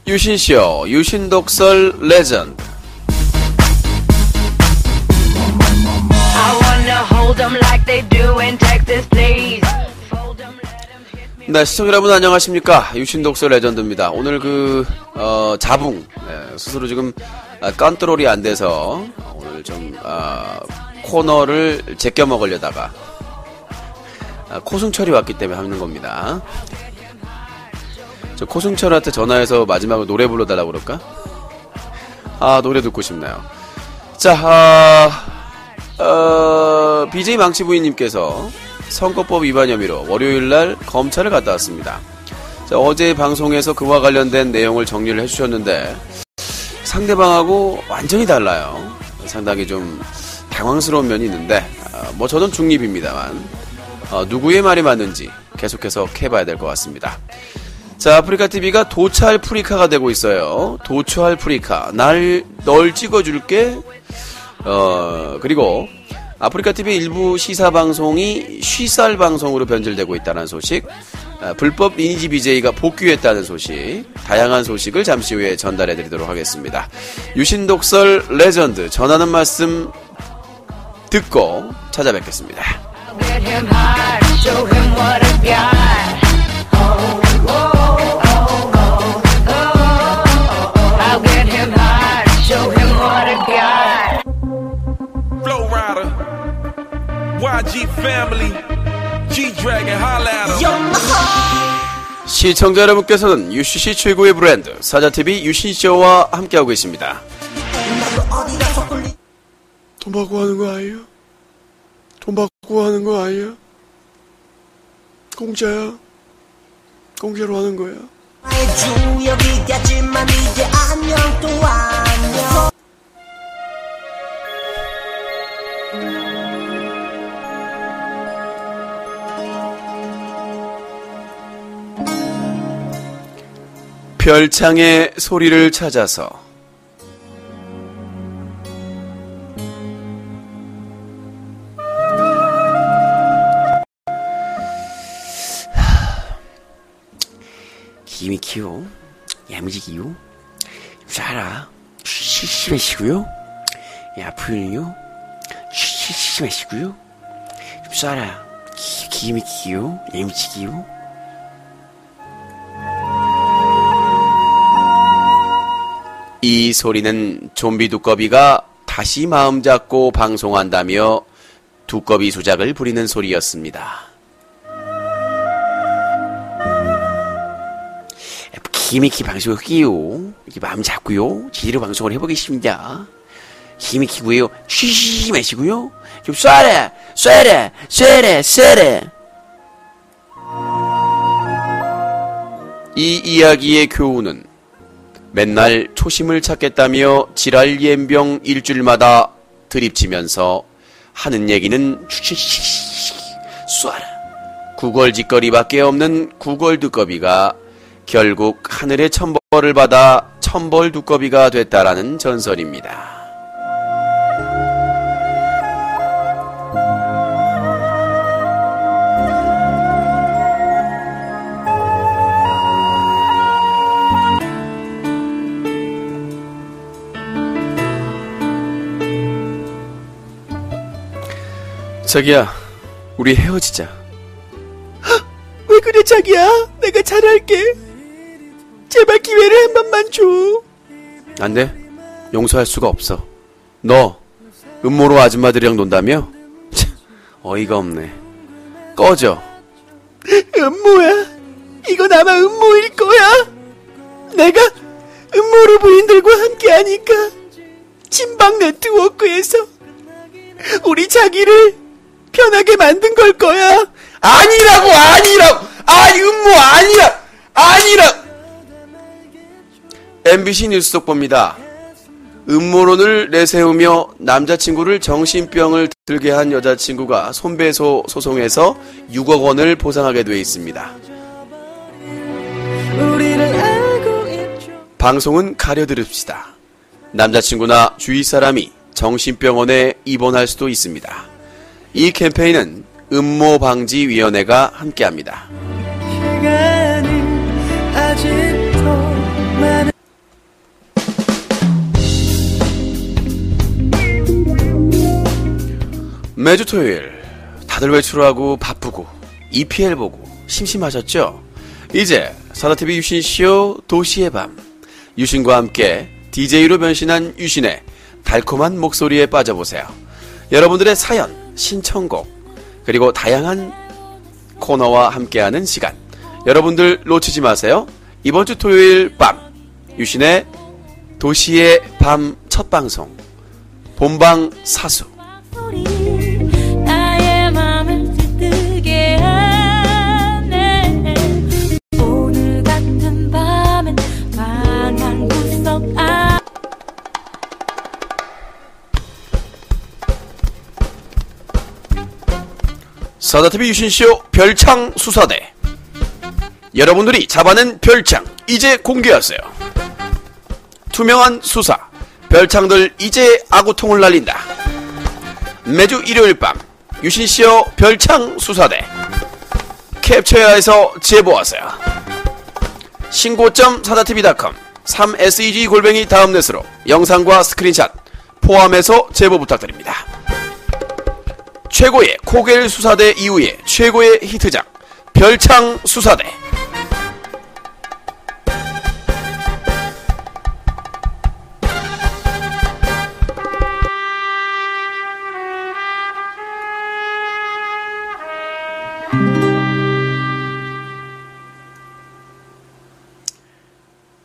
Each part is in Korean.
유신쇼 유신독설 레전드. 네, 시청자 여러분 안녕하십니까. 유신독설 레전드입니다. 오늘 자붕, 스스로 지금 컨트롤이 안 돼서 오늘 좀 코너를 제껴 먹으려다가 코승철이 왔기 때문에 하는 겁니다. 저 코승철한테 전화해서 마지막으로 노래 불러달라고 그럴까? 노래 듣고 싶나요? 자, BJ 망치부인님께서 선거법 위반 혐의로 월요일날 검찰을 갔다 왔습니다. 자, 어제 방송에서 그와 관련된 내용을 정리를 해주셨는데 상대방하고 완전히 달라요. 상당히 좀 당황스러운 면이 있는데 저는 중립입니다만 누구의 말이 맞는지 계속해서 캐봐야 될 것 같습니다. 자, 아프리카TV가 도찰 프리카가 되고 있어요. 도찰 프리카. 널 찍어줄게. 그리고 아프리카TV 일부 시사방송이 쉬쌀 방송으로 변질되고 있다는 소식, 불법 리니지 BJ가 복귀했다는 소식, 다양한 소식을 잠시 후에 전달해드리도록 하겠습니다. 유신독설 레전드 전하는 말씀 듣고 찾아뵙겠습니다. 시청자 여러분께서는 UCC 최고의 브랜드 사자TV 유신쇼와 함께하고 계십니다. 돈 받고 하는 거 아니에요? 돈 받고 하는 거 아니에요? 공짜야. 공짜로 하는 거야. 별창의 소리를 찾아서. 기미키요, 야무지기요, 쏴라, 시시마시고요, 야프는요, 시시마시고요, 쏴라, 기미키요, 야무지기요. 이 소리는 좀비 두꺼비가 다시 마음 잡고 방송한다며 두꺼비 수작을 부리는 소리였습니다. 기미키 방송을 할게요. 이렇게 마음 잡고요. 제대로 방송을 해보겠습니다. 기미키고요. 쉬쉬 마시고요. 좀 쏴라, 쏴라, 쏴라, 쏴라. 이 이야기의 교훈은 맨날 초심을 찾겠다며 지랄 옌병 일주일마다 드립치면서 하는 얘기는 쏴라 구걸짓거리밖에 없는 구걸 두꺼비가 결국 하늘의 천벌을 받아 천벌 두꺼비가 됐다라는 전설입니다. 자기야, 우리 헤어지자. 왜 그래 자기야? 내가 잘할게. 제발 기회를 한 번만 줘. 안 돼. 용서할 수가 없어. 너 음모로 아줌마들이랑 논다며? 어이가 없네. 꺼져. 음모야? 이건 아마 음모일 거야. 내가 음모로 부인들과 함께하니까 친박 네트워크에서 우리 자기를 편하게 만든 걸 거야. 아니라고. 음모 아니라. MBC 뉴스 속보입니다. 음모론을 내세우며 남자친구를 정신병을 들게 한 여자친구가 손배소 소송에서 6억 원을 보상하게 돼 있습니다. 방송은 가려들읍시다. 남자친구나 주위 사람이 정신병원에 입원할 수도 있습니다. 이 캠페인은 음모방지위원회가 함께합니다. 매주 토요일 다들 외출하고 바쁘고 EPL 보고 심심하셨죠? 이제 사다TV 유신쇼 도시의 밤, 유신과 함께 DJ로 변신한 유신의 달콤한 목소리에 빠져보세요. 여러분들의 사연, 신청곡, 그리고 다양한 코너와 함께하는 시간, 여러분들 놓치지 마세요. 이번 주 토요일 밤 유신의 도시의 밤 첫 방송 본방 사수. 사다TV 유신쇼 별창 수사대, 여러분들이 잡아낸 별창 이제 공개하세요. 투명한 수사, 별창들 이제 아구통을 날린다. 매주 일요일 밤 유신쇼 별창 수사대, 캡처야에서 제보하세요. 신고점 사다TV.com 3SEG 다음넷으로 영상과 스크린샷 포함해서 제보 부탁드립니다. 최고의 코겔 수사대 이후에 최고의 히트작 별창 수사대.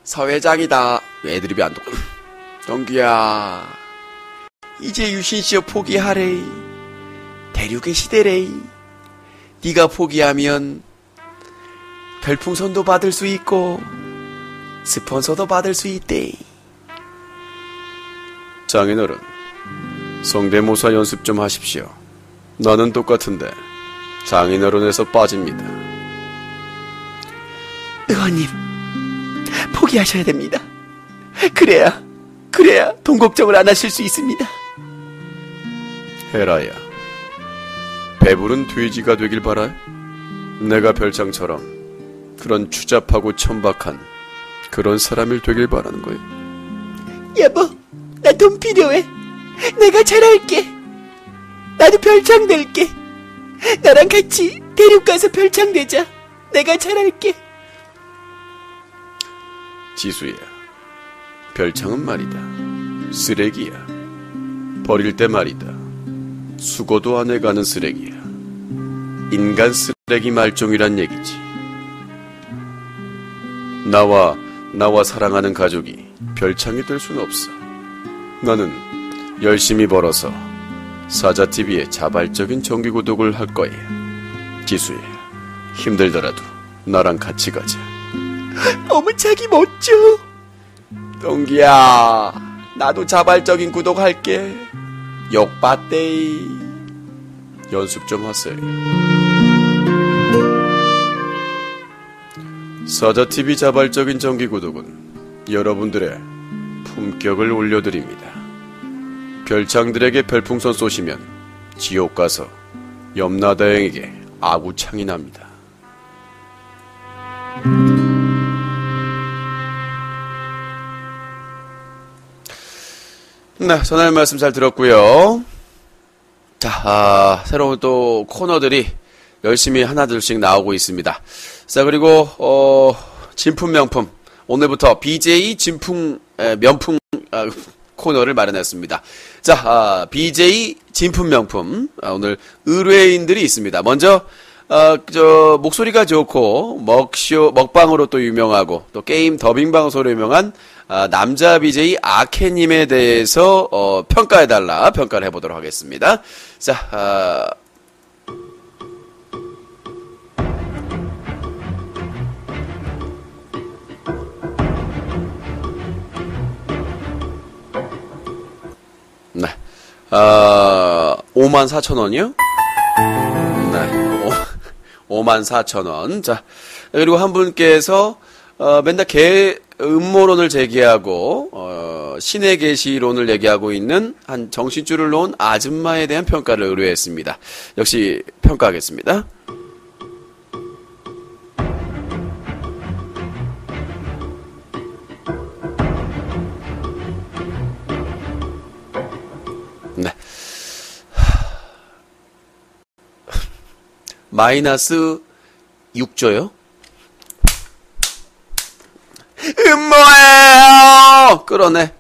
사회장이다. 왜 애드립이 안 들어? 동기야, 이제 유신쇼 포기하래. 대륙의 시대래. 네가 포기하면 별풍선도 받을 수 있고 스폰서도 받을 수 있대. 장인어른, 성대모사 연습 좀 하십시오. 나는 똑같은데 장인어른에서 빠집니다. 의원님, 포기하셔야 됩니다. 그래야 돈 걱정을 안 하실 수 있습니다. 헤라야, 배부른 돼지가 되길 바라요. 내가 별장처럼 그런 추잡하고 천박한 그런 사람일 되길 바라는 거예요. 여보, 나 돈 필요해. 내가 잘할게. 나도 별장 될게. 나랑 같이 대륙 가서 별장 되자. 내가 잘할게. 지수야, 별창은 말이다, 쓰레기야. 버릴 때 말이다, 수고도 안 해가는 쓰레기야. 인간 쓰레기 말종이란 얘기지. 나와 사랑하는 가족이 별창이 될 순 없어. 나는 열심히 벌어서 사자TV에 자발적인 정기구독을 할 거야. 지수야, 힘들더라도 나랑 같이 가자. 어머, 자기 멋져. 동기야, 나도 자발적인 구독할게. 욕받대이. 연습 좀 하세요. 사자TV 자발적인 정기구독은 여러분들의 품격을 올려드립니다. 별창들에게 별풍선 쏘시면 지옥 가서 염라다행에게 아구창이 납니다. 네, 전할 말씀 잘 들었고요. 자, 새로운 또 코너들이 열심히 하나둘씩 나오고 있습니다. 자, 그리고 진품 명품, 오늘부터 BJ 진품 명품 코너를 마련했습니다. 자, BJ 진품 명품, 오늘 의뢰인들이 있습니다. 먼저 목소리가 좋고 먹방으로 또 유명하고 또 게임 더빙 방송으로 유명한 남자 BJ 아케님에 대해서 평가해달라, 평가를 해보도록 하겠습니다. 자, 네, 54,000원이요? 네, 54,000원. 자, 그리고 한 분께서 맨날 음모론을 제기하고 신의 계시론을 얘기하고 있는 한 정신줄을 놓은 아줌마에 대한 평가를 의뢰했습니다. 역시 평가하겠습니다. 네, 마이너스 6조요? 음모예요! 끌어내.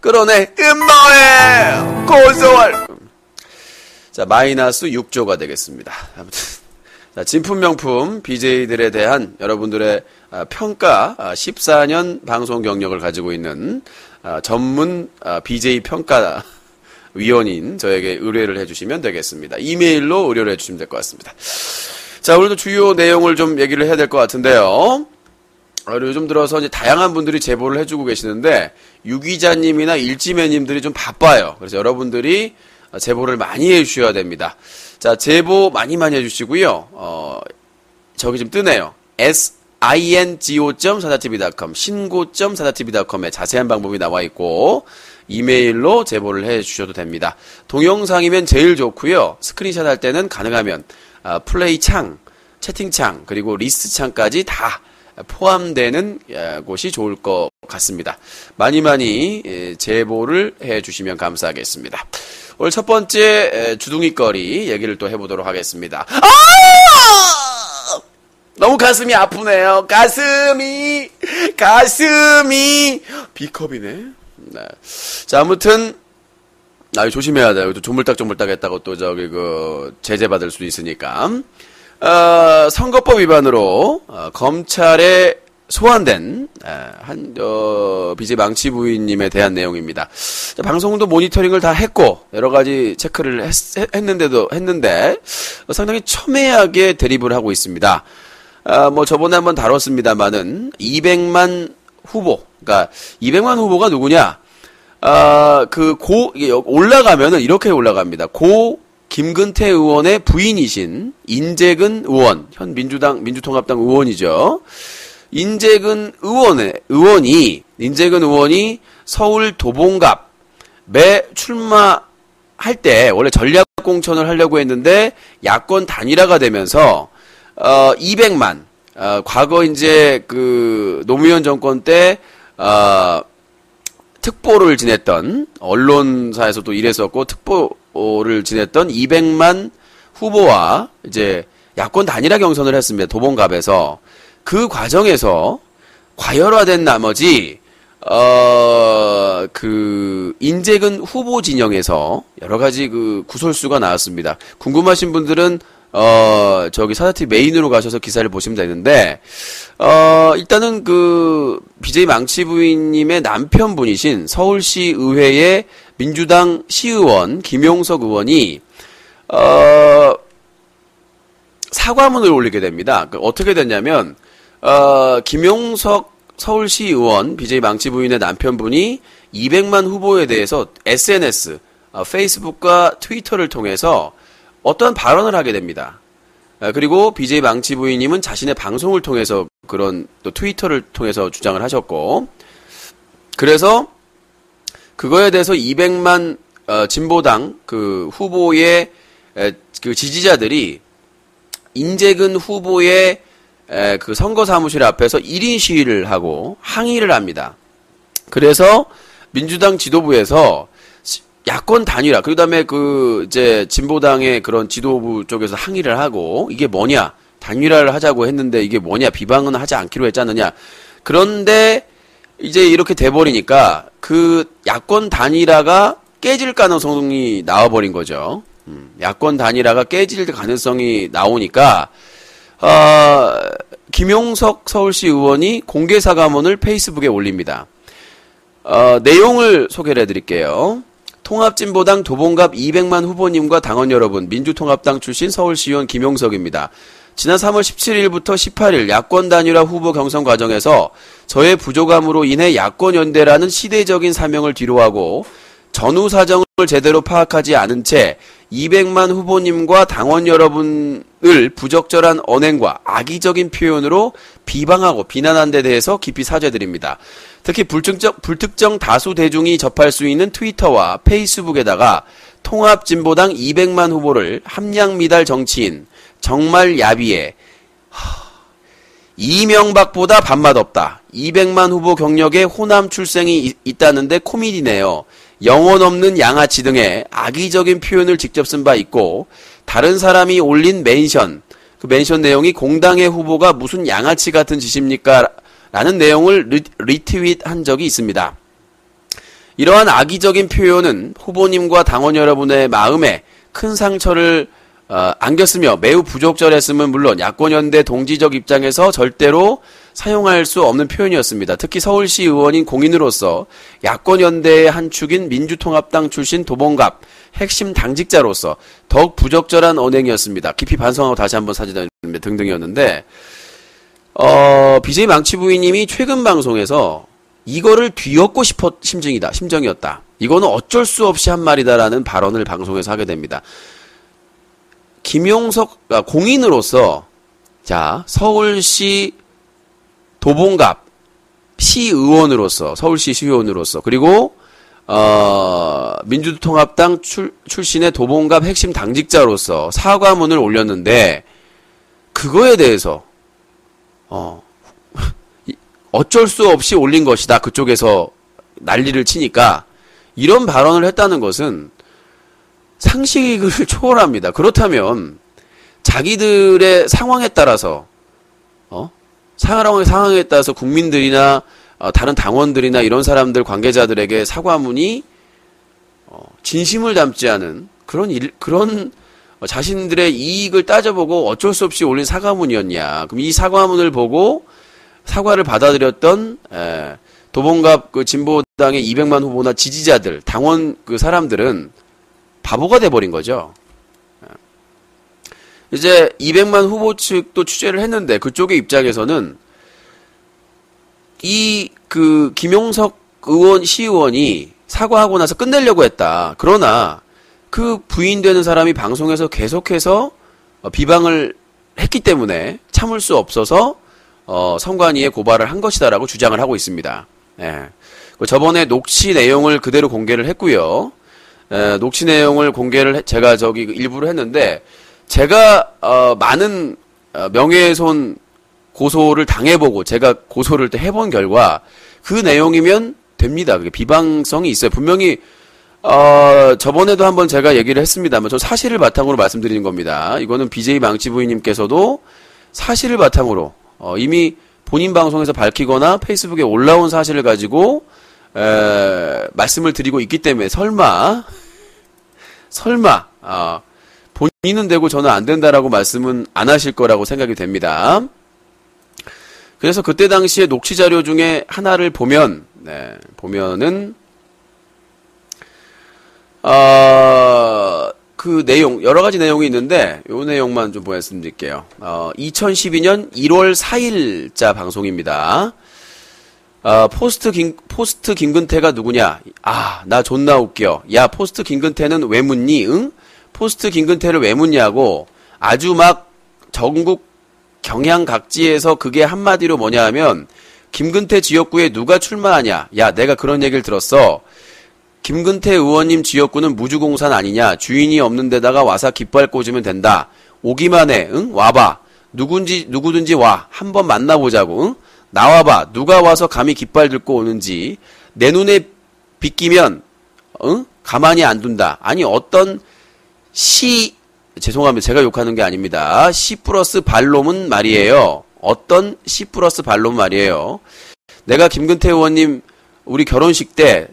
음모예요! 고소할. 자, 마이너스 6조가 되겠습니다. 아무튼. 자, 진품명품 BJ들에 대한 여러분들의 평가, 14년 방송 경력을 가지고 있는 전문 BJ 평가 위원인 저에게 의뢰를 해주시면 되겠습니다. 이메일로 의뢰를 해주시면 될 것 같습니다. 자, 오늘도 주요 내용을 좀 얘기를 해야 될 것 같은데요. 요즘 들어서 이제 다양한 분들이 제보를 해주고 계시는데, 유기자님이나 일지매님들이 좀 바빠요. 그래서 여러분들이 제보를 많이 해주셔야 됩니다. 자, 제보 많이 해주시고요. 저기 좀 뜨네요. singo.사다TV.com, 신고.사다TV.com에 자세한 방법이 나와 있고, 이메일로 제보를 해주셔도 됩니다. 동영상이면 제일 좋고요. 스크린샷 할 때는 가능하면 플레이 창, 채팅창, 그리고 리스트 창까지 다 포함되는 곳이 좋을 것 같습니다. 많이 제보를 해주시면 감사하겠습니다. 오늘 첫 번째 주둥이거리 얘기를 또 해보도록 하겠습니다. 너무 가슴이 아프네요. 가슴이 B컵이네. 네. 자, 아무튼 조심해야 돼요. 조물딱조물딱 했다고 또 제재 받을 수 있으니까. 선거법 위반으로 검찰에 소환된 BJ 망치 부인님에 대한 내용입니다. 자, 방송도 모니터링을 다 했고 여러 가지 체크를 했는데 상당히 첨예하게 대립을 하고 있습니다. 저번에 한번 다뤘습니다만은 200만 후보, 그러니까 200만 후보가 누구냐? 올라가면은 이렇게 올라갑니다. 김근태 의원의 부인이신 인재근 의원, 현 민주통합당 의원이죠. 인재근 의원이 서울 도봉갑에 출마할 때 원래 전략 공천을 하려고 했는데 야권 단일화가 되면서 200만 과거 이제 노무현 정권 때 특보를 지냈던 언론사에서도 일했었고 특보를 지냈던 200만 후보와 이제 야권 단일화 경선을 했습니다. 도봉갑에서. 그 과정에서 과열화된 나머지 인재근 후보 진영에서 여러 가지 구설수가 나왔습니다. 궁금하신 분들은 사다TV 메인으로 가셔서 기사를 보시면 되는데, 일단은 BJ 망치 부인님의 남편분이신 서울시 의회의 민주당 시의원 김용석 의원이, 사과문을 올리게 됩니다. 어떻게 됐냐면, 김용석 서울시 의원, BJ 망치 부인의 남편분이 200만 후보에 대해서 SNS, 페이스북과 트위터를 통해서 어떠한 발언을 하게 됩니다. 그리고 BJ 망치 부인님은 자신의 방송을 통해서 그런 또 트위터를 통해서 주장을 하셨고, 그래서 그거에 대해서 200만 진보당 후보의 지지자들이 인재근 후보의 선거 사무실 앞에서 1인 시위를 하고 항의를 합니다. 그래서 민주당 지도부에서 야권 단일화, 그 다음에 이제 진보당의 그런 지도부 쪽에서 항의를 하고, 이게 뭐냐? 단일화를 하자고 했는데 이게 뭐냐? 비방은 하지 않기로 했지 않느냐? 그런데 이제 이렇게 돼버리니까 야권 단일화가 깨질 가능성이 나와버린 거죠. 야권 단일화가 깨질 가능성이 나오니까, 김용석 서울시 의원이 공개 사과문을 페이스북에 올립니다. 내용을 소개를 해드릴게요. 통합진보당 도봉갑 200만 후보님과 당원 여러분, 민주통합당 출신 서울시의원 김용석입니다. 지난 3월 17일부터 18일 야권 단일화 후보 경선 과정에서 저의 부족함으로 인해 야권 연대라는 시대적인 사명을 뒤로하고 전후 사정을 제대로 파악하지 않은 채 200만 후보님과 당원 여러분을 부적절한 언행과 악의적인 표현으로 비방하고 비난한 데 대해서 깊이 사죄드립니다. 특히 불특정 다수 대중이 접할 수 있는 트위터와 페이스북에다가 통합진보당 200만 후보를 함량미달 정치인, 정말 야비해, 이명박보다 밥맛 없다. 200만 후보 경력에 호남 출생이 있다는데 코미디네요. 영혼 없는 양아치 등의 악의적인 표현을 직접 쓴 바 있고, 다른 사람이 올린 멘션, 그 멘션 내용이 공당의 후보가 무슨 양아치 같은 짓입니까? 라는 내용을 리트윗한 적이 있습니다. 이러한 악의적인 표현은 후보님과 당원 여러분의 마음에 큰 상처를 안겼으며 매우 부적절했음은 물론 야권연대 동지적 입장에서 절대로 사용할 수 없는 표현이었습니다. 특히 서울시 의원인 공인으로서 야권연대의 한 축인 민주통합당 출신 도봉갑 핵심 당직자로서 더욱 부적절한 언행이었습니다. 깊이 반성하고 다시 한번 사죄드립니다. 등등이었는데 BJ 망치부인님이 최근 방송에서 이거를 뒤엎고 심정이었다. 이거는 어쩔 수 없이 한 말이다라는 발언을 방송에서 하게 됩니다. 김용석 공인으로서 자 서울시 도봉갑 시의원으로서 서울시 시의원으로서 그리고 민주통합당 출신의 도봉갑 핵심 당직자로서 사과문을 올렸는데 그거에 대해서 어쩔 수 없이 올린 것이다. 그쪽에서 난리를 치니까 이런 발언을 했다는 것은 상식을 초월합니다. 그렇다면 자기들의 상황에 따라서 상황에 따라서 국민들이나 다른 당원들이나 이런 사람들 관계자들에게 사과문이 진심을 담지 않은 그런 자신들의 이익을 따져보고 어쩔 수 없이 올린 사과문이었냐. 그럼 이 사과문을 보고 사과를 받아들였던 도봉갑 그 진보당의 200만 후보나 지지자들, 당원 그 사람들은 바보가 돼버린 거죠. 이제 200만 후보 측도 취재를 했는데 그쪽의 입장에서는 그 김용석 의원 시의원이 사과하고 나서 끝내려고 했다. 그러나 그 부인되는 사람이 방송에서 계속해서 비방을 했기 때문에 참을 수 없어서 선관위에 고발을 한 것이다라고 주장을 하고 있습니다. 예. 저번에 녹취 내용을 그대로 공개를 했고요. 녹취 내용을 제가 일부러 했는데 제가 많은 명예훼손 고소를 당해보고 제가 고소를 해본 결과 그 내용이면 됩니다. 그게 비방성이 있어요. 분명히 저번에도 한번 제가 얘기를 했습니다만 저 사실을 바탕으로 말씀드리는 겁니다. 이거는 BJ 망치부인님께서도 사실을 바탕으로 이미 본인 방송에서 밝히거나 페이스북에 올라온 사실을 가지고 말씀을 드리고 있기 때문에 설마 본인은 되고 저는 안 된다라고 말씀은 안 하실 거라고 생각이 됩니다. 그래서 그때 당시에 녹취 자료 중에 하나를 보면은 그 내용 여러 가지 내용이 있는데 요 내용만 좀 말씀드릴게요. 2012년 1월 4일자 방송입니다. 포스트 김근태가 누구냐? 나 존나 웃겨. 야, 포스트 김근태는 왜 묻니? 응? 포스트 김근태를 왜 묻냐고 아주 막 전국 경향 각지에서 그게 한마디로 뭐냐 하면 김근태 지역구에 누가 출마하냐? 야, 내가 그런 얘기를 들었어. 김근태 의원님 지역구는 무주공산 아니냐? 주인이 없는 데다가 와서 깃발 꽂으면 된다. 오기만 해. 응? 와봐. 누구든지 와. 한번 만나보자고. 응? 나와봐. 누가 와서 감히 깃발 들고 오는지. 내 눈에 비끼면 응? 가만히 안 둔다. 아니 어떤 죄송합니다. 제가 욕하는 게 아닙니다. C 플러스 발놈은 말이에요. 어떤 C 플러스 발놈 말이에요. 내가 김근태 의원님 우리 결혼식 때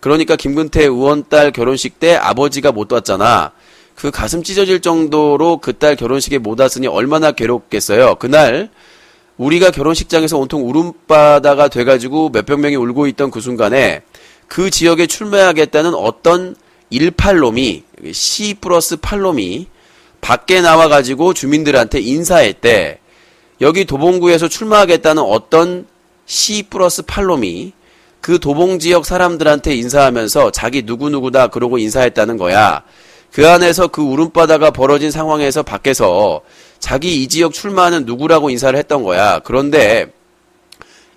그러니까 김근태 의원 딸 결혼식 때 아버지가 못 왔잖아. 그 가슴 찢어질 정도로 그 딸 결혼식에 못 왔으니 얼마나 괴롭겠어요. 그날 우리가 결혼식장에서 온통 울음바다가 돼가지고 몇백 명이 울고 있던 그 순간에 그 지역에 출마하겠다는 어떤 18놈이 C 플러스 8놈이 밖에 나와가지고 주민들한테 인사했대. 여기 도봉구에서 출마하겠다는 어떤 C 플러스 8놈이 그 도봉 지역 사람들한테 인사하면서 자기 누구누구다 그러고 인사했다는 거야. 그 안에서 그 울음바다가 벌어진 상황에서 밖에서 자기 이 지역 출마하는 누구라고 인사를 했던 거야. 그런데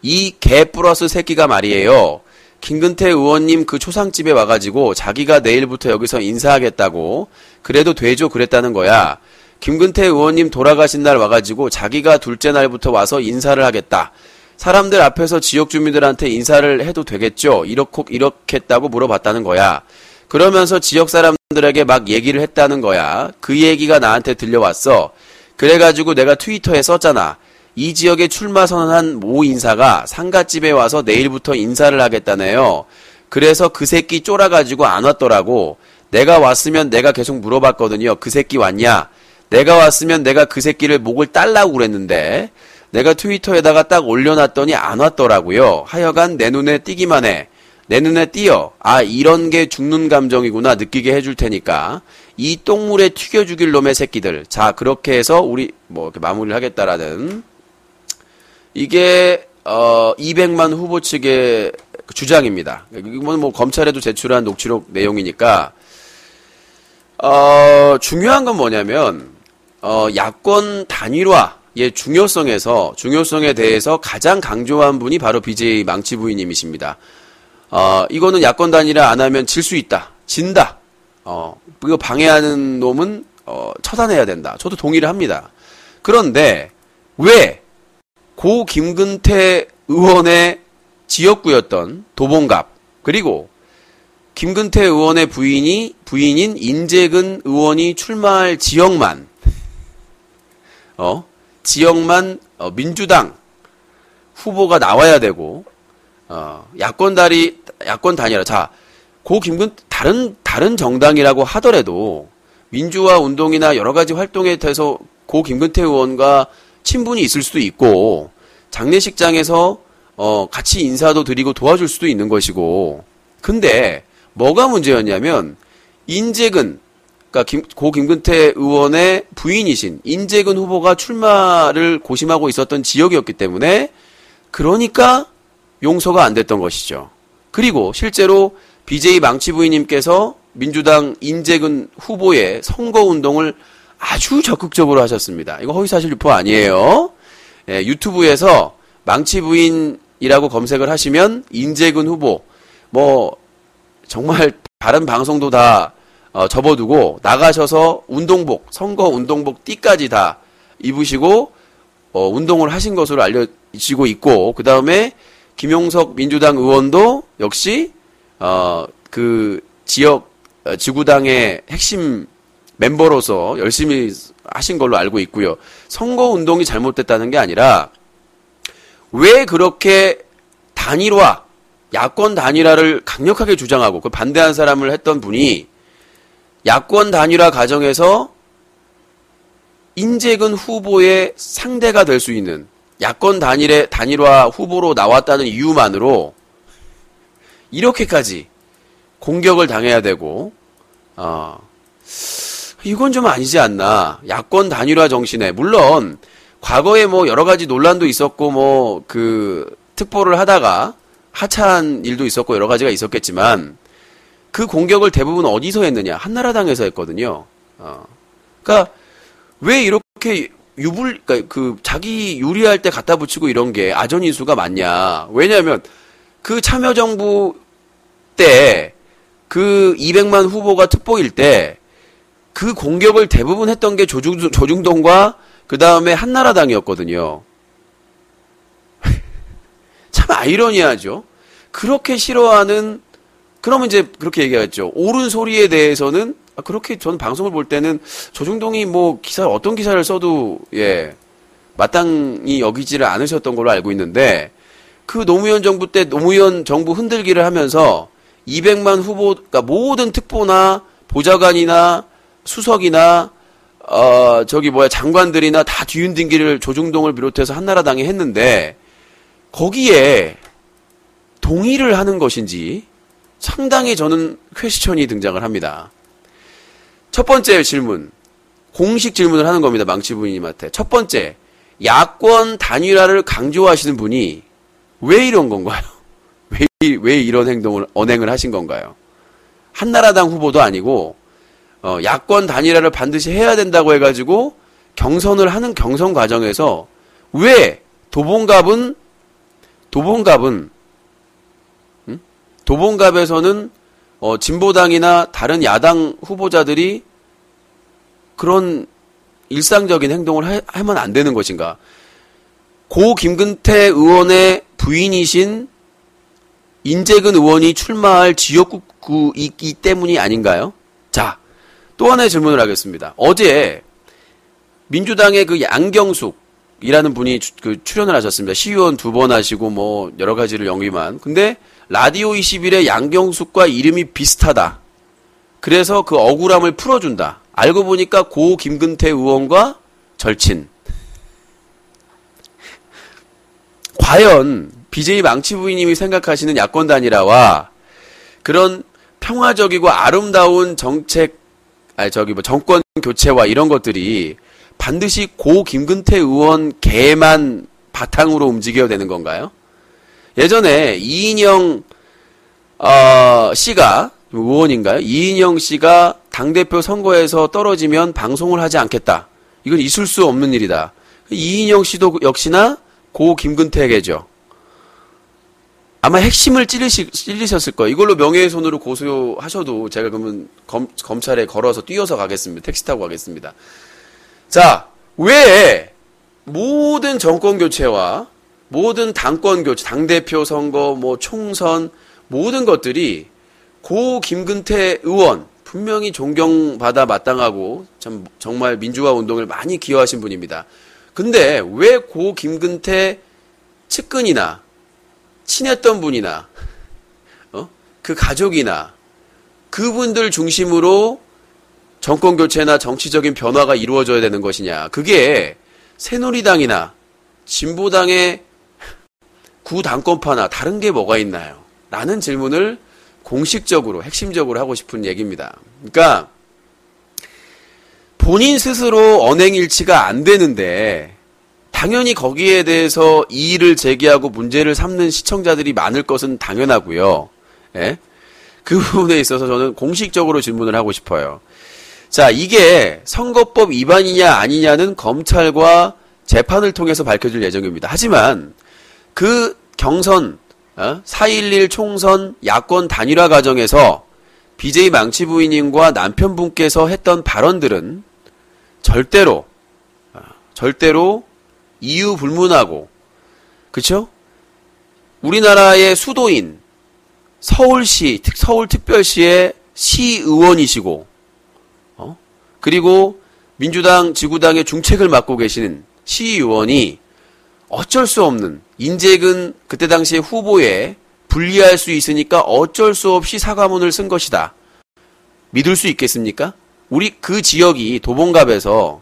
이 개 플러스 새끼가 말이에요. 김근태 의원님 그 초상집에 와가지고 자기가 내일부터 여기서 인사하겠다고 그래도 되죠 그랬다는 거야. 김근태 의원님 돌아가신 날 와가지고 자기가 둘째 날부터 와서 인사를 하겠다. 사람들 앞에서 지역 주민들한테 인사를 해도 되겠죠? 이렇게 했다고 물어봤다는 거야. 그러면서 지역 사람들에게 막 얘기를 했다는 거야. 그 얘기가 나한테 들려왔어. 그래가지고 내가 트위터에 썼잖아. 이 지역에 출마 선언한 모 인사가 상갓집에 와서 내일부터 인사를 하겠다네요. 그래서 그 새끼 쫄아가지고 안 왔더라고. 내가 왔으면 내가 계속 물어봤거든요. 그 새끼 왔냐? 내가 왔으면 내가 그 새끼를 목을 딸라고 그랬는데 내가 트위터에다가 딱 올려놨더니 안 왔더라고요. 하여간 내 눈에 띄기만 해. 내 눈에 띄어. 아, 이런 게 죽는 감정이구나 느끼게 해줄 테니까 이 똥물에 튀겨 죽일 놈의 새끼들. 자, 그렇게 해서 우리 뭐 이렇게 마무리를 하겠다라는 이게 200만 후보 측의 주장입니다. 이건 뭐 검찰에도 제출한 녹취록 내용이니까 중요한 건 뭐냐면 야권 단일화의 중요성에 대해서 가장 강조한 분이 바로 BJ 망치 부인님이십니다. 이거는 야권 단일화 안 하면 질 수 있다. 진다. 이거 방해하는 놈은 처단해야 된다. 저도 동의를 합니다. 그런데 왜 고 김근태 의원의 지역구였던 도봉갑 그리고 김근태 의원의 부인인 인재근 의원이 출마할 지역만 민주당 후보가 나와야 되고 야권 단일화. 자, 고 김근태 다른 정당이라고 하더라도 민주화 운동이나 여러 가지 활동에 대해서 고 김근태 의원과 친분이 있을 수도 있고 장례식장에서 같이 인사도 드리고 도와줄 수도 있는 것이고. 근데 뭐가 문제였냐면 인재근 그러니까 고 김근태 의원의 부인이신 인재근 후보가 출마를 고심하고 있었던 지역이었기 때문에 그러니까 용서가 안 됐던 것이죠. 그리고 실제로 BJ 망치 부인님께서 민주당 인재근 후보의 선거운동을 아주 적극적으로 하셨습니다. 이거 허위사실 유포 아니에요. 예, 유튜브에서 망치 부인이라고 검색을 하시면 인재근 후보 뭐 정말 다른 방송도 다 접어두고 나가셔서 선거 운동복 띠까지 다 입으시고 운동을 하신 것으로 알려지고 있고, 그 다음에 김용석 민주당 의원도 역시 그 지역 지구당의 핵심 멤버로서 열심히 하신 걸로 알고 있고요. 선거 운동이 잘못됐다는 게 아니라 왜 그렇게 야권 단일화를 강력하게 주장하고 그 반대한 사람을 했던 분이 야권 단일화 과정에서 인재근 후보의 상대가 될 수 있는 야권 단일화 후보로 나왔다는 이유만으로 이렇게까지 공격을 당해야 되고, 이건 좀 아니지 않나. 야권 단일화 정신에, 물론, 과거에 뭐 여러 가지 논란도 있었고, 뭐, 특보를 하다가 하차한 일도 있었고, 여러 가지가 있었겠지만, 그 공격을 대부분 어디서 했느냐? 한나라당에서 했거든요. 그러니까, 왜 이렇게 자기 유리할 때 갖다 붙이고 이런 게 아전인수가 많냐. 왜냐하면, 그 참여정부 때, 그 200만 후보가 특보일 때, 그 공격을 대부분 했던 게 조중동과 그 다음에 한나라당이었거든요. 참 아이러니하죠. 그렇게 싫어하는, 그러면 이제 그렇게 얘기하겠죠. 옳은 소리에 대해서는 그렇게 저는 방송을 볼 때는 조중동이 뭐 어떤 기사를 써도 마땅히 여기지를 않으셨던 걸로 알고 있는데, 그 노무현 정부 때 노무현 정부 흔들기를 하면서 200만 후보, 그러니까 모든 특보나 보좌관이나 수석이나 장관들이나 다 뒤흔든기를 조중동을 비롯해서 한나라당이 했는데 거기에 동의를 하는 것인지 상당히 저는 퀘스천이 등장을 합니다. 첫 번째 질문, 공식 질문을 하는 겁니다. 망치 부인님한테. 첫 번째, 야권 단일화를 강조하시는 분이 왜 이런 건가요? 왜 이런 언행을 하신 건가요? 한나라당 후보도 아니고 야권 단일화를 반드시 해야 된다고 해가지고 경선을 하는 경선 과정에서 왜 도봉갑에서는 진보당이나 다른 야당 후보자들이 그런 일상적인 행동을 하면 안 되는 것인가? 고 김근태 의원의 부인이신 인재근 의원이 출마할 지역구이기 때문이 아닌가요? 자, 또 하나의 질문을 하겠습니다. 어제 민주당의 그 양경숙이라는 분이 출연을 하셨습니다. 시의원 2번 하시고 뭐 여러 가지를 영위만. 근데 라디오 21의 양경숙과 이름이 비슷하다. 그래서 그 억울함을 풀어준다. 알고 보니까 고 김근태 의원과 절친. 과연 BJ 망치부인님이 생각하시는 야권 단일화와 그런 평화적이고 아름다운 정책, 정권 교체와 이런 것들이 반드시 고 김근태 의원 개만 바탕으로 움직여야 되는 건가요? 예전에 이인영 씨가 의원인가요? 이인영 씨가 당대표 선거에서 떨어지면 방송을 하지 않겠다. 이건 있을 수 없는 일이다. 이인영 씨도 역시나 고 김근태에게죠. 아마 핵심을 찔리셨을 거예요. 이걸로 명예훼손으로 고소하셔도 제가 그러면 검찰에 걸어서 뛰어서 가겠습니다. 택시 타고 가겠습니다. 자, 왜 모든 정권 교체와 모든 당권 교체, 당대표 선거, 뭐 총선 모든 것들이 고 김근태 의원 분명히 존경받아 마땅하고 참 정말 민주화 운동을 많이 기여하신 분입니다. 근데 왜 고 김근태 측근이나 친했던 분이나 그 가족이나 그분들 중심으로 정권 교체나 정치적인 변화가 이루어져야 되는 것이냐. 그게 새누리당이나 진보당의 구당권파나 다른 게 뭐가 있나요? 라는 질문을 공식적으로 핵심적으로 하고 싶은 얘기입니다. 그러니까 본인 스스로 언행일치가 안 되는데 당연히 거기에 대해서 이의를 제기하고 문제를 삼는 시청자들이 많을 것은 당연하고요. 예? 그 부분에 있어서 저는 공식적으로 질문을 하고 싶어요. 자, 이게 선거법 위반이냐 아니냐는 검찰과 재판을 통해서 밝혀질 예정입니다. 하지만 그 경선, 4.11 총선 야권 단일화 과정에서 BJ 망치부인님과 남편분께서 했던 발언들은 절대로 이유 불문하고, 그쵸? 우리나라의 수도인 서울시, 서울특별시의 시의원이시고, 그리고 민주당, 지구당의 중책을 맡고 계시는 시의원이 어쩔 수 없는 인재근 그때 당시에 후보에 불리할 수 있으니까 어쩔 수 없이 사과문을 쓴 것이다. 믿을 수 있겠습니까? 우리 그 지역이 도봉갑에서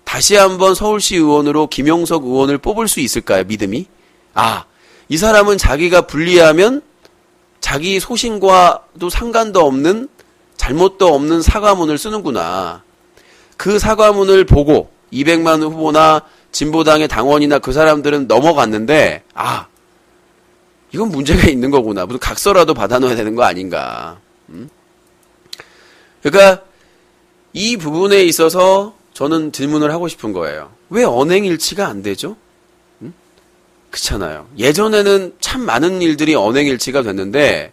다시 한번 서울시 의원으로 김용석 의원을 뽑을 수 있을까요? 믿음이? 이 사람은 자기가 불리하면 자기 소신과도 상관도 없는 잘못도 없는 사과문을 쓰는구나. 그 사과문을 보고 200만 후보나 진보당의 당원이나 그 사람들은 넘어갔는데 이건 문제가 있는 거구나. 무슨 각서라도 받아놓아야 되는 거 아닌가. 그러니까 이 부분에 있어서 저는 질문을 하고 싶은 거예요. 왜 언행일치가 안 되죠? 그렇잖아요. 예전에는 참 많은 일들이 언행일치가 됐는데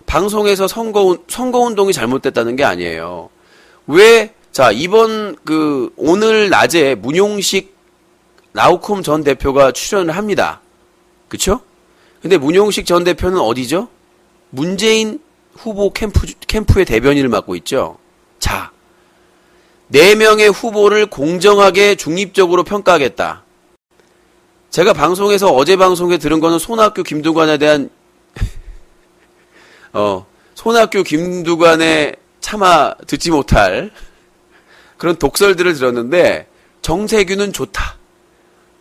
방송에서 선거운동이 잘못됐다는 게 아니에요. 왜 이번 오늘 낮에 문용식 라우콤 전 대표가 출연을 합니다. 그쵸? 근데 문용식 전 대표는 어디죠? 문재인 후보 캠프의 대변인을 맡고 있죠. 자, 4명의 후보를 공정하게 중립적으로 평가하겠다. 제가 방송에서 어제 방송에 들은 거는 손학규 김두관에 대한 손학규 김두관의 차마 듣지 못할 그런 독설들을 들었는데 정세균은 좋다.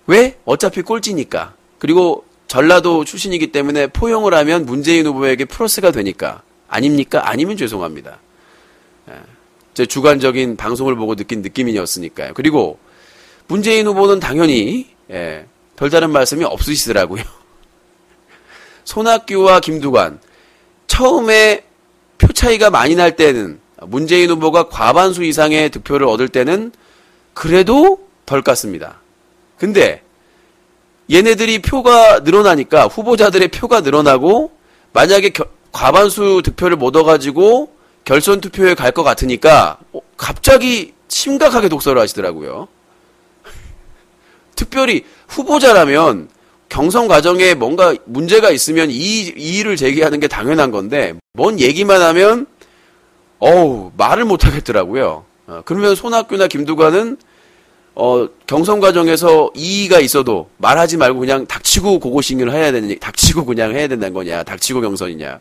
왜? 어차피 꼴찌니까. 그리고 전라도 출신이기 때문에 포용을 하면 문재인 후보에게 플러스가 되니까. 아닙니까? 아니면 죄송합니다. 제 주관적인 방송을 보고 느낀 느낌이었으니까요. 그리고 문재인 후보는 당연히 별다른 말씀이 없으시더라고요. 손학규와 김두관 처음에 표 차이가 많이 날 때는 문재인 후보가 과반수 이상의 득표를 얻을 때는 그래도 덜 깠습니다. 근데 얘네들이 표가 늘어나니까 후보자들의 표가 늘어나고 만약에 과반수 득표를 못 얻어가지고 결선 투표에 갈 것 같으니까 갑자기 심각하게 독설을 하시더라고요. 특별히 후보자라면 경선 과정에 뭔가 문제가 있으면 이의를 제기하는 게 당연한 건데 뭔 얘기만 하면 말을 못 하겠더라고요. 그러면 손학규나 김두관은 경선 과정에서 이의가 있어도 말하지 말고 그냥 닥치고 고고싱을 해야 되는, 닥치고 그냥 해야 된다는 거냐, 닥치고 경선이냐.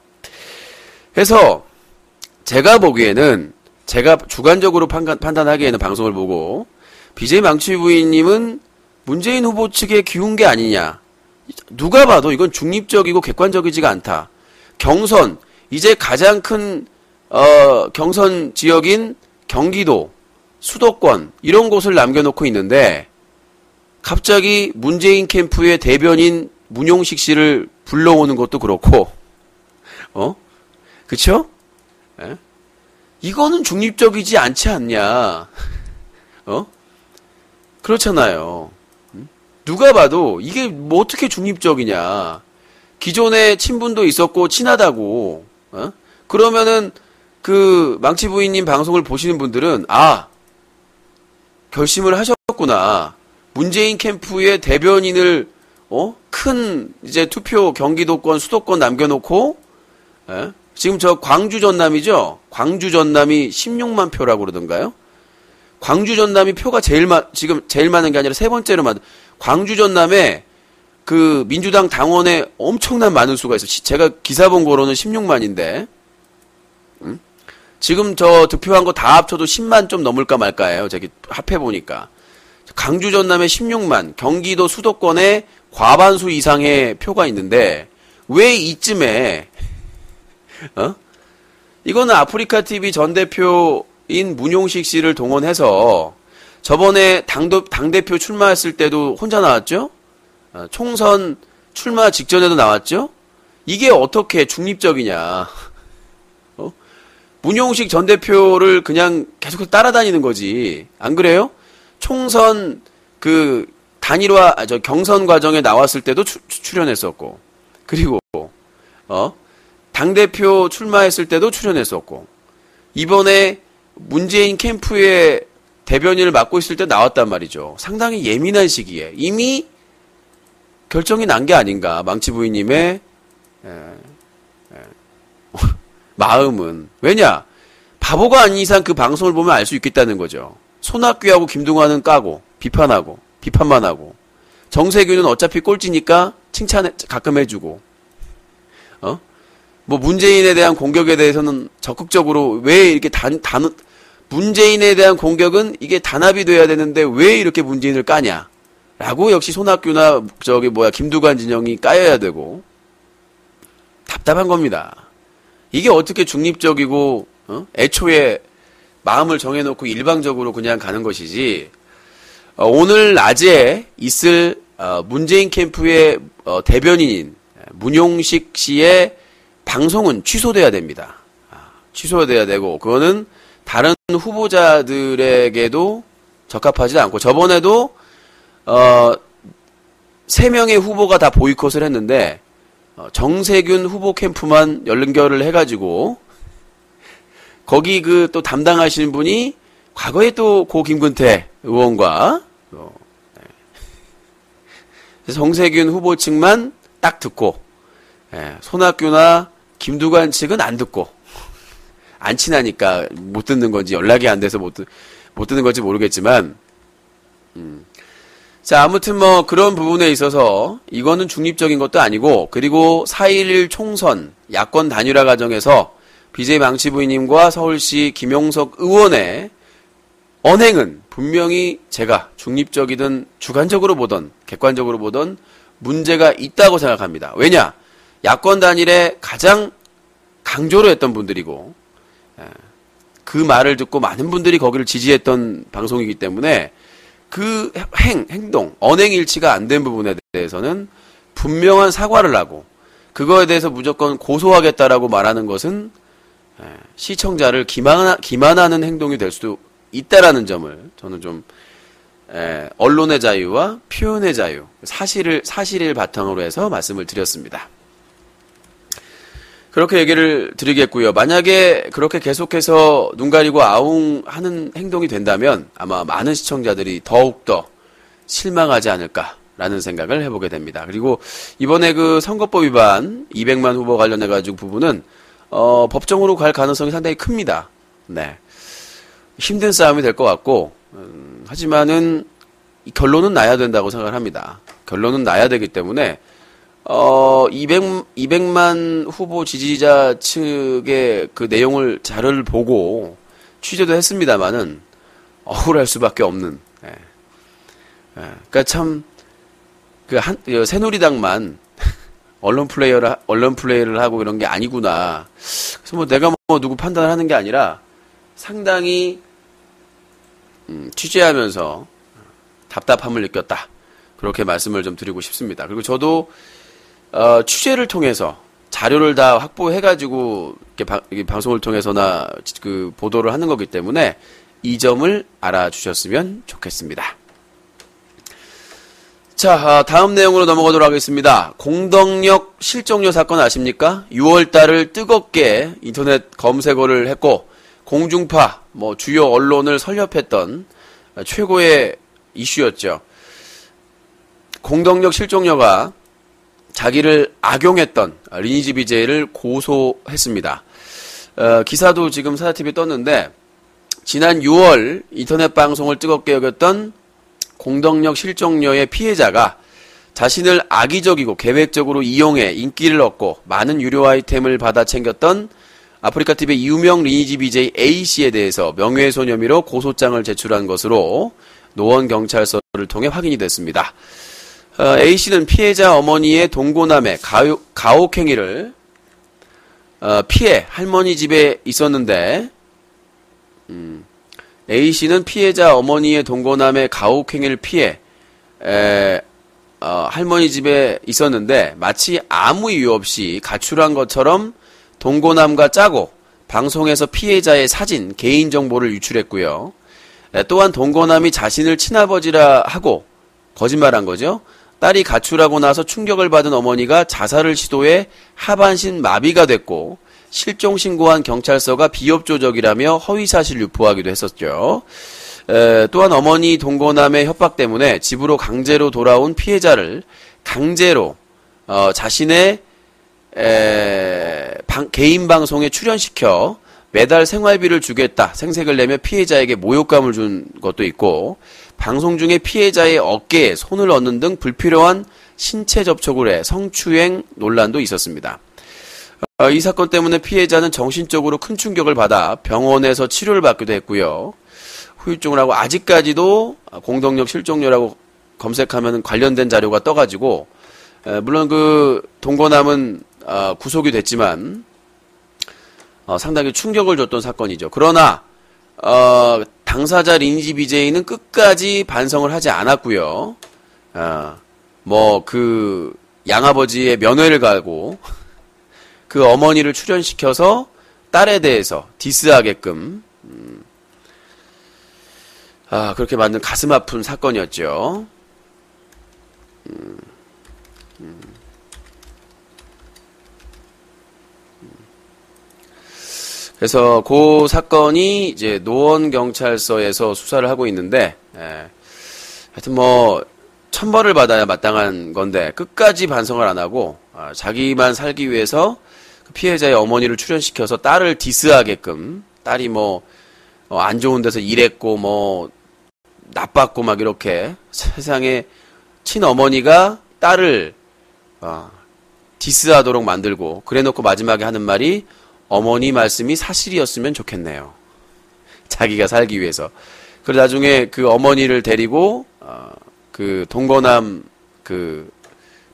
해서, 제가 보기에는, 제가 주관적으로 판단하기에는 방송을 보고, BJ 망치 부인님은 문재인 후보 측에 기운 게 아니냐. 누가 봐도 이건 중립적이고 객관적이지가 않다. 경선, 이제 가장 큰, 경선 지역인 경기도, 수도권, 이런 곳을 남겨놓고 있는데, 갑자기 문재인 캠프의 대변인 문용식 씨를 불러오는 것도 그렇고, 그쵸? 예? 이거는 중립적이지 않지 않냐. 그렇잖아요. 누가 봐도 이게 뭐 어떻게 중립적이냐. 기존에 친분도 있었고 친하다고. 그러면은 그 망치 부인님 방송을 보시는 분들은 결심을 하셨구나. 문재인 캠프의 대변인을 큰 이제 투표 경기도권 수도권 남겨놓고 지금 저 광주 전남이죠. 광주 전남이 16만 표라고 그러던가요? 광주 전남이 표가 지금 제일 많은 게 아니라 세 번째로 많은, 광주 전남에 그 민주당 당원에 엄청난 많은 수가 있어요. 제가 기사 본 거로는 16만인데, 지금 저 득표한 거 다 합쳐도 10만 좀 넘을까 말까예요. 저기 합해보니까. 광주 전남에 16만, 경기도 수도권에 과반수 이상의 표가 있는데, 왜 이쯤에, 이거는 아프리카 TV 전 대표인 문용식 씨를 동원해서 저번에 당대표 출마했을 때도 혼자 나왔죠? 총선 출마 직전에도 나왔죠? 이게 어떻게 중립적이냐. 문용식 전 대표를 그냥 계속 따라다니는 거지. 안 그래요? 총선 경선 과정에 나왔을 때도 출연했었고, 그리고, 당대표 출마했을 때도 출연했었고, 이번에 문재인 캠프의 대변인을 맡고 있을 때 나왔단 말이죠. 상당히 예민한 시기에 이미 결정이 난 게 아닌가. 망치 부인님의 마음은. 왜냐? 바보가 아닌 이상 그 방송을 보면 알 수 있겠다는 거죠. 손학규하고 김동완은 까고 비판하고 비판만 하고, 정세균은 어차피 꼴찌니까 칭찬 가끔 해주고, 뭐 문재인에 대한 공격에 대해서는 적극적으로 왜 이렇게 문재인에 대한 공격은 이게 단합이 돼야 되는데 왜 이렇게 문재인을 까냐? 라고 역시 손학규나 김두관 진영이 까여야 되고, 답답한 겁니다. 이게 어떻게 중립적이고, 애초에 마음을 정해놓고 일방적으로 그냥 가는 것이지, 오늘 낮에 있을, 문재인 캠프의, 대변인인, 문용식 씨의 방송은 취소돼야 됩니다. 취소돼야 되고, 그거는 다른 후보자들에게도 적합하지 않고, 저번에도 3명의 후보가 다 보이콧을 했는데, 정세균 후보 캠프만 연결을 해가지고, 거기 또 담당하시는 분이 과거에 또 고 김근태 의원과, 정세균 후보 측만 딱 듣고, 손학규나 김두관 측은 안 듣고, 안 친하니까 못 듣는 건지, 연락이 안 돼서 못 듣는 건지 모르겠지만, 자, 아무튼 그런 부분에 있어서 이거는 중립적인 것도 아니고, 그리고 4.11 총선 야권 단일화 과정에서 BJ 망치 부인님과 서울시 김용석 의원의 언행은 분명히 제가 중립적이든 주관적으로 보던 객관적으로 보던 문제가 있다고 생각합니다. 왜냐? 야권 단일에 가장 강조로 했던 분들이고, 그 말을 듣고 많은 분들이 거기를 지지했던 방송이기 때문에 그 행동, 언행 일치가 안 된 부분에 대해서는 분명한 사과를 하고, 그거에 대해서 무조건 고소하겠다라고 말하는 것은 시청자를 기만하는 행동이 될 수도 있다라는 점을 저는 좀 언론의 자유와 표현의 자유, 사실을 바탕으로 해서 말씀을 드렸습니다. 그렇게 얘기를 드리겠고요. 만약에 그렇게 계속해서 눈 가리고 아웅하는 행동이 된다면 아마 많은 시청자들이 더욱더 실망하지 않을까라는 생각을 해보게 됩니다. 그리고 이번에 그 선거법 위반 200만 후보 관련해가지고 부분은 법정으로 갈 가능성이 상당히 큽니다. 네. 힘든 싸움이 될 것 같고, 하지만은 결론은 나야 된다고 생각을 합니다. 결론은 나야 되기 때문에 200만 후보 지지자 측의 그 내용을 자료를 보고 취재도 했습니다만은 억울할 수밖에 없는. 그러니까 참 그 새누리당만 언론 플레이를 하고 이런 게 아니구나. 그래서 뭐 내가 뭐 누구 판단을 하는 게 아니라 상당히 취재하면서 답답함을 느꼈다. 그렇게 말씀을 좀 드리고 싶습니다. 그리고 저도 취재를 통해서 자료를 다 확보해가지고 이렇게 방송을 통해서나 그 보도를 하는 거기 때문에 이 점을 알아주셨으면 좋겠습니다. 자, 다음 내용으로 넘어가도록 하겠습니다. 공덕역 실종료 사건 아십니까? 6월달을 뜨겁게 인터넷 검색어를 했고 공중파, 뭐 주요 언론을 설렵했던 최고의 이슈였죠. 공덕역 실종료가 자기를 악용했던 리니지 BJ를 고소했습니다. 기사도 지금 사자TV에 떴는데 지난 6월 인터넷 방송을 뜨겁게 여겼던 공덕역 실종료의 피해자가 자신을 악의적이고 계획적으로 이용해 인기를 얻고 많은 유료 아이템을 받아 챙겼던 아프리카TV의 유명 리니지 BJ A씨에 대해서 명예훼손 혐의로 고소장을 제출한 것으로 노원경찰서를 통해 확인이 됐습니다. A씨는 피해자 어머니의 동고남의 가혹행위를 피해 할머니 집에 있었는데 A씨는 피해자 어머니의 동거남의 가혹행위를 피해 할머니 집에 있었는데 마치 아무 이유 없이 가출한 것처럼 동거남과 짜고 방송에서 피해자의 사진, 개인정보를 유출했고요. 또한 동거남이 자신을 친아버지라 하고 거짓말한 거죠. 딸이 가출하고 나서 충격을 받은 어머니가 자살을 시도해 하반신 마비가 됐고 실종 신고한 경찰서가 비협조적이라며 허위사실 유포하기도 했었죠. 또한 어머니 동거남의 협박 때문에 집으로 강제로 돌아온 피해자를 강제로 자신의 개인 방송에 출연시켜 매달 생활비를 주겠다 생색을 내며 피해자에게 모욕감을 준 것도 있고 방송 중에 피해자의 어깨에 손을 얹는 등 불필요한 신체 접촉을 해 성추행 논란도 있었습니다. 이 사건 때문에 피해자는 정신적으로 큰 충격을 받아 병원에서 치료를 받기도 했고요. 후유증을 하고 아직까지도 공덕역 실종료라고 검색하면 관련된 자료가 떠가지고 물론 그 동거남은 구속이 됐지만 상당히 충격을 줬던 사건이죠. 그러나 당사자 리니지 BJ는 끝까지 반성을 하지 않았고요. 뭐 그 양아버지의 면회를 가고 그 어머니를 출연시켜서 딸에 대해서 디스하게끔 그렇게 만든 가슴 아픈 사건이었죠. 그래서 그 사건이 이제 노원경찰서에서 수사를 하고 있는데, 하여튼 뭐 천벌을 받아야 마땅한 건데 끝까지 반성을 안 하고 자기만 살기 위해서 그 피해자의 어머니를 출연시켜서 딸을 디스하게끔 딸이 뭐 안 좋은 데서 일했고 뭐 나빴고 막 이렇게 세상에 친어머니가 딸을 디스하도록 만들고 그래놓고 마지막에 하는 말이 어머니 말씀이 사실이었으면 좋겠네요. 자기가 살기 위해서. 그리고 나중에 그 어머니를 데리고 그 동거남 그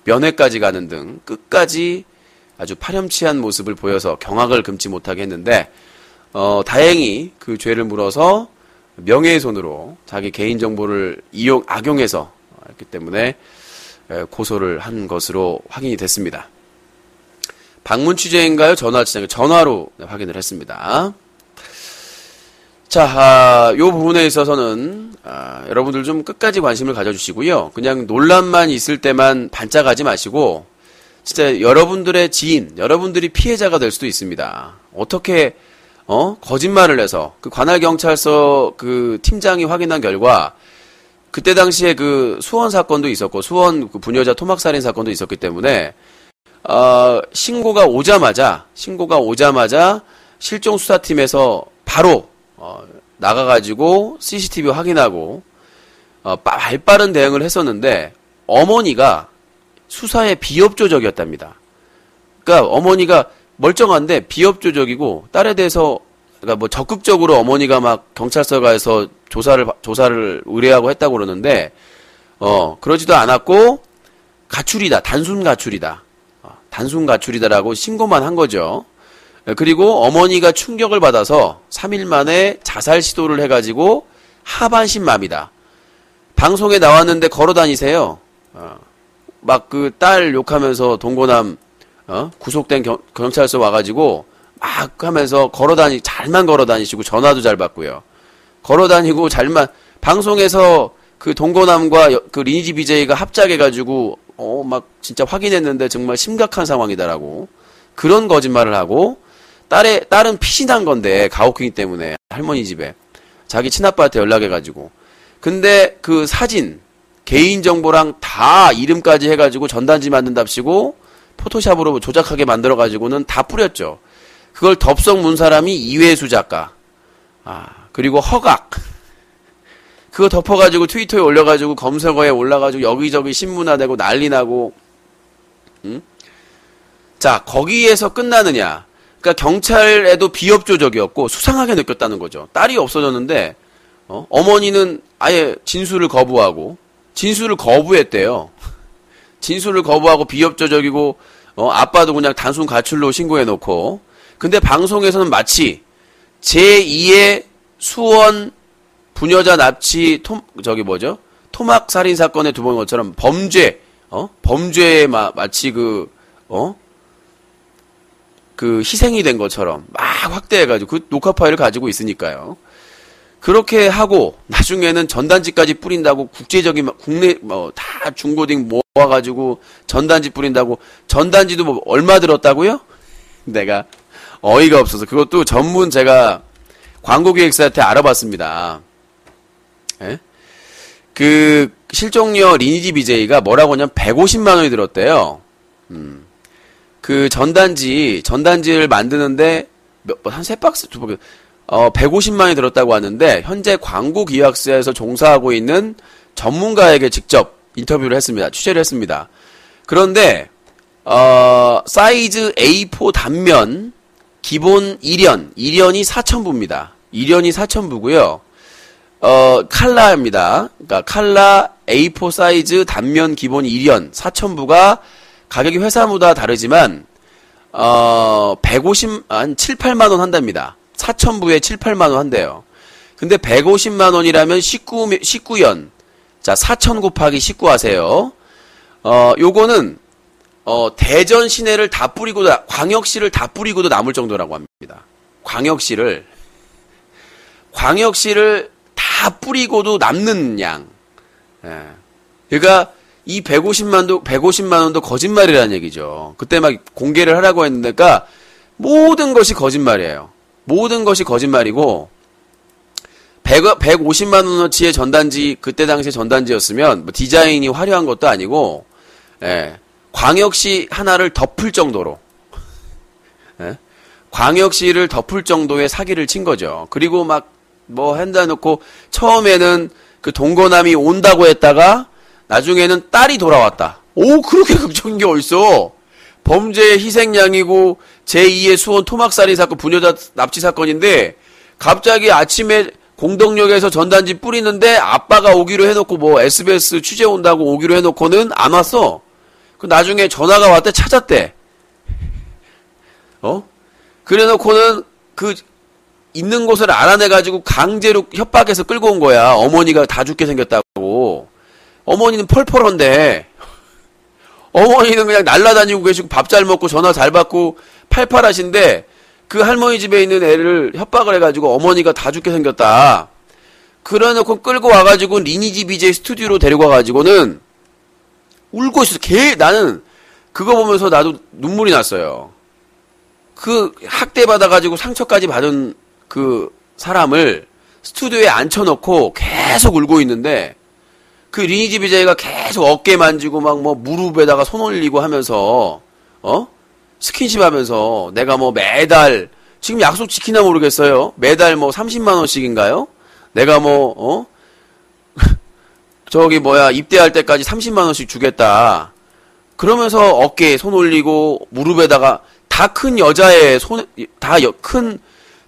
면회까지 가는 등 끝까지 아주 파렴치한 모습을 보여서 경악을 금치 못하게 했는데 다행히 그 죄를 물어서 명예훼손으로 자기 개인정보를 악용해서 했기 때문에 고소를 한 것으로 확인이 됐습니다. 방문 취재인가요? 전화 취재인가요? 전화로 확인을 했습니다. 자, 요 부분에 있어서는 여러분들 좀 끝까지 관심을 가져주시고요. 그냥 논란만 있을 때만 반짝하지 마시고 진짜 여러분들의 지인, 여러분들이 피해자가 될 수도 있습니다. 어떻게 거짓말을 해서 그 관할경찰서 그 팀장이 확인한 결과 그때 당시에 그 수원 사건도 있었고 수원 그 부녀자 토막살인 사건도 있었기 때문에 신고가 오자마자 실종수사팀에서 바로 나가가지고 CCTV 확인하고 발빠른 대응을 했었는데 어머니가 수사에 비협조적이었답니다. 그러니까 어머니가 멀쩡한데 비협조적이고 딸에 대해서 그러니까 뭐 적극적으로 어머니가 막 경찰서 가서 조사를 의뢰하고 했다고 그러는데 그러지도 않았고 가출이다. 단순 가출이다. 단순 가출이다라고 신고만 한 거죠. 그리고 어머니가 충격을 받아서 3일 만에 자살 시도를 해가지고 하반신맘이다. 방송에 나왔는데 걸어 다니세요. 막 그 딸 욕하면서 동고남 구속된 경찰서 와가지고 막 하면서 잘만 걸어 다니시고 전화도 잘 받고요. 걸어 다니고 방송에서 그 동고남과 그 리니지 BJ가 합작해가지고 막 진짜 확인했는데 정말 심각한 상황이다라고 그런 거짓말을 하고 딸은 피신한 건데 가혹행위 때문에 할머니 집에 자기 친아빠한테 연락해가지고 근데 그 사진 개인정보랑 다 이름까지 해가지고 전단지 만든답시고 포토샵으로 조작하게 만들어가지고는 다 뿌렸죠. 그걸 덥석 문 사람이 이회수 작가. 그리고 허각. 그거 덮어가지고 트위터에 올려가지고 검색어에 올라가지고 여기저기 신문화되고 난리 나고. 자, 거기에서 끝나느냐. 그러니까 경찰에도 비협조적이었고 수상하게 느꼈다는 거죠. 딸이 없어졌는데 어머니는 아예 진술을 거부했대요. 진술을 거부하고 비협조적이고 아빠도 그냥 단순 가출로 신고해놓고 근데 방송에서는 마치 제2의 수원 부녀자 납치 토막 살인 사건의 두 번 것처럼 범죄에 마치 그 희생이 된 것처럼 막 확대해가지고 그 녹화 파일을 가지고 있으니까요. 그렇게 하고 나중에는 전단지까지 뿌린다고 국내 다 중고딩 모아가지고 전단지 뿌린다고 전단지도 뭐 얼마 들었다고요? 내가 어이가 없어서 그것도 전문 제가 광고기획사한테 알아봤습니다. 예? 그 실종녀 리니지 BJ가 뭐라고 하냐면 150만 원이 들었대요. 그 전단지를 만드는데 한 3박스, 2박스 150만 원이 들었다고 하는데 현재 광고기획사에서 종사하고 있는 전문가에게 직접 인터뷰를 했습니다. 취재를 했습니다. 그런데 사이즈 A4 단면 기본 1련이 4,000부입니다. 1련이 4,000부고요. 칼라입니다. 그러니까 칼라 A4 사이즈 단면 기본 1련 4,000부가 가격이 회사마다 다르지만 7, 8만 원 한답니다. 4,000부에 7, 8만 원 한대요. 근데 150만 원이라면 19연. 자, 4,000 곱하기 19 하세요. 요거는 대전 시내를 다 뿌리고 광역시를 다 뿌리고도 남을 정도라고 합니다. 광역시를 다 뿌리고도 남는 양. 예. 그러니까 이 150만 원도 거짓말이라는 얘기죠. 그때 막 공개를 하라고 했는데, 그러니까 모든 것이 거짓말이에요. 모든 것이 거짓말이고 150만 원어치의 전단지 그때 당시에 전단지였으면 뭐 디자인이 화려한 것도 아니고 광역시 하나를 덮을 정도로 광역시를 덮을 정도의 사기를 친 거죠. 그리고 막 뭐 한다 놓고 처음에는 그 동거남이 온다고 했다가 나중에는 딸이 돌아왔다. 오, 그렇게 극적인 게 어딨어. 범죄의 희생양이고 제2의 수원 토막살인 사건 부녀자 납치 사건인데 갑자기 아침에 공덕역에서 전단지 뿌리는데 아빠가 오기로 해놓고 뭐 SBS 취재 온다고 오기로 해놓고는 안 왔어. 그 나중에 전화가 왔대 찾았대. 그래놓고는 그 있는 곳을 알아내가지고 강제로 협박해서 끌고 온 거야. 어머니가 다 죽게 생겼다고. 어머니는 펄펄한데 어머니는 그냥 날라다니고 계시고 밥 잘 먹고 전화 잘 받고 팔팔하신데 그 할머니 집에 있는 애를 협박을 해가지고 어머니가 다 죽게 생겼다. 그래놓고 끌고 와가지고 리니지 BJ 스튜디오로 데리고 와가지고는 울고 있었어. 나는 그거 보면서 나도 눈물이 났어요. 그 학대받아가지고 상처까지 받은 그 사람을 스튜디오에 앉혀놓고 계속 울고 있는데 그 리니지 BJ가 계속 어깨 만지고 막 뭐 무릎에다가 손 올리고 하면서 스킨십 하면서 내가 뭐 매달 지금 약속 지키나 모르겠어요. 매달 뭐 30만 원씩인가요? 내가 뭐 입대할 때까지 30만 원씩 주겠다. 그러면서 어깨에 손 올리고 무릎에다가 다 큰 여자의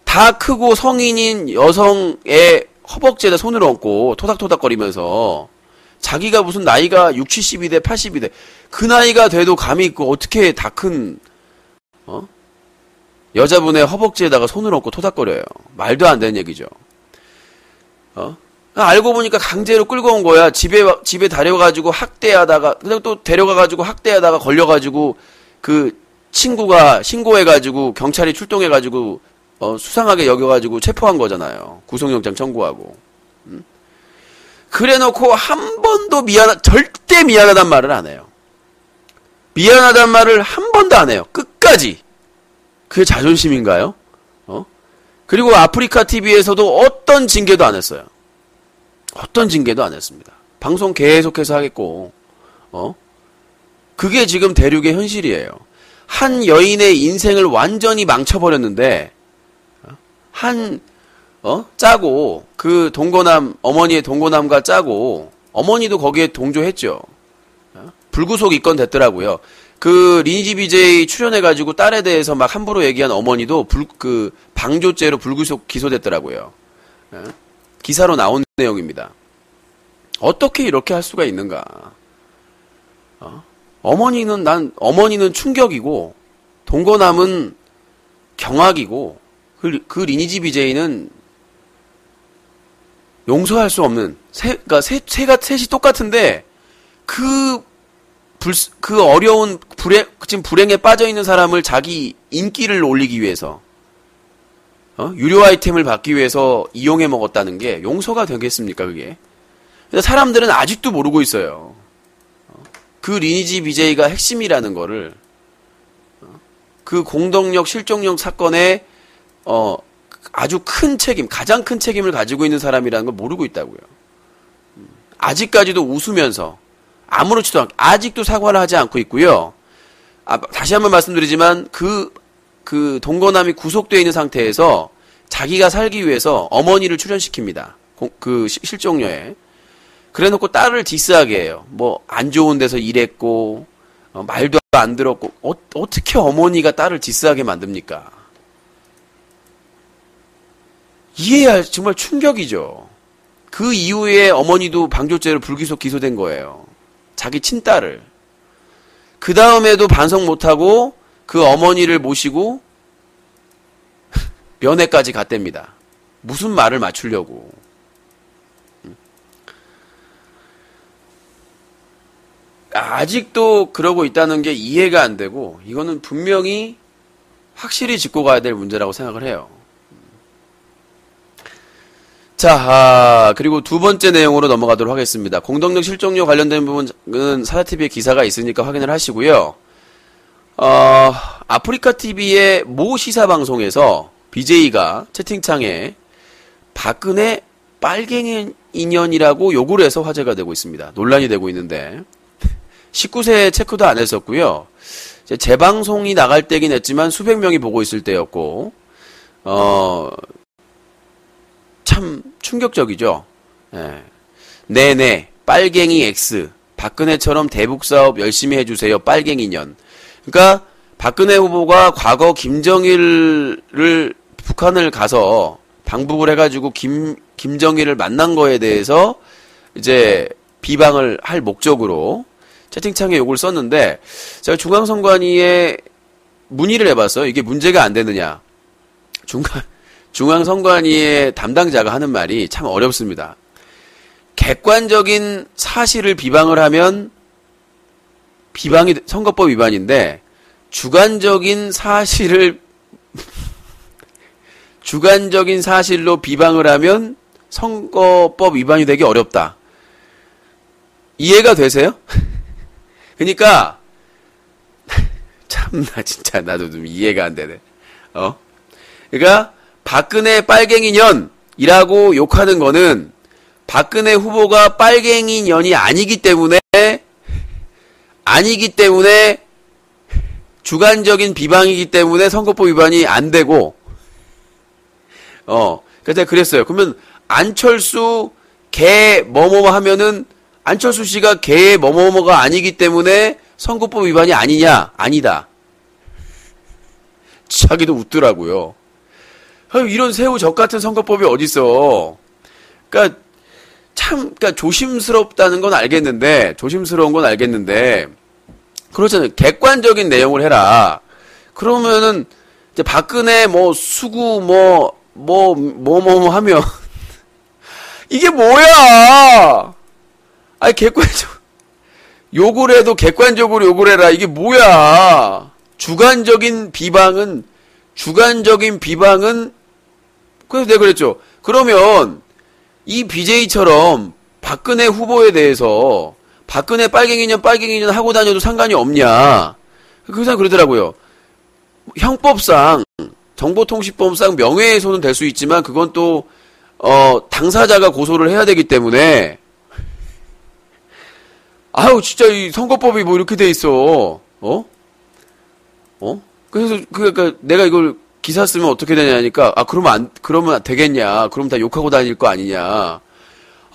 다 크고 성인인 여성의 허벅지에다 손을 얹고 토닥토닥거리면서 자기가 무슨 나이가 60, 70이대, 80이대 그 나이가 돼도 감이 있고 어떻게 다 큰 여자분의 허벅지에다가 손을 얹고 토닥거려요. 말도 안 되는 얘기죠. 알고 보니까 강제로 끌고 온 거야. 집에 데려가지고 학대하다가, 그냥 또 데려가가지고 학대하다가 걸려가지고, 그, 친구가 신고해가지고, 경찰이 출동해가지고, 수상하게 여겨가지고 체포한 거잖아요. 구속영장 청구하고. 그래 놓고 한 번도 절대 미안하단 말을 안 해요. 미안하단 말을 한 번도 안 해요. 끝까지. 그게 자존심인가요? 그리고 아프리카 TV에서도 어떤 징계도 안 했어요. 어떤 징계도 안 했습니다. 방송 계속해서 하겠고, 그게 지금 대륙의 현실이에요. 한 여인의 인생을 완전히 망쳐버렸는데, 짜고, 그 어머니의 동거남과 짜고, 어머니도 거기에 동조했죠. 불구속 입건 됐더라고요. 그 리니지 BJ 출연해가지고 딸에 대해서 막 함부로 얘기한 어머니도 방조죄로 불구속 기소됐더라고요. 기사로 나온 내용입니다. 어떻게 이렇게 할 수가 있는가? 어머니는 충격이고, 동거남은 경악이고, 그 리니지 BJ는 용서할 수 없는, 그러니까 셋이 똑같은데, 그 어려운 지금 불행에 빠져 있는 사람을 자기 인기를 올리기 위해서, 유료 아이템을 받기 위해서 이용해 먹었다는 게 용서가 되겠습니까, 그게? 사람들은 아직도 모르고 있어요. 그 리니지 BJ가 핵심이라는 거를, 그 공덕역 실종역 사건에, 아주 큰 책임, 가장 큰 책임을 가지고 있는 사람이라는 걸 모르고 있다고요. 아직까지도 웃으면서, 아무렇지도 않게, 아직도 사과를 하지 않고 있고요. 다시 한번 말씀드리지만, 그 동거남이 구속되어 있는 상태에서 자기가 살기 위해서 어머니를 출연시킵니다. 그 실종녀에. 그래 놓고 딸을 디스하게 해요. 안 좋은 데서 일했고, 말도 안 들었고, 어떻게 어머니가 딸을 디스하게 만듭니까? 정말 충격이죠. 그 이후에 어머니도 방조죄로 불기소 기소된 거예요. 자기 친딸을. 그 다음에도 반성 못하고, 그 어머니를 모시고 면회까지 갔답니다. 무슨 말을 맞추려고. 아직도 그러고 있다는 게 이해가 안 되고, 이거는 분명히 확실히 짚고 가야 될 문제라고 생각을 해요. 자, 그리고 두 번째 내용으로 넘어가도록 하겠습니다. 공덕역 실종료 관련된 부분은 사자TV에 기사가 있으니까 확인을 하시고요. 아프리카 TV의 모 시사방송에서 BJ가 채팅창에 박근혜 빨갱이 인연이라고 욕을 해서 화제가 되고 있습니다. 논란이 되고 있는데 19세 체크도 안 했었고요. 재방송이 나갈 때긴 했지만 수백 명이 보고 있을 때였고 참 충격적이죠. 네네 빨갱이 X 박근혜처럼 대북사업 열심히 해주세요. 빨갱이년. 그러니까 박근혜 후보가 과거 김정일을 북한을 가서 방북을 해가지고 김정일을 만난 거에 대해서 이제 비방을 할 목적으로 채팅창에 욕을 썼는데 제가 중앙선관위에 문의를 해봤어요. 이게 문제가 안 되느냐. 중앙선관위의 담당자가 하는 말이 참 어렵습니다. 객관적인 사실을 비방을 하면 선거법 위반인데 주관적인 사실로 비방을 하면 선거법 위반이 되기 어렵다. 이해가 되세요? 그러니까 참나 진짜 나도 좀 이해가 안 되네. 그러니까 박근혜 빨갱이년이라고 욕하는 거는 박근혜 후보가 빨갱이년이 아니기 때문에 주관적인 비방이기 때문에 선거법 위반이 안 되고 그래서 그랬어요. 그러면 안철수 개 뭐뭐 하면은 안철수 씨가 개의 뭐뭐뭐가 아니기 때문에 선거법 위반이 아니냐? 아니다. 자기도 웃더라고요. 이런 새우젓 같은 선거법이 어딨어. 그러니까 조심스러운 건 알겠는데, 그렇잖아요. 객관적인 내용을 해라. 그러면은, 이제 박근혜 수구 하면, 이게 뭐야! 아니, 욕을 해도 객관적으로 욕을 해라. 이게 뭐야! 주관적인 비방은, 그래서 내가 그랬죠. 그러면, 이 BJ처럼 박근혜 후보에 대해서 박근혜 빨갱이년 하고 다녀도 상관이 없냐. 그 사람 그러더라고요. 형법상, 정보통신법상 명예훼손은 될 수 있지만 그건 또 당사자가 고소를 해야 되기 때문에 아유 진짜 이 선거법이 뭐 이렇게 돼 있어. 그래서 그러니까 내가 이걸 기사 쓰면 어떻게 되냐니까, 그러면 되겠냐. 그럼 다 욕하고 다닐 거 아니냐.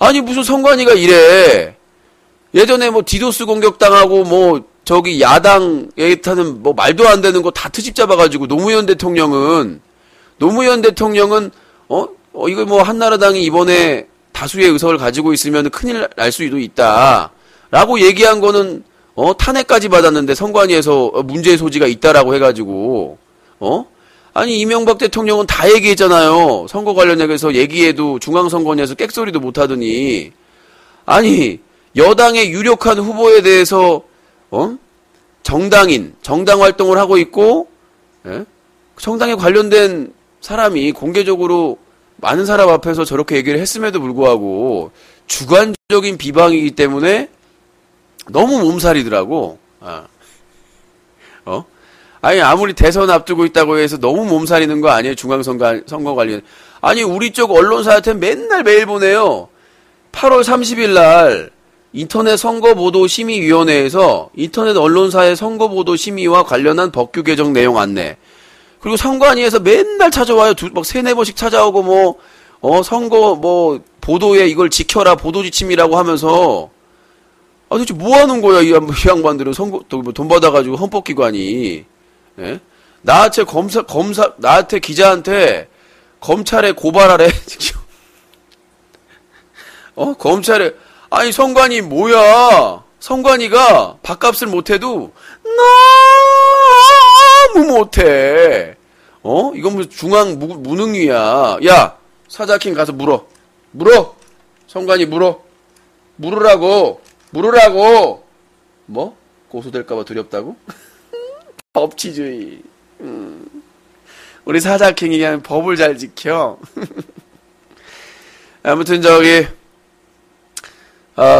아니, 무슨 선관위가 이래. 예전에 디도스 공격당하고 야당에 타는 말도 안 되는 거 다 트집 잡아가지고 노무현 대통령은, 이거 한나라당이 이번에 다수의 의석을 가지고 있으면 큰일 날 수도 있다. 라고 얘기한 거는, 탄핵까지 받았는데 선관위에서 문제의 소지가 있다라고 해가지고, 아니 이명박 대통령은 다 얘기했잖아요. 선거 관련해서 얘기해도 중앙선관위에서 객소리도 못하더니 아니 여당의 유력한 후보에 대해서 정당 활동을 하고 있고 정당에 관련된 사람이 공개적으로 많은 사람 앞에서 저렇게 얘기를 했음에도 불구하고 주관적인 비방이기 때문에 너무 몸살이더라고. 아니 아무리 대선 앞두고 있다고 해서 너무 몸살이는 거 아니에요? 중앙선거 관련. 아니 우리 쪽 언론사한테 맨날 메일 보내요. 8월 30일 날 인터넷 선거보도심의위원회에서 인터넷 언론사의 선거보도 심의와 관련한 법규 개정 내용 안내. 그리고 선관위에서 맨날 찾아와요. 세네 번씩 찾아오고 선거 보도에 이걸 지켜라 보도지침이라고 하면서 도대체 뭐 하는 거야 이 양반들은 돈 받아가지고 헌법기관이. 예? 나한테 기자한테 검찰에 고발하래. 검찰에, 아니, 선관위 뭐야? 선관위가 밥값을 못해도 너무 못해. 이건 무슨 중앙 무능위야. 야, 사자킹 가서 물어. 선관위 물으라고. 고소될까봐 두렵다고? 법치주의. 우리 사자킹이 그냥 법을 잘 지켜. 아무튼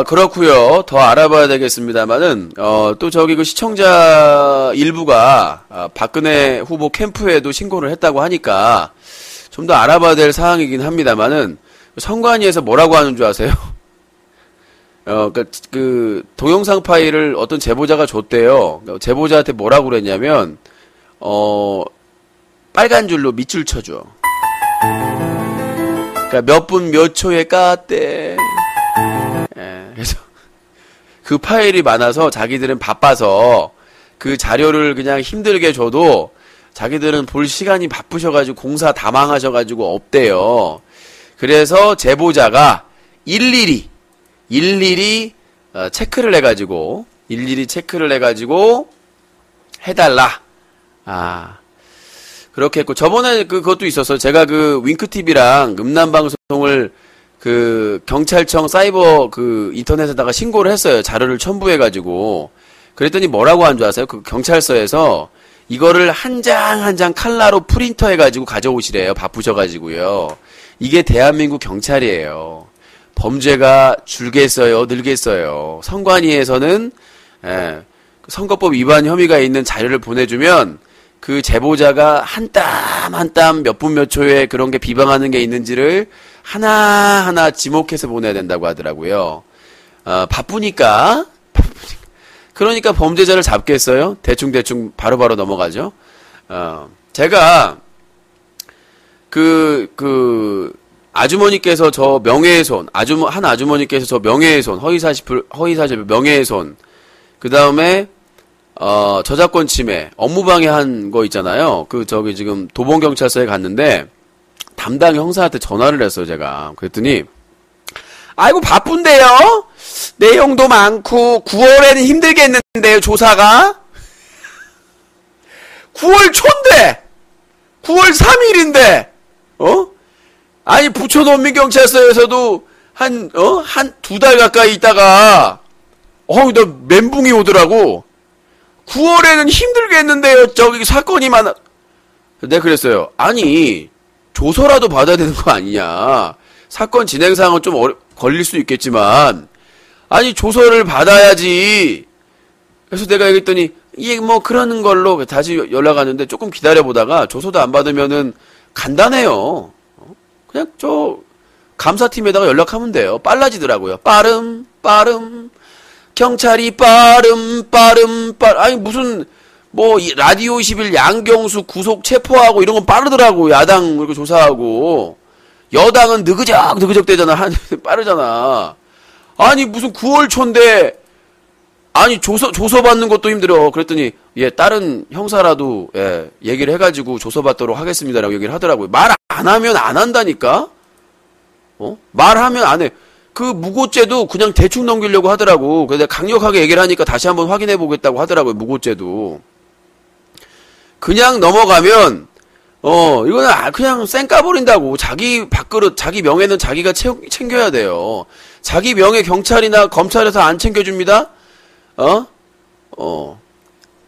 그렇구요. 더 알아봐야 되겠습니다만은 또 그 시청자 일부가 박근혜 후보 캠프에도 신고를 했다고 하니까 좀 더 알아봐야 될 사항이긴 합니다만은 선관위에서 뭐라고 하는 줄 아세요? 그 동영상 파일을 어떤 제보자가 줬대요. 제보자한테 뭐라고 그랬냐면 빨간 줄로 밑줄 쳐줘. 그러니까 몇 분 몇 초에 깠대. 그래서 그 파일이 많아서 자기들은 바빠서 그 자료를 그냥 힘들게 줘도 자기들은 볼 시간이 바쁘셔가지고 공사 다 망하셔가지고 없대요. 그래서 제보자가 일일이 체크를 해가지고 해달라. 그렇게 했고 저번에 그것도 있었어요. 제가 그 윙크TV랑 음란방송을 그 경찰청 사이버 그 인터넷에다가 신고를 했어요. 자료를 첨부해가지고. 그랬더니 뭐라고 한 줄 아세요? 그 경찰서에서 이거를 한 장 한 장 칼라로 프린터 해가지고 가져오시래요. 바쁘셔가지고요. 이게 대한민국 경찰이에요. 범죄가 줄겠어요, 늘겠어요. 선관위에서는 선거법 위반 혐의가 있는 자료를 보내주면 그 제보자가 한 땀 한 땀 몇 분 몇 초에 그런 게 비방하는 게 있는지를 하나하나 지목해서 보내야 된다고 하더라고요. 바쁘니까. 그러니까 범죄자를 잡겠어요? 대충 바로바로 넘어가죠. 제가 아주머니께서 저 명예훼손, 한 아주머니께서 저 명예훼손, 허위사실 명예훼손, 그 다음에, 저작권 침해, 업무방해한 거 있잖아요. 지금 도봉경찰서에 갔는데, 담당 형사한테 전화를 했어요, 제가. 그랬더니, 아이고, 바쁜데요? 내용도 많고, 9월에는 힘들겠는데요, 조사가? 9월 초인데! 9월 3일인데! 아니, 부천 원민경찰서에서도 한 2달 가까이 있다가, 나 멘붕이 오더라고. 9월에는 힘들겠는데요, 저기 사건이 많아. 내가 그랬어요. 아니, 조서라도 받아야 되는 거 아니냐. 사건 진행 상황은 좀 걸릴 수 있겠지만, 아니, 조서를 받아야지. 그래서 내가 얘기했더니, 이게 뭐 그러는 걸로 다시 연락 왔는데 조금 기다려보다가 조서도 안 받으면은 간단해요. 그냥 감사팀에다가 연락하면 돼요. 빨라지더라고요. 빠름. 경찰이 빠름. 아니, 무슨, 라디오 21 양경수 구속 체포하고 이런 건 빠르더라고. 야당 이렇게 조사하고. 여당은 느그적 되잖아. 빠르잖아. 아니, 무슨 9월 초인데, 아니, 조서 받는 것도 힘들어. 그랬더니, 다른 형사라도, 얘기를 해가지고 조서 받도록 하겠습니다라고 얘기를 하더라고요. 말 안 하면 안 한다니까? 말하면 안 해. 그 무고죄도 그냥 대충 넘기려고 하더라고. 그래서 내가 강력하게 얘기를 하니까 다시 한번 확인해 보겠다고 하더라고요. 무고죄도. 그냥 넘어가면, 이거는 그냥 쌩 까버린다고. 자기 밥그릇, 자기 명예는 자기가 챙겨야 돼요. 자기 명예 경찰이나 검찰에서 안 챙겨줍니다?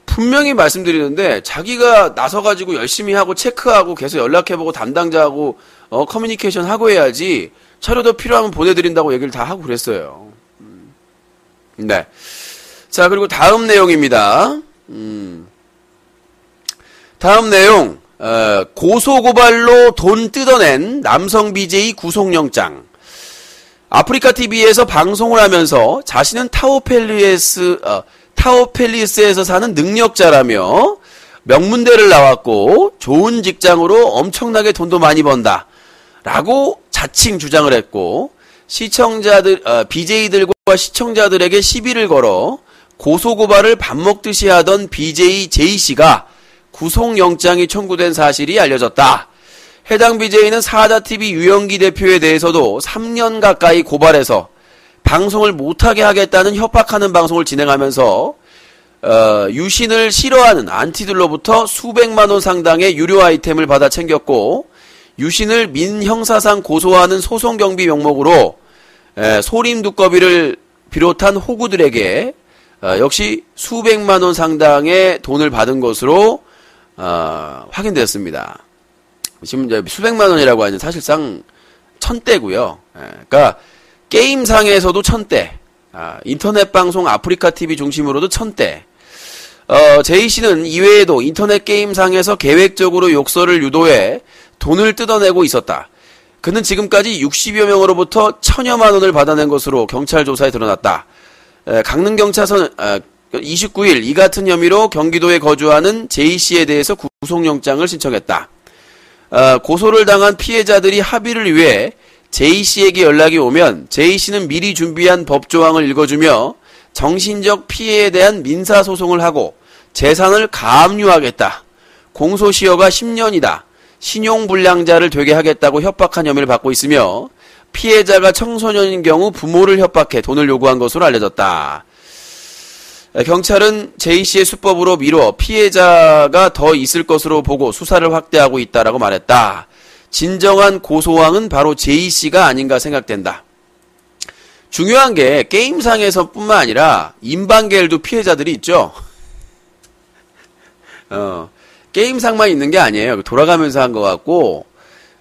분명히 말씀드리는데, 자기가 나서가지고 열심히 하고 체크하고 계속 연락해보고 담당자하고, 커뮤니케이션 하고 해야지, 차료도 필요하면 보내드린다고 얘기를 다 하고 그랬어요. 네. 자, 그리고 다음 내용입니다. 다음 내용, 고소고발로 돈 뜯어낸 남성 BJ 구속영장. 아프리카TV에서 방송을 하면서 자신은 타오펠리스에서 사는 능력자라며 명문대를 나왔고 좋은 직장으로 엄청나게 돈도 많이 번다 라고 자칭 주장을 했고 BJ들과 시청자들에게 시비를 걸어 고소고발을 밥 먹듯이 하던 BJ J씨가 구속영장이 청구된 사실이 알려졌다. 해당 BJ는 사자TV 유영기 대표에 대해서도 3년 가까이 고발해서 방송을 못하게 하겠다는 협박하는 방송을 진행하면서 유신을 싫어하는 안티들로부터 수백만원 상당의 유료 아이템을 받아 챙겼고 유신을 민형사상 고소하는 소송경비 명목으로 소림 두꺼비를 비롯한 호구들에게 역시 수백만원 상당의 돈을 받은 것으로 확인됐습니다. 지금 이제 수백만 원이라고 하는 사실상 1000대고요. 그러니까 게임상에서도 1000대, 인터넷 방송 아프리카TV 중심으로도 1000대. 제이씨는 이외에도 인터넷 게임상에서 계획적으로 욕설을 유도해 돈을 뜯어내고 있었다. 그는 지금까지 60여 명으로부터 1000여만 원을 받아낸 것으로 경찰 조사에 드러났다. 강릉경찰서는 29일 이 같은 혐의로 경기도에 거주하는 제이씨에 대해서 구속영장을 신청했다. 고소를 당한 피해자들이 합의를 위해 제이씨에게 연락이 오면 제이씨는 미리 준비한 법조항을 읽어주며 정신적 피해에 대한 민사소송을 하고 재산을 가압류하겠다. 공소시효가 10년이다. 신용불량자를 되게 하겠다고 협박한 혐의를 받고 있으며 피해자가 청소년인 경우 부모를 협박해 돈을 요구한 것으로 알려졌다. 경찰은 J씨의 수법으로 미뤄 피해자가 더 있을 것으로 보고 수사를 확대하고 있다라고 말했다. 진정한 고소왕은 바로 J씨가 아닌가 생각된다. 중요한 게 게임상에서 뿐만 아니라 인방계열도 피해자들이 있죠. 게임상만 있는 게 아니에요. 돌아가면서 한 것 같고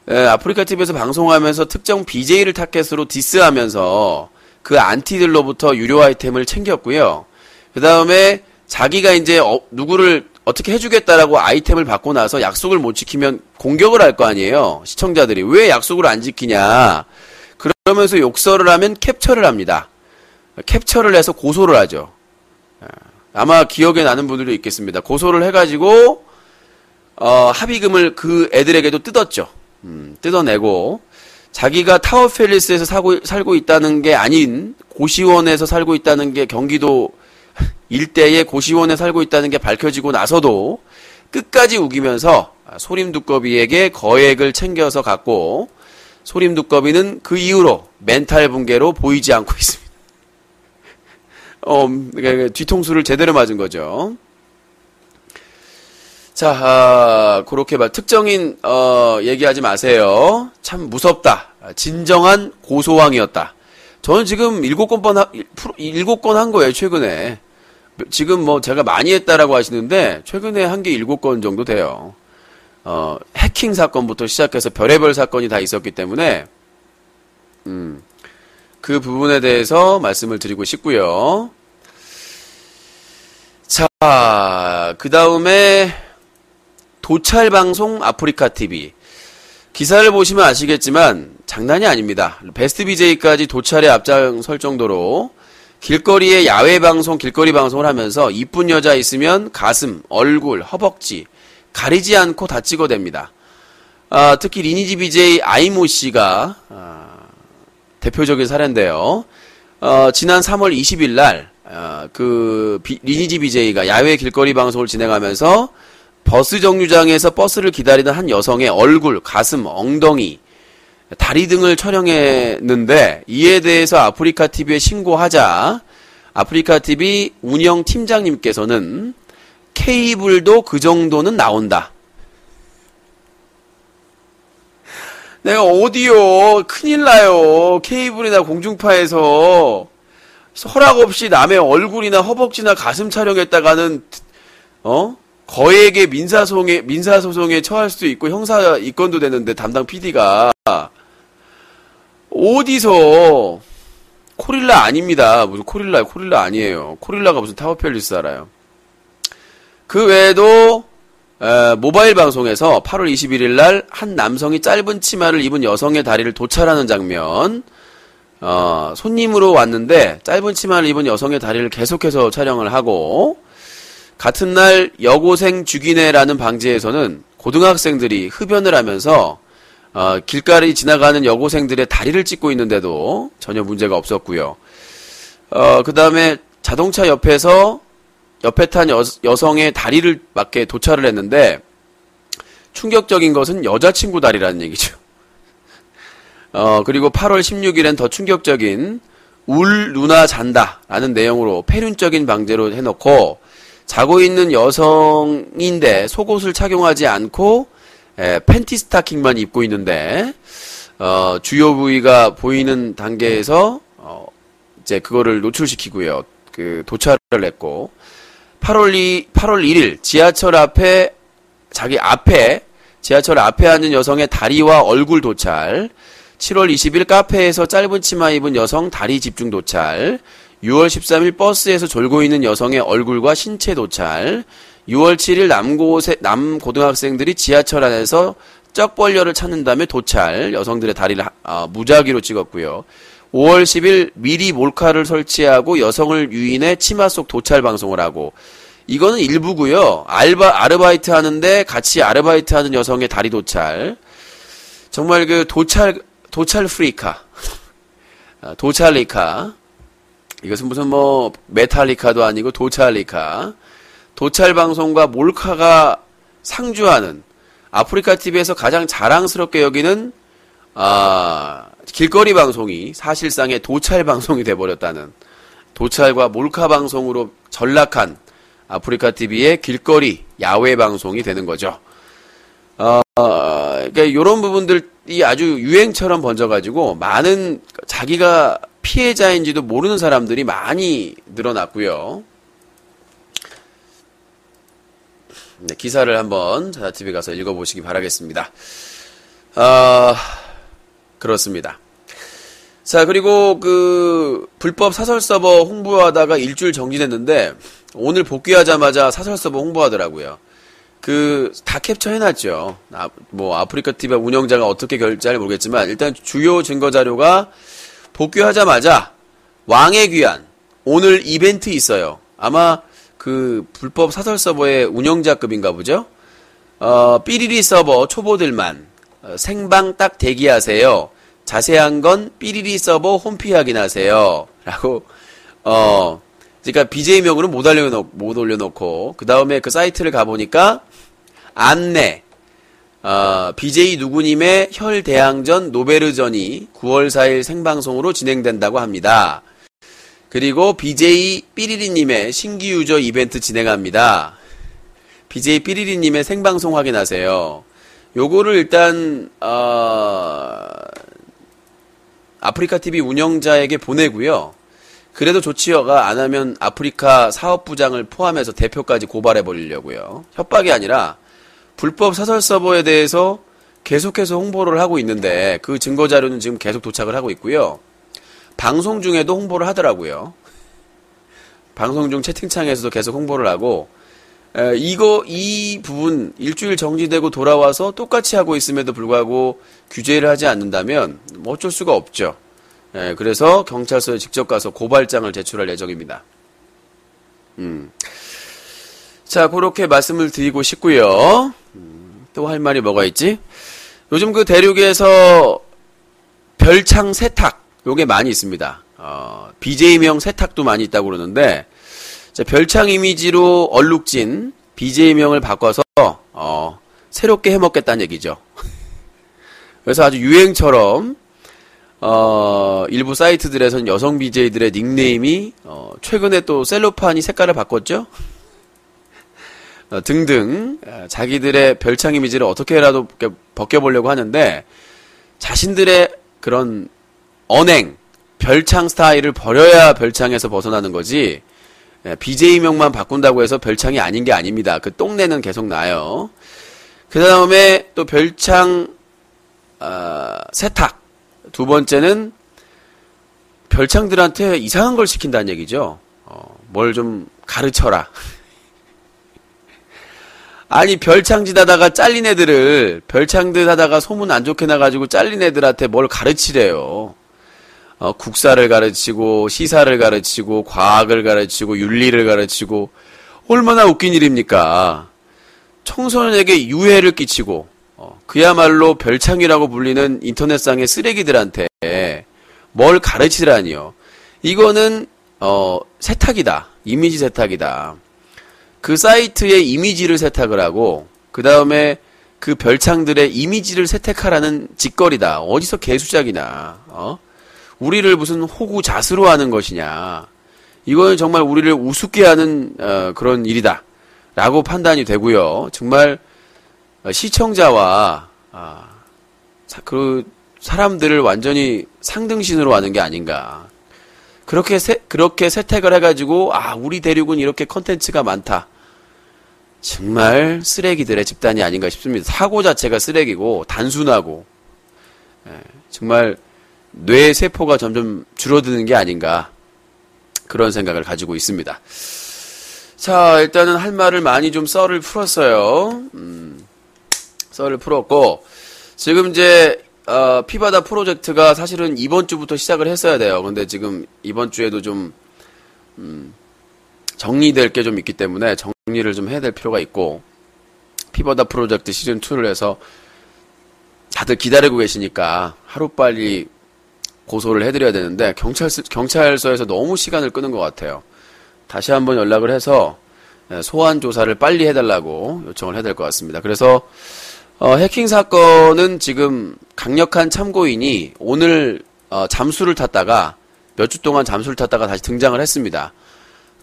아프리카TV에서 방송하면서 특정 BJ를 타겟으로 디스하면서 그 안티들로부터 유료 아이템을 챙겼고요. 그 다음에 자기가 이제 누구를 어떻게 해주겠다라고 아이템을 받고 나서 약속을 못 지키면 공격을 할 거 아니에요. 시청자들이 왜 약속을 안 지키냐. 그러면서 욕설을 하면 캡처를 합니다. 캡처를 해서 고소를 하죠. 아마 기억에 나는 분들도 있겠습니다. 고소를 해가지고 합의금을 그 애들에게도 뜯었죠. 뜯어내고 자기가 타워팰리스에서 살고 있다는 게 아닌 고시원에서 살고 있다는 게 경기도 일대에 고시원에 살고 있다는 게 밝혀지고 나서도 끝까지 우기면서 소림두꺼비에게 거액을 챙겨서 갔고 소림두꺼비는 그 이후로 멘탈 붕괴로 보이지 않고 있습니다. 그러니까 뒤통수를 제대로 맞은 거죠. 자, 그렇게 특정인 얘기하지 마세요. 참 무섭다. 진정한 고소왕이었다. 저는 지금 7건 한 거예요, 최근에. 지금 뭐 제가 많이 했다라고 하시는데 최근에 한 게 7건 정도 돼요. 해킹 사건부터 시작해서 별의별 사건이 다 있었기 때문에 그 부분에 대해서 말씀을 드리고 싶고요. 자, 그 다음에 도찰방송 아프리카TV. 기사를 보시면 아시겠지만 장난이 아닙니다. 베스트 BJ까지 도찰에 앞장설 정도로 길거리에 야외 방송, 길거리 방송을 하면서 이쁜 여자 있으면 가슴, 얼굴, 허벅지 가리지 않고 다 찍어댑니다. 특히 리니지 BJ 아이모 씨가 대표적인 사례인데요. 지난 3월 20일 날 리니지 BJ가 야외 길거리 방송을 진행하면서 버스 정류장에서 버스를 기다리는 한 여성의 얼굴, 가슴, 엉덩이, 다리 등을 촬영했는데 이에 대해서 아프리카TV에 신고하자 아프리카TV 운영 팀장님께서는 케이블도 그 정도는 나온다. 내가 어디요? 큰일 나요. 케이블이나 공중파에서 허락 없이 남의 얼굴이나 허벅지나 가슴 촬영했다가는 거액의 민사소송에 처할 수도 있고 형사 입건도 되는데 담당 PD가 어디서 코릴라 아닙니다. 무슨 코릴라 아니에요. 코릴라가 무슨 타워팰리스 알아요. 그 외에도 모바일 방송에서 8월 21일 날 한 남성이 짧은 치마를 입은 여성의 다리를 도찰하는 장면, 손님으로 왔는데 짧은 치마를 입은 여성의 다리를 계속해서 촬영을 하고, 같은 날 여고생 죽이네라는 방지에서는 고등학생들이 흡연을 하면서 길가를 지나가는 여고생들의 다리를 찍고 있는데도 전혀 문제가 없었고요. 그 다음에 자동차 옆에 탄 여성의 다리를 맞게 도찰을 했는데 충격적인 것은 여자친구 다리라는 얘기죠. 그리고 8월 16일엔 더 충격적인 울 누나 잔다라는 내용으로 폐륜적인 방제로 해놓고 자고 있는 여성인데 속옷을 착용하지 않고 팬티 스타킹만 입고 있는데 주요 부위가 보이는 단계에서 이제 그거를 노출시키고요. 도찰을 했고 8월 1일 지하철 앞에 앉은 여성의 다리와 얼굴 도찰, 7월 20일 카페에서 짧은 치마 입은 여성 다리 집중 도찰, 6월 13일 버스에서 졸고 있는 여성의 얼굴과 신체 도찰, 6월 7일 남고등학생들이 지하철 안에서 쩍벌려를 찾는 다음에 도찰, 여성들의 다리를 무작위로 찍었고요. 5월 10일 미리 몰카를 설치하고 여성을 유인해 치마 속 도찰 방송을 하고, 이거는 일부고요. 아르바이트 하는데 같이 아르바이트 하는 여성의 다리 도찰. 정말 도찰 프리카. 도찰리카. 이것은 무슨 메탈리카도 아니고 도찰리카. 도찰 방송과 몰카가 상주하는 아프리카TV에서 가장 자랑스럽게 여기는 길거리 방송이 사실상의 도찰 방송이 돼버렸다는, 도찰과 몰카 방송으로 전락한 아프리카TV의 길거리 야외 방송이 되는 거죠. 그러니까 이런 부분들이 아주 유행처럼 번져가지고 많은 자기가 피해자인지도 모르는 사람들이 많이 늘어났고요. 네, 기사를 한번 자자TV 가서 읽어보시기 바라겠습니다. 그렇습니다. 자, 그리고 불법 사설 서버 홍보하다가 일주일 정지됐는데 오늘 복귀하자마자 사설 서버 홍보하더라고요. 다 캡처 해놨죠. 아프리카TV 운영자가 어떻게 결제할지 모르겠지만 일단 주요 증거 자료가 복귀하자마자 왕의 귀환 오늘 이벤트 있어요. 아마 불법 사설 서버의 운영자급인가 보죠. 삐리리 서버 초보들만 생방 딱 대기하세요. 자세한 건 삐리리 서버 홈피 확인하세요. 라고, 그러니까 BJ명으로 못 올려놓고, 그 다음에 그 사이트를 가보니까, 안내, BJ 누구님의 혈대항전 노베르전이 9월 4일 생방송으로 진행된다고 합니다. 그리고 BJ 삐리리님의 신규 유저 이벤트 진행합니다. BJ 삐리리님의 생방송 확인하세요. 요거를 일단 아프리카TV 운영자에게 보내고요. 그래도 조치가 안 하면 아프리카 사업부장을 포함해서 대표까지 고발해 버리려고요. 협박이 아니라 불법 사설 서버에 대해서 계속해서 홍보를 하고 있는데 그 증거 자료는 지금 계속 도착을 하고 있고요. 방송 중에도 홍보를 하더라고요. 방송 중 채팅창에서도 계속 홍보를 하고 이 부분 일주일 정지되고 돌아와서 똑같이 하고 있음에도 불구하고 규제를 하지 않는다면 뭐 어쩔 수가 없죠. 그래서 경찰서에 직접 가서 고발장을 제출할 예정입니다. 자, 그렇게 말씀을 드리고 싶고요. 또 할 말이 뭐가 있지? 요즘 그 대륙에서 별창 세탁 요게 많이 있습니다. BJ명 세탁도 많이 있다고 그러는데 자, 별창 이미지로 얼룩진 BJ명을 바꿔서 새롭게 해먹겠다는 얘기죠. 그래서 아주 유행처럼 일부 사이트들에서는 여성 BJ들의 닉네임이 최근에 또 셀로판이 색깔을 바꿨죠. 등등 자기들의 별창 이미지를 어떻게라도 벗겨보려고 하는데 자신들의 그런 언행, 별창 스타일을 버려야 별창에서 벗어나는 거지 BJ명만 바꾼다고 해서 별창이 아닌 게 아닙니다. 그 똥내는 계속 나요. 그 다음에 또 별창 세탁. 두 번째는 별창들한테 이상한 걸 시킨다는 얘기죠. 뭘 좀 가르쳐라. 아니 별창짓 하다가 잘린 애들을 별창짓 하다가 소문 안 좋게 나가지고 잘린 애들한테 뭘 가르치래요. 국사를 가르치고 시사를 가르치고 과학을 가르치고 윤리를 가르치고 얼마나 웃긴 일입니까? 청소년에게 유해를 끼치고 그야말로 별창이라고 불리는 인터넷상의 쓰레기들한테 뭘 가르치라니요. 이거는 세탁이다. 이미지 세탁이다. 그 사이트의 이미지를 세탁을 하고 그 다음에 그 별창들의 이미지를 세탁하라는 짓거리다. 어디서 개수작이나 우리를 무슨 호구자스로 하는 것이냐. 이거는 정말 우리를 우습게 하는 그런 일이다. 라고 판단이 되고요. 정말 시청자와 그 사람들을 완전히 상등신으로 하는 게 아닌가. 그렇게 세탁을 해가지고 우리 대륙은 이렇게 컨텐츠가 많다. 정말 쓰레기들의 집단이 아닌가 싶습니다. 사고 자체가 쓰레기고 단순하고 정말 뇌 세포가 점점 줄어드는 게 아닌가 그런 생각을 가지고 있습니다. 자, 일단은 할 말을 많이 좀 썰을 풀었어요. 썰을 풀었고 지금 이제 피바다 프로젝트가 사실은 이번 주부터 시작을 했어야 돼요. 근데 지금 이번 주에도 좀 정리될 게 좀 있기 때문에 정리를 좀 해야 될 필요가 있고 피바다 프로젝트 시즌2를 해서 다들 기다리고 계시니까 하루빨리 고소를 해드려야 되는데 경찰서에서 너무 시간을 끄는 것 같아요. 다시 한번 연락을 해서 소환 조사를 빨리 해달라고 요청을 해야 될 것 같습니다. 그래서 해킹 사건은 지금 강력한 참고인이 오늘 잠수를 탔다가 몇 주 동안 잠수를 탔다가 다시 등장을 했습니다.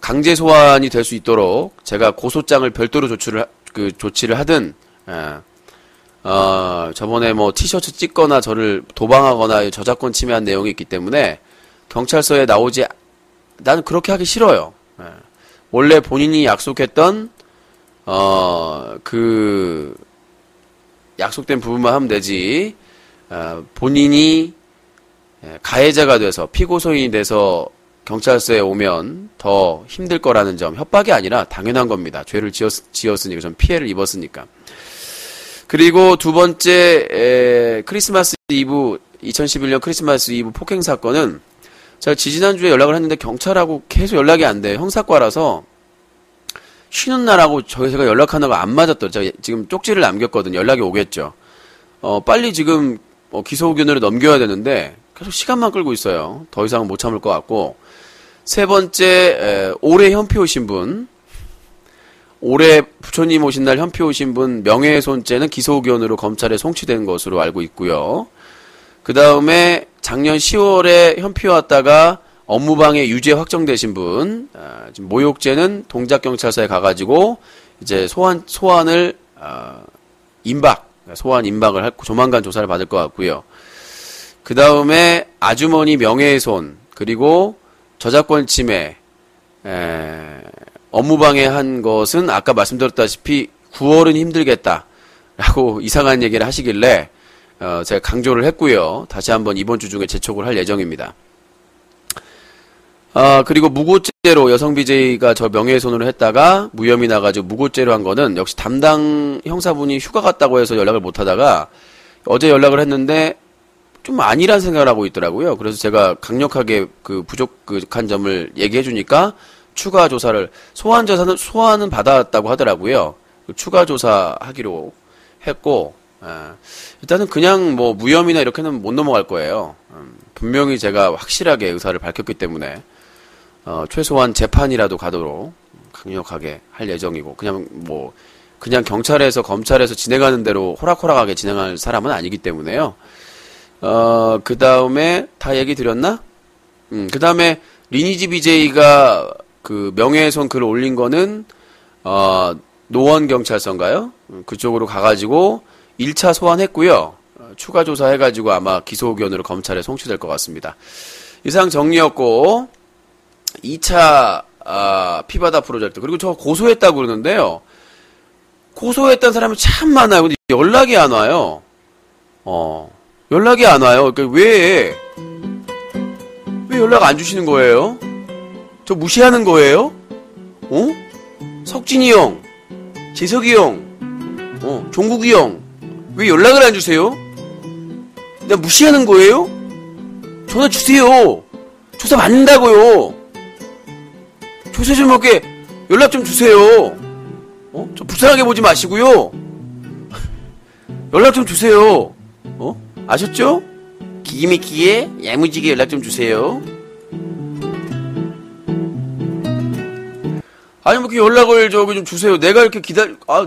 강제 소환이 될 수 있도록 제가 고소장을 별도로 조치를 하든 저번에 뭐 티셔츠 찍거나 저를 도방하거나 저작권 침해한 내용이 있기 때문에 경찰서에 나는 그렇게 하기 싫어요. 원래 본인이 약속했던 그 약속된 부분만 하면 되지. 본인이 가해자가 돼서 피고소인이 돼서 경찰서에 오면 더 힘들 거라는 점, 협박이 아니라 당연한 겁니다. 죄를 지었으니까, 좀 피해를 입었으니까. 그리고 두 번째 크리스마스 이브 2011년 크리스마스 이브 폭행 사건은 제가 지지난주에 연락을 했는데 경찰하고 계속 연락이 안 돼요. 형사과라서 쉬는 날하고 제가 연락하는 거 안 맞았더라고요. 제가 지금 쪽지를 남겼거든요. 연락이 오겠죠. 빨리 지금 기소 의견으로 넘겨야 되는데 계속 시간만 끌고 있어요. 더 이상은 못 참을 것 같고. 세 번째, 올해 현피 오신 분, 올해 부처님 오신 날 현피 오신 분 명예훼손죄는 기소 의견으로 검찰에 송치된 것으로 알고 있고요. 그 다음에 작년 10월에 현피 왔다가 업무방해 유죄 확정되신 분, 지금 모욕죄는 동작경찰서에 가가지고 이제 소환을 소환 임박을 할 조만간 조사를 받을 것 같고요. 그 다음에 아주머니 명예훼손 그리고 저작권 침해, 업무방해한 것은 아까 말씀드렸다시피 9월은 힘들겠다라고 이상한 얘기를 하시길래 제가 강조를 했고요. 다시 한번 이번 주 중에 재촉을 할 예정입니다. 그리고 무고죄로 여성 BJ가 저 명예훼손으로 했다가 무혐의 나가지고 무고죄로 한 거는 역시 담당 형사분이 휴가 갔다고 해서 연락을 못 하다가 어제 연락을 했는데 좀 아니란 생각을 하고 있더라고요. 그래서 제가 강력하게 그 부족한 점을 얘기해 주니까 추가 조사를, 소환은 받았다고 하더라고요. 추가 조사하기로 했고, 일단은 그냥 뭐 무혐의나 이렇게는 못 넘어갈 거예요. 분명히 제가 확실하게 의사를 밝혔기 때문에 최소한 재판이라도 가도록 강력하게 할 예정이고, 그냥 경찰에서 검찰에서 진행하는 대로 호락호락하게 진행할 사람은 아니기 때문에요. 그 다음에 다 얘기 드렸나? 그 다음에 리니지 BJ가 그 명예훼손 글을 올린 거는 노원경찰서인가요? 그쪽으로 가가지고 1차 소환했고요. 추가 조사해가지고 아마 기소 의견으로 검찰에 송치될 것 같습니다. 이상 정리였고 2차 피바다 프로젝트, 그리고 저 고소했다고 그러는데요. 고소했다는 사람이 참 많아요. 근데 연락이 안 와요. 연락이 안 와요. 그러니까 왜 연락 안 주시는 거예요? 저 무시하는 거예요? 석진이 형, 재석이 형, 종국이 형, 왜 연락을 안 주세요? 나 무시하는 거예요? 전화 주세요. 조사 받는다고요. 조사 좀 할게. 연락 좀 주세요. 저 불쌍하게 보지 마시고요. 연락 좀 주세요. 아셨죠? 기기미기에 야무지게 연락 좀 주세요. 아니, 뭐, 연락을 좀 주세요. 내가 이렇게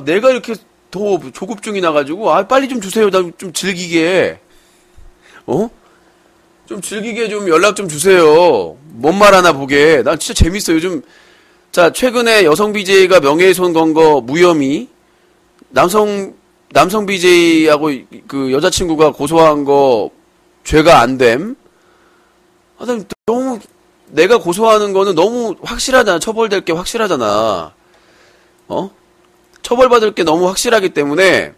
내가 이렇게 더 조급증이 나가지고, 빨리 좀 주세요. 나 좀 즐기게. 좀 즐기게 좀 연락 좀 주세요. 뭔 말 하나 보게. 난 진짜 재밌어요. 요즘, 자, 최근에 여성 BJ가 명예훼손 건 거 무혐의, 남성 BJ하고 그 여자친구가 고소한 거 죄가 안 됨. 너무, 내가 고소하는 거는 너무 확실하잖아. 처벌될 게 확실하잖아. 처벌받을 게 너무 확실하기 때문에,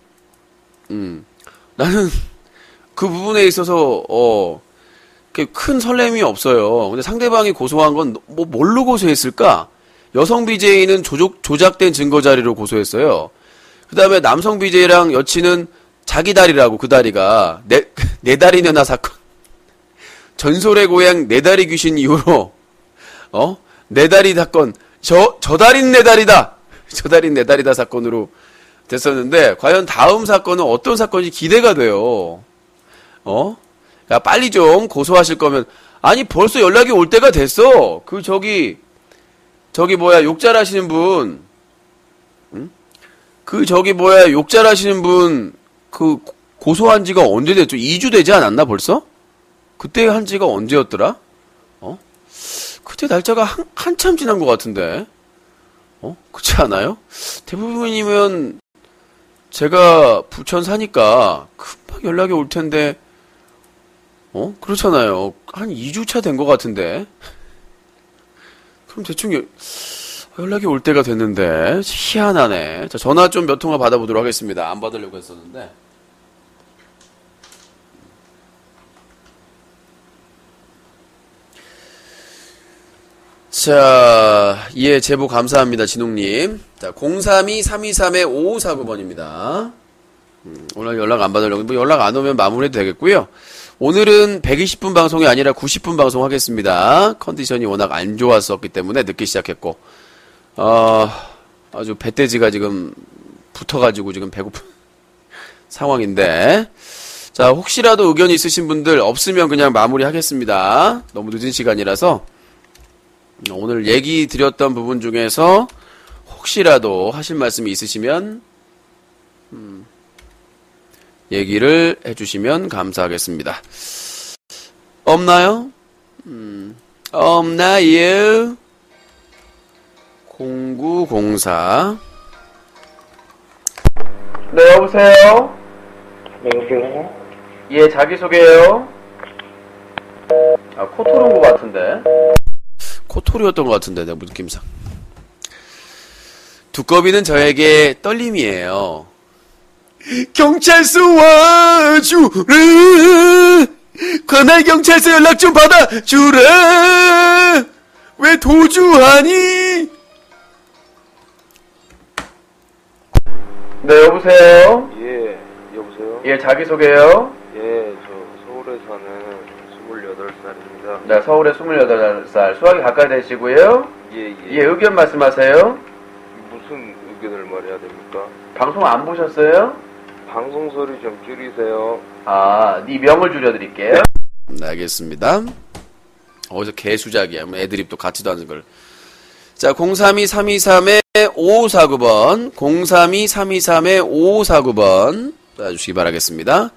나는 그 부분에 있어서, 큰 설렘이 없어요. 근데 상대방이 고소한 건, 뭘로 고소했을까? 여성 BJ는 조작된 증거 자료로 고소했어요. 그 다음에 남성 BJ랑 여친은 자기 다리라고, 그 다리가. 내 다리 내놔 사건. 전설의 고향 내 다리 귀신 이후로, 내 다리 사건, 저 다리는 내 다리다! 저 다리는 내 다리다 사건으로 됐었는데, 과연 다음 사건은 어떤 사건인지 기대가 돼요. 야, 빨리 좀 고소하실 거면, 아니, 벌써 연락이 올 때가 됐어. 욕잘 하시는 분, 욕잘 하시는 분, 고소한 지가 언제 됐죠? 2주 되지 않았나, 벌써? 그때 한 지가 언제였더라? 그때 날짜가 한참 지난 것 같은데. 그렇지 않아요? 대부분이면, 제가 부천 사니까, 금방 연락이 올 텐데, 그렇잖아요. 한 2주차 된 것 같은데. 그럼 대충 연락이 올 때가 됐는데, 희한하네. 자, 전화 좀 몇 통화 받아보도록 하겠습니다. 안 받으려고 했었는데. 자, 예, 제보 감사합니다, 진웅님. 자, 032-323-5549번입니다. 오늘 연락 안 받으려고, 연락 안 오면 마무리해도 되겠고요. 오늘은 120분 방송이 아니라 90분 방송 하겠습니다. 컨디션이 워낙 안 좋았었기 때문에 늦게 시작했고, 아주 배돼지가 지금 붙어가지고 지금 배고픈 상황인데, 자, 혹시라도 의견이 있으신 분들 없으면 그냥 마무리하겠습니다. 너무 늦은 시간이라서 오늘 얘기 드렸던 부분 중에서 혹시라도 하실 말씀이 있으시면 얘기를 해주시면 감사하겠습니다. 없나요? 없나요? 0904. 네, 여보세요? 네, 여보세요? 예, 자기소개요. 아, 코토로인 것 같은데. 코토리였던 것 같은데, 내 느낌상. 두꺼비는 저에게 떨림이에요. 경찰서 와주래. 관할 경찰서 연락 좀 받아주래. 왜 도주하니? 네, 여보세요? 예, 여보세요? 예, 자기소개요. 예, 저 서울에 사는 28살입니다. 네, 서울에 28살. 수학이 가까이 되시고요. 예. 예, 의견 말씀하세요. 무슨 의견을 말해야 됩니까? 방송 안 보셨어요? 방송 소리 좀 줄이세요. 아, 네 명을 줄여드릴게요. 네, 알겠습니다. 어디서 개수작이야. 뭐 애드립도 같이도 하는 걸. 자, 032-323-5549번. 032-323-5549번. 놔주시기 바라겠습니다.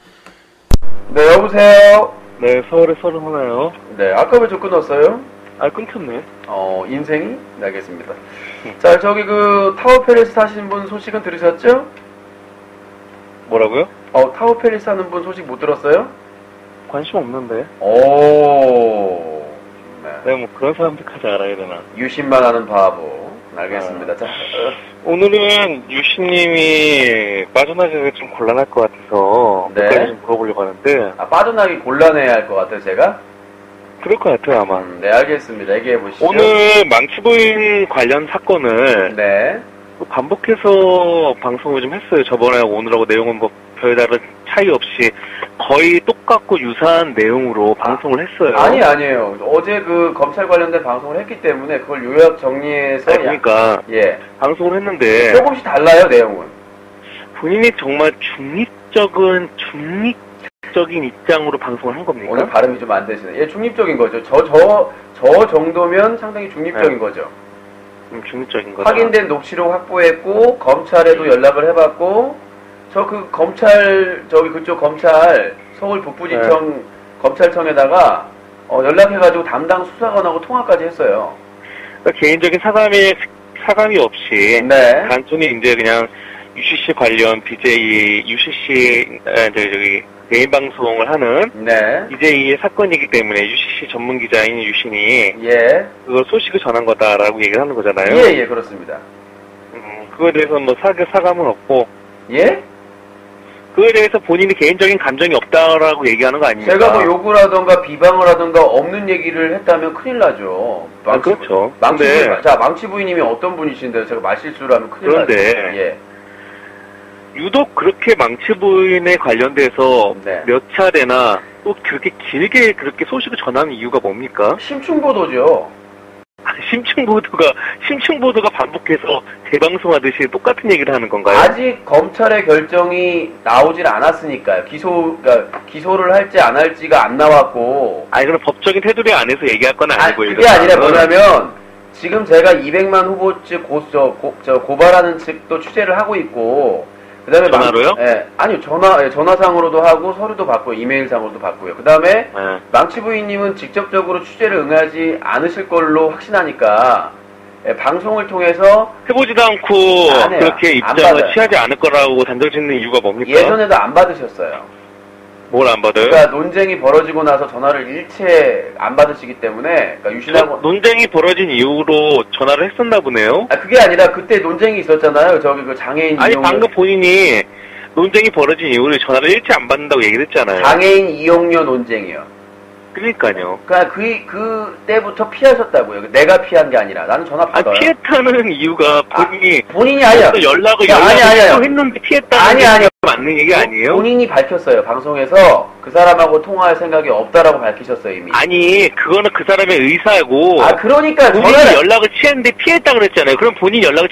네, 여보세요? 네, 서울에 31이요. 네, 아까 왜 저 끊었어요? 아, 끊겼네. 인생이? 네, 알겠습니다. 자, 저기 타워 팰리스 타시는 분 소식은 들으셨죠? 뭐라고요? 타워 팰리스 하는 분 소식 못 들었어요? 관심 없는데. 오. 네. 내가 뭐 그런 사람들까지 알아야 되나. 유심만 하는 바보. 알겠습니다. 자, 오늘은 유신님이 빠져나가기 좀 곤란할 것 같아서 네. 몇 가지 좀 물어보려고 하는데. 빠져나기 곤란해야 할 것 같아요, 제가? 그럴 것 같아요, 아마. 네, 알겠습니다. 얘기해 보시죠. 오늘 망치부인 관련 사건을 네. 반복해서 방송을 좀 했어요. 저번에하고 오늘하고 내용은 뭐 별다른 차이 없이 거의 똑같고 유사한 내용으로 방송을 했어요. 아니에요. 어제 검찰 관련된 방송을 했기 때문에 그걸 요약 정리해서. 그러니까 예. 방송을 했는데 조금씩 달라요, 내용은. 본인이 정말 중립적인 입장으로 방송을 한 겁니까? 오늘 발음이 좀 안 되시네. 예, 중립적인 거죠. 저 정도면 상당히 중립적인 거죠. 중립적인 거죠. 확인된 녹취록 확보했고, 검찰에도 연락을 해봤고, 그쪽 검찰, 서울 북부지청 검찰청에다가, 연락해가지고 담당 수사관하고 통화까지 했어요. 그러니까 개인적인 사감이 없이, 네. 단순히 이제 그냥 UCC 관련 BJ, UCC, 저기, 개인 방송을 하는, 네. BJ의 사건이기 때문에 UCC 전문 기자인 유신이, 예. 그걸 소식을 전한 거다라고 얘기를 하는 거잖아요. 예, 그렇습니다. 그거에 대해서 뭐 사감은 없고, 예? 그거에 대해서 본인이 개인적인 감정이 없다라고 얘기하는 거 아닙니까? 제가 뭐 요구를 하던가 비방을 하던가 없는 얘기를 했다면 큰일 나죠. 그렇죠. 망치 부인님이 어떤 분이신데요? 제가 말실수를 하면 큰일 나죠. 그런데, 예. 유독 그렇게 망치 부인에 관련돼서 네. 몇 차례나 또 그렇게 길게 그렇게 소식을 전하는 이유가 뭡니까? 심층보도죠. 심층보도가 반복해서 재방송하듯이 똑같은 얘기를 하는 건가요? 아직 검찰의 결정이 나오질 않았으니까요. 기소를 할지 안 할지가 안 나왔고. 아니, 그럼 법적인 테두리 안에서 얘기할 건 아니고. 그게 아니라 뭐냐면, 지금 제가 200만 후보 측 고발하는 측도 취재를 하고 있고, 그 다음에 전화로요? 아니요, 전화상으로도 하고, 서류도 받고, 이메일상으로도 받고요. 그 다음에, 망치 부인님은 직접적으로 취재를 응하지 않으실 걸로 확신하니까, 방송을 통해서. 해보지도 않고, 그렇게 입장을 취하지 않을 거라고 단정 짓는 이유가 뭡니까? 예전에도 안 받으셨어요. 뭘 안 받아요? 그러니까 논쟁이 벌어지고 나서 전화를 일체 안 받으시기 때문에, 그러니까 유신하고. 논쟁이 벌어진 이후로 전화를 했었나 보네요? 그게 아니라 그때 논쟁이 있었잖아요. 저기 장애인 아니, 방금 본인이 논쟁이 벌어진 이후로 전화를 일체 안 받는다고 얘기를 했잖아요. 장애인 이용료 논쟁이요. 그러니까요. 그러니까 그때부터 피하셨다고요. 내가 피한 게 아니라. 나는 전화 받아요. 피했다는 이유가 본인이 아니야. 연락을 했는데 피했다는 게 맞는 얘기 아니에요? 본인이 밝혔어요. 방송에서 그 사람하고 통화할 생각이 없다라고 밝히셨어요, 이미. 아니, 그거는 그 사람의 의사고. 그러니까 본인이 연락을 취했는데 피했다 그랬잖아요. 그럼 본인이 연락을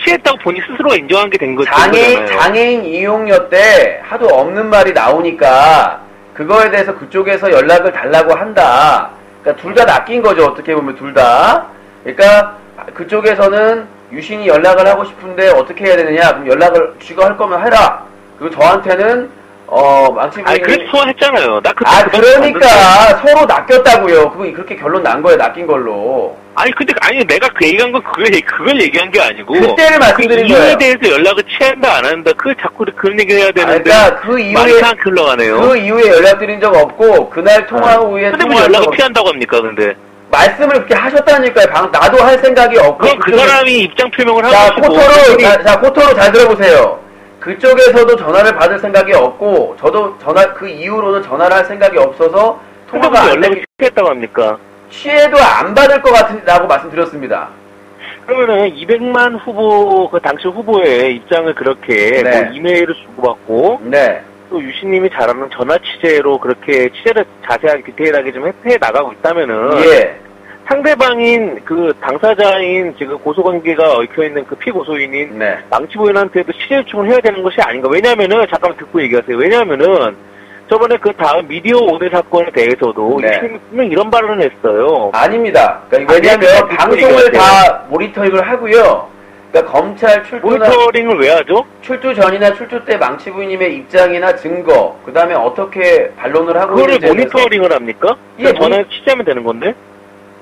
취했다고 본인 스스로가 인정한 게 된 거죠. 장애인 이용료 때 하도 없는 말이 나오니까 그거에 대해서 그쪽에서 연락을 달라고 한다. 그러니까 둘 다 낚인 거죠. 어떻게 보면 둘 다. 그러니까 그쪽에서는 유신이 연락을 하고 싶은데 어떻게 해야 되느냐. 그럼 연락을 쥐가 할 거면 해라. 그리고 저한테는 망치부인이. 아니, 그래서 소환했잖아요. 나 그때 그러니까 서로 낚였다고요. 그렇게 결론 난 거예요. 낚인 걸로. 아니, 근데, 내가 그 얘기한 건 그걸 얘기한 게 아니고. 그때를 말씀드린 거예요. 이유에 대해서 연락을 취한다, 안 한다. 자꾸 그런 얘기를 해야 되는데. 그러니까 그 이후에. 많이 흘러가네요. 그 이후에 연락드린 적 없고, 그날 통화 후에. 근데 뭐 연락을 피한다고 합니까, 근데? 말씀을 그렇게 하셨다니까요. 나도 할 생각이 없고. 그럼 그 사람이 입장 표명을 하고. 코토로 잘 들어보세요. 그쪽에서도 전화를 받을 생각이 없고, 저도 그 이후로는 전화를 할 생각이 없어서, 통화가 안 연락을 취했다고 합니까? 취해도 안 받을 것 같다고 말씀드렸습니다. 그러면은 200만 후보, 그 당시 후보의 입장을 그렇게 네. 뭐 이메일을 주고받고, 네. 또 유신님이 잘하는 전화 취재로 그렇게 취재를 자세하게 디테일하게 좀 해 나가고 있다면은, 예. 상대방인 그 당사자인 지금 고소관계가 얽혀있는 그 피고소인인 네. 망치부인한테도 취재 요청을 해야 되는 것이 아닌가. 왜냐면은, 잠깐만 듣고 얘기하세요. 왜냐면은, 저번에 그 다음 미디어 오늘 사건에 대해서도 네. 유신님이 분명 이런 발언을 했어요. 아닙니다. 그러니까 왜냐면 방송을 다 모니터링을 하고요. 그러니까 검찰 모니터링을 왜 하죠? 출두 전이나 출두 때 망치부인님의 입장이나 증거, 그 다음에 어떻게 반론을 하고 그거를 있는지에 모니터링을 합니까? 예, 전화에 취재하면 되는 건데?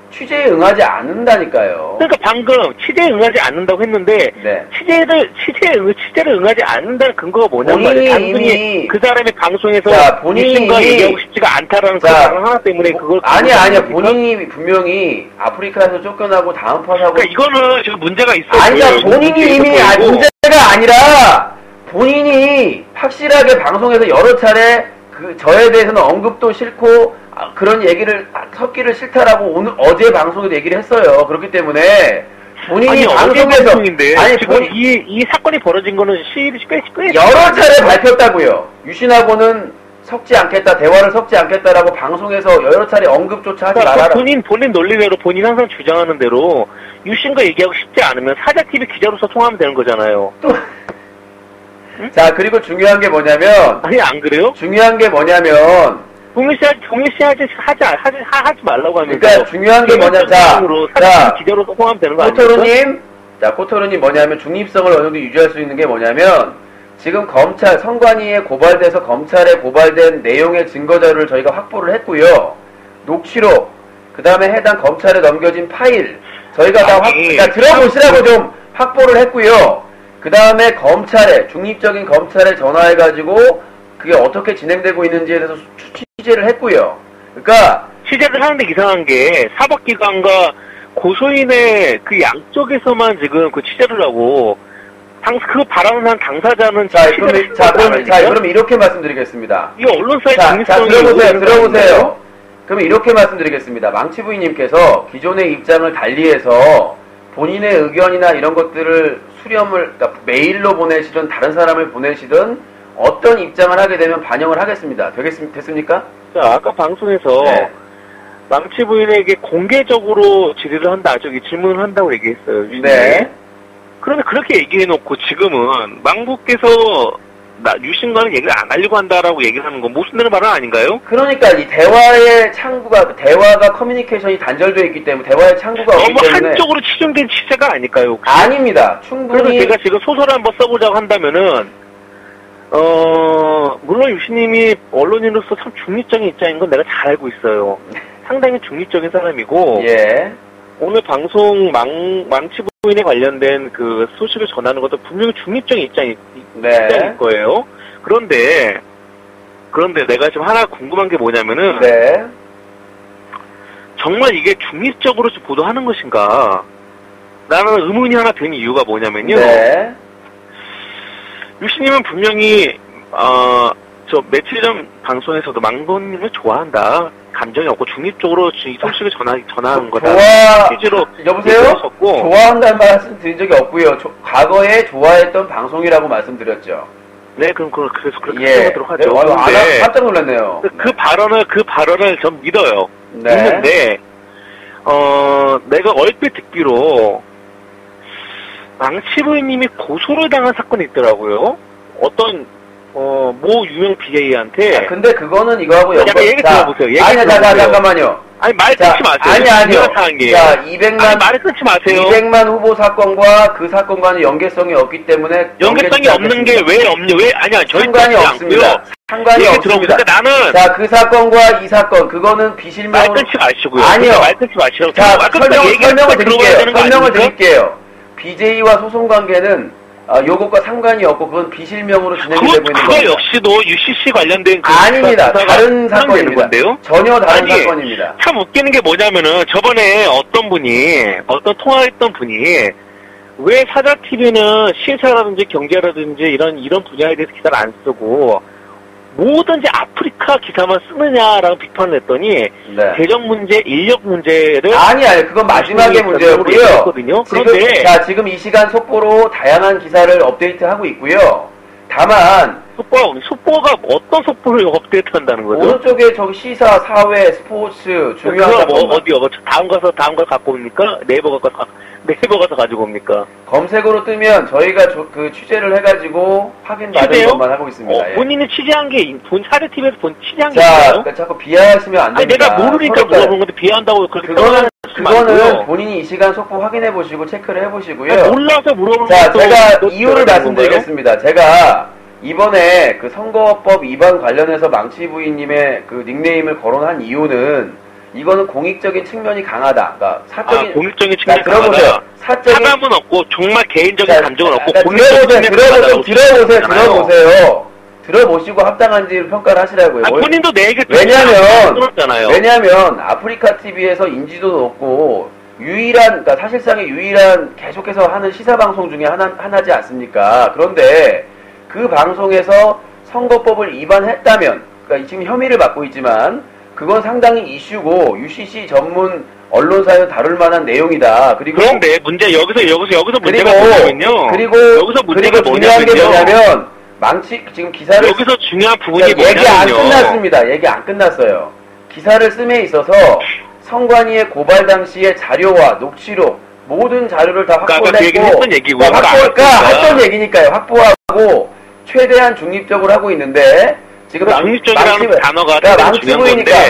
취재에 응하지 않는다니까요. 그러니까 방금 취재에 응하지 않는다고 했는데 네. 취재를 응하지 않는다는 근거가 뭐냐면 말이에요. 단순히 그 사람이 방송에서 유신과 얘기하고 싶지가 않다라는 그 발언 하나 때문에 그걸 아니야 본인이 분명히 아프리카에서 쫓겨나고 다음 파사고 그러니까 이거는 지금 문제가 있어요. 아니야 본인이 이미 문제가 아니라 본인이 확실하게 방송에서 여러 차례 저에 대해서는 언급도 싫고 그런 얘기를 섞기를 싫다라고 어제 방송에도 얘기를 했어요. 그렇기 때문에 본인이 방송에서 지금 이 사건이 벌어진 거는 시일이 꽤 여러 차례 밝혔다고요. 유신하고는 섞지 않겠다, 대화를 섞지 않겠다라고 방송에서 여러 차례 언급조차 하지 말아라. 본인 논리대로 본인 항상 주장하는 대로 유신과 얘기하고 싶지 않으면 사자TV 기자로서 통화하면 되는 거잖아요. 응? 자, 그리고 중요한 게 뭐냐면 아니 안 그래요? 중요한 게 뭐냐면 하지 말라고 하면서. 그러니까 중요한 게 뭐냐, 자, 기자로 통화하면 되는 거 아니에요? 코토로님 뭐냐면 중립성을 어느 정도 유지할 수 있는 게 뭐냐면 지금 검찰 선관위에 고발돼서 검찰에 고발된 내용의 증거자료를 저희가 확보를 했고요. 녹취록, 그 다음에 해당 검찰에 넘겨진 파일 저희가 그러니까 들어보시라고 좀 확보를 했고요. 그 다음에 중립적인 검찰에 전화해가지고 그게 어떻게 진행되고 있는지에 대해서 취재를 했고요. 그러니까 취재를 하는데 이상한 게 사법기관과 고소인의 그 양쪽에서만 지금 그 취재를 하고 그 발언을 한 당사자는 그럼 이렇게 말씀드리겠습니다. 이 언론사의 중립성이 들어보세요. 그럼 이렇게 말씀드리겠습니다. 망치부인님께서 기존의 입장을 달리해서 본인의 의견이나 이런 것들을 그러니까 메일로 보내시든 다른 사람을 보내시든 어떤 입장을 하게 되면 반영을 하겠습니다. 됐습니까? 자, 아까 방송에서 네. 망치 부인에게 공개적으로 질의를 한다, 질문을 한다고 얘기했어요. 네. 그런데 그렇게 얘기해놓고 지금은 망부께서 유신과는 얘기를 안 하려고 한다라고 얘기를 하는 건 모순되는 발언 아닌가요? 그러니까 이 대화가 커뮤니케이션이 단절되어 있기 때문에 대화의 창구가 없기 때문에 한쪽으로 치중된 취재가 아닐까요? 혹시? 아닙니다. 충분히. 그래서 제가 지금 소설을 한번 써보자고 한다면은 물론 유신님이 언론인으로서 참 중립적인 입장인 건 내가 잘 알고 있어요. 상당히 중립적인 사람이고 예. 오늘 방송 망치부인에 관련된 그 소식을 전하는 것도 분명히 중립적인 입장일 거예요. 그런데 내가 지금 하나 궁금한 게 뭐냐면은 정말 이게 중립적으로 보도하는 것인가? 나는 의문이 하나 드는 이유가 뭐냐면요. 유신님은 분명히 저 며칠 전 방송에서도 망고님을 좋아한다. 감정이 없고 중립적으로 이 소식을 전하는 거다. 실제로 여보세요? 좋아한다는 말씀 드린 적이 없고요. 과거에 좋아했던 방송이라고 말씀드렸죠. 네, 그래서 그렇게 생각하도록 하죠. 깜짝 놀랐네요. 그 발언을 전 믿어요. 믿는데 내가 얼핏 듣기로 망치 부인님이 고소를 당한 사건이 있더라고요. 어떤 모 유명 BJ한테. 근데 그거는 이거하고 약간 얘기 들어보세요. 아니, 잠깐만요. 아니, 말 끊지 마세요. 아니요. 자, 200만. 말을 끊지 마세요. 200만 후보 사건과 그 사건과는 연계성이 없기 때문에. 연계성이 없는 게 왜 없냐? 아니야, 상관이 없습니다. 상관이 없습니다. 그러니까 나는. 자, 그 사건과 이 사건, 그거는 비실명으로. 말 끊지 마시고요. 아니요. 말 끊지 마시라고. 자, 설명을 드릴게요. BJ와 소송 관계는 요것과 상관이 없고 그건 비실명으로 진행이 되고 있는 겁니다. 그거 역시도 UCC 관련된 아닙니다. 다른 사건입니다. 건데요? 전혀 다른 사건입니다. 참 웃기는 게 뭐냐면은 저번에 어떤 통화했던 분이 왜 사자TV는 시사라든지 경제라든지 이런 분야에 대해서 기사를 안 쓰고 뭐든지 아프리카 기사만 쓰느냐라고 비판을 했더니 재정 문제, 인력 문제를 아니요, 그건 마지막의 문제였고요. 그런데 지금 이 시간 속보로 다양한 기사를 업데이트하고 있고요. 다만 속보가 어떤 속보를 업데이트한다는 거죠? 어느 쪽에 저기 시사, 사회, 스포츠 중요한 거 어디요? 다음 거 갖고 옵니까? 네이버 가서 가지고 옵니까? 검색어로 뜨면 저희가 그 취재를 해가지고 확인받은 것만 하고 있습니다. 본인이 취재한 게 사자TV에서 취재한 게 있어요? 자, 자꾸 비하하시면 안 됩니다. 내가 모르니까 물어본 건데 비하한다고 그렇게 그거는 본인이 이 시간 속보 확인해 보시고 체크를 해 보시고요. 몰라서 물어보는 자, 제가 이유를 말씀드리겠습니다. 제가 이번에 그 선거법 위반 관련해서 망치 부인님의 그 닉네임을 거론한 이유는 이거는 공익적인 측면이 강하다. 그러니까 사적인 공익적인 측면이 들어보세요. 사감은 없고 정말 개인적인 감정은 없고 들어보시고 합당한지 평가를 하시라고요. 본인도 내 얘기 왜냐면 아프리카 TV에서 인지도 높고 그러니까 사실상의 유일한 계속해서 하는 시사 방송 중에 하나지 않습니까? 그런데 그 방송에서 선거법을 위반했다면, 그러니까 지금 혐의를 받고 있지만 그건 상당히 이슈고 UCC 전문 언론사에서 다룰 만한 내용이다. 그런데 여기서 문제가 뭐냐면요. 그리고 중요한 게 뭐냐면 지금 기사를 여기서 중요한 부분이 뭐냐면요. 얘기 안 끝났습니다. 얘기 안 끝났어요. 기사를 씀에 있어서 성관이의 고발 당시의 자료와 녹취록 모든 자료를 다 확보를 했고 했던 얘기니까요. 확보하고 최대한 중립적으로 하고 있는데 지금 중립적이라는 단어가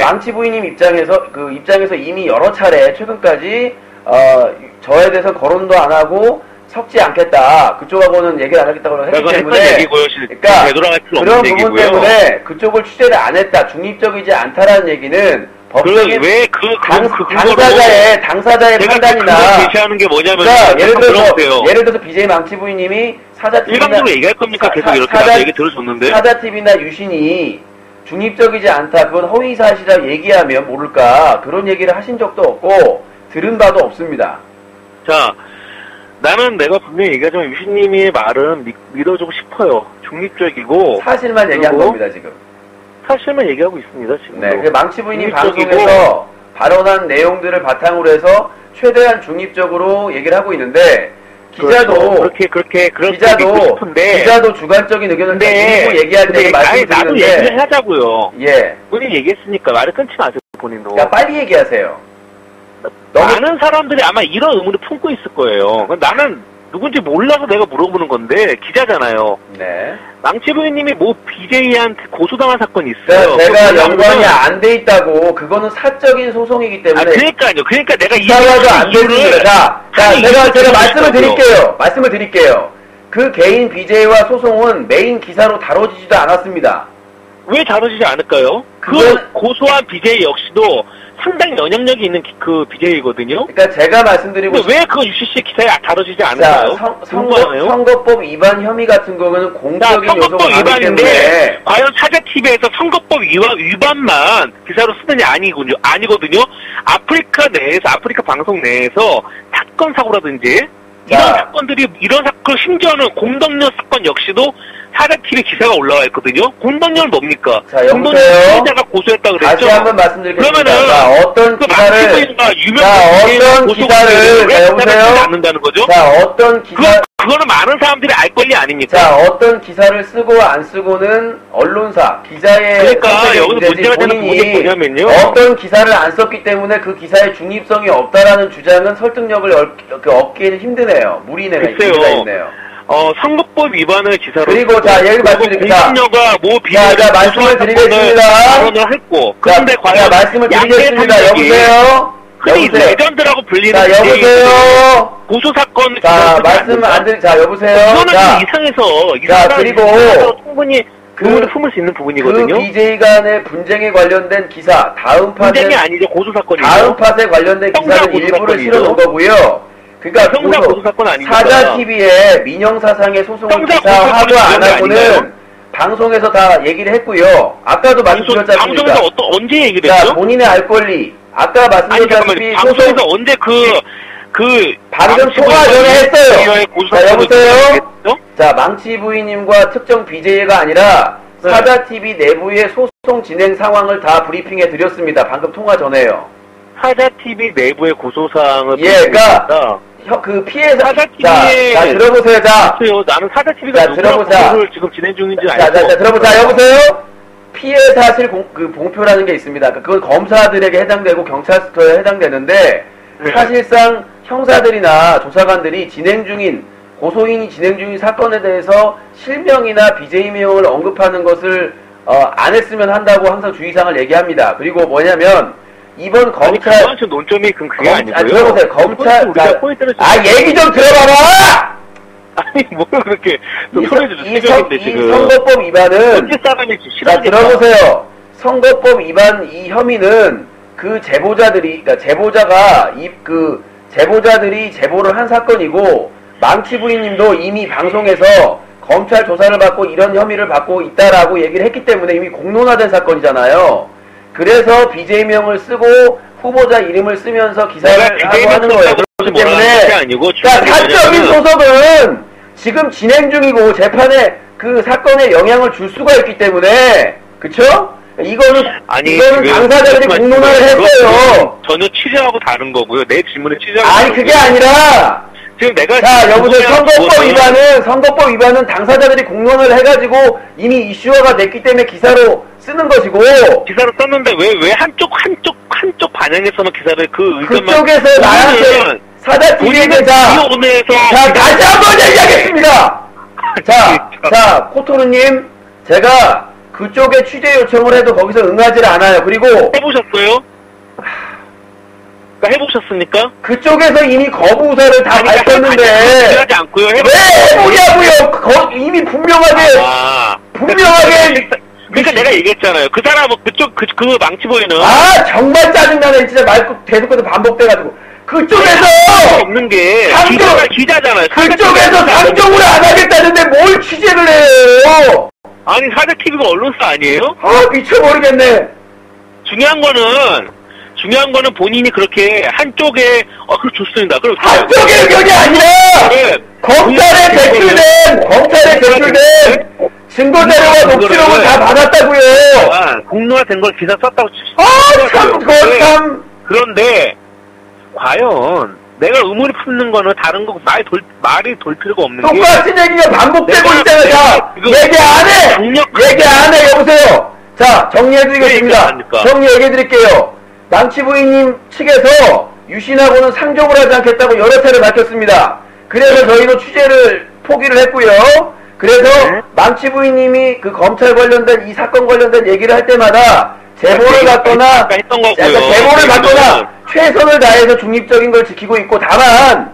망치 부인님 입장에서 이미 여러 차례 최근까지 저에 대해서 거론도 안 하고 섞지 않겠다. 그쪽하고는 얘기를 안 하겠다고 했기 때문에 그런 부분 때문에 그쪽을 취재를 안 했다. 중립적이지 않다라는 얘기는 법적인 당사자의 판단이나 제시하는 게 뭐냐면 예를 들어서 BJ 망치 부인님이 일방적으로 얘기할 겁니까? 계속 이렇게 얘기 들어줬는데 사자TV나 유신이 중립적이지 않다. 그건 허위사실이라 얘기하면 모를까. 그런 얘기를 하신 적도 없고 들은 바도 없습니다. 자, 나는 내가 분명히 얘기하지만 유신님의 말은 믿어주고 싶어요. 중립적이고 사실만 얘기한 겁니다. 지금 사실만 얘기하고 있습니다. 지금 그 망치 부인님 방송에서 발언한 내용들을 바탕으로 해서 최대한 중립적으로 얘기를 하고 있는데 기자도 기자도 주관적인 의견을 내고 얘기할 때 말씀드리는데 나도 얘기를 하자고요. 예. 본인이 얘기했으니까 말을 끊지 마세요. 본인도. 야, 빨리 얘기하세요. 많은 사람들이 아마 이런 의문을 품고 있을 거예요. 나는 누군지 몰라서 내가 물어보는 건데 기자잖아요. 네. 망치 부인님이 BJ한테 고소당한 사건이 있어요. 제가 연관이 안 돼 있다고. 그거는 사적인 소송이기 때문에. 그러니까요. 그러니까 내가 기사화도 안 됐습니다. 제가 말씀을 드릴게요. 그 개인 BJ와 소송은 메인 기사로 다뤄지지도 않았습니다. 왜 다뤄지지 않을까요? 그 고소한 BJ 역시도 상당히 영향력이 있는 그 BJ거든요. 그러니까 제가 말씀드리고 왜 그 UCC 기사에 다뤄지지 않을까요? 선거법 위반 혐의 같은 경우는 공적인 요소가 많기 때문에 과연 사자TV에서 선거법 위반만 기사로 쓰느냐 아니거든요. 아프리카 방송 내에서 사건 사고라든지 이런 사건 심지어는 공덕역 사건 역시도 사자TV 기사가 올라와 있거든요. 공덕역은 뭡니까? 공덕역 피해자가 고소했다 그랬죠. 다시 한번 말씀드리겠습니다. 그러면은 어떤 기사를 여보세요. 않는다는 거죠? 어떤 기사 그거는 많은 사람들이 알 권리 아닙니까? 자, 어떤 기사를 쓰고 안 쓰고는 언론사, 기자의 그러니까 여기서 문제가 되는 부분이 뭐냐면요. 어떤 기사를 안 썼기 때문에 그 기사의 중립성이 없다라는 주장은 설득력을 얻기는 힘드네요. 무리가 있네요. 선거법 위반을 기사로 그리고 자, 예를 말씀드립니다. 공신료가 모 비리를 자, 말씀을 드리겠습니다. 발언을 했고, 그런데 과연 말씀을 드리겠습니다. 여보세요? 흔히 레전드라고 불리는 자, 여보세요? 고소 사건. 자, 말씀 안 드리, 자, 여보세요? 이거는 자, 이상해서. 자, 그리고 충분히 의문을 품을 수 있는 부분이거든요. 그 BJ 간의 분쟁에 관련된 기사, 다음 팟에. 분쟁이 아니죠, 고소 사건이죠. 다음 팟에 관련된 기사는 일부를 실어놓은 거고요. 그러니까 형사 고소 사건 아니니까. 사자TV에 민형사상의 소송을 기사하고 안 하고는 방송에서 다 얘기를 했고요. 아까도 말씀드렸지 않습니까? 방송에서 언제 얘기를 했죠? 자, 본인의 알 권리. 아까 말씀드렸다시피 방송에서 언제 방금 통화 전에 했어요. 자, 여보세요? 자, 망치 부인님과 특정 BJ가 아니라 네. 사자TV 내부의 소송 진행 상황을 다 브리핑해 드렸습니다. 방금 통화 전에요. 사자TV 내부의 고소사항을 그러니까 그 피해자 사자TV에 자, 들어보세요. 자, 나는 사자TV가 고소를 지금 진행 중인지 알고. 자, 들어보자. 여보세요? 피해 사실 공표라는 게 있습니다. 그건 검사들에게 해당되고 경찰서에 해당되는데 네. 사실상 형사들이나 조사관들이 고소인이 진행 중인 사건에 대해서 실명이나 BJ 명을 언급하는 것을 안 했으면 한다고 항상 주의사항을 얘기합니다. 그리고 뭐냐면 이번 검찰 논점이 그게 아니고요. 들어보세요. 검찰 얘기 좀 들어봐라. 아니 뭘 그렇게 이 선거법 위반은 자, 들어보세요. 선거법 위반 이 혐의는 그 제보자들이 제보자가 제보자들이 제보를 한 사건이고 망치 부인님도 이미 방송에서 검찰 조사를 받고 이런 혐의를 받고 있다라고 얘기를 했기 때문에 이미 공론화된 사건이잖아요. 그래서 BJ명을 쓰고 후보자 이름을 쓰면서 기사를 하고 하는 거예요. 그렇기 때문에 사적인 소속은 지금 진행 중이고 재판에 그 사건에 영향을 줄 수가 있기 때문에 그쵸? 이거는 당사자들이 공론화를 했어요. 전혀 취재하고 다른 거고요. 내 질문에 취재하고 아니 그게 아니라 지금 내가 자 여보세요. 선거법 위반은 당사자들이 공론을 해가지고 이미 이슈화가 됐기 때문에 기사로 쓰는 것이고 기사로 썼는데 왜 한쪽 반영에서는 기사를 그 의견만 그쪽에서 나한테 사자TV에게 자 다시 한번 얘기하겠습니다. 자 코토르님 제가 그쪽에 취재 요청을 해도 거기서 응하지를 않아요. 그리고 해보셨어요? 해보셨습니까? 그쪽에서 이미 거부 의사를 다 밝혔는데 하지 않고요. 왜 해보냐고요? 이미 분명하게 그러니까 내가 얘기했잖아요. 그 사람은 그 망치 보이는 정말 짜증나네. 진짜 말 계속해서 반복돼가지고 그쪽에서 없는 게 기자잖아요. 그쪽에서 상정을 안 하겠다는데 뭘 취재를 해요? 아니 사자TV가 언론사 아니에요? 미쳐버리겠네. 중요한 거는 본인이 그렇게 한쪽에 좋습니다. 그럼 한쪽의 의견이 아니라 검찰에 제출된 증거자료와 녹취록을 다 받았다고요. 공론화된 걸 기사 썼다고 참. 그런데 과연 내가 의문을 품는 거는 다른 거 말이 돌 필요가 없는 게 똑같은 얘기가 반복되고 있잖아요. 자, 얘기 안 해. 여보세요. 자, 정리해드리겠습니다. 정리해드릴게요. 망치 부인님 측에서 유신하고는 상종을 하지 않겠다고 여러 차례 밝혔습니다. 그래서 저희도 취재를 포기를 했고요. 그래서 망치 부인님이 그 검찰 관련된 이 사건 관련된 얘기를 할 때마다 제보를 받거나 최선을 다해서 중립적인 걸 지키고 있고 다만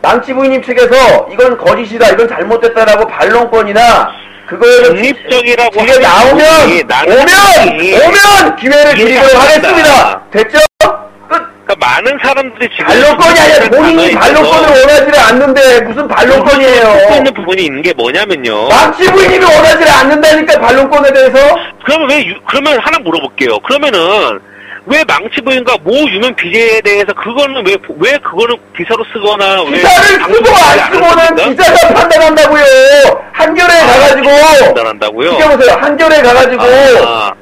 망치 부인님 측에서 이건 거짓이다, 이건 잘못됐다라고 반론권이나 그거에 중립적이라고 기회 오면 기회를 드리도록 하겠습니다. 됐죠? 그러니까 많은 사람들이 지금 반론권이 아니라 본인이 반론권을 원하지를 않는데 무슨 반론권이에요? 듣고 있는 부분이 있는 게 뭐냐면요. 망치 부인님이 원하지를 않는다니까 반론권에 대해서. 그러면 하나 물어볼게요. 그러면은 왜 망치 부인과 모 유명 BJ에 대해서 그거는 왜 그거는 기사로 쓰거나 기사를 쓰고 안 쓰고는 기자가 판단한다고요. 한겨레에 가가지고 판단한다고요. 지켜보세요. 한겨레에 가가지고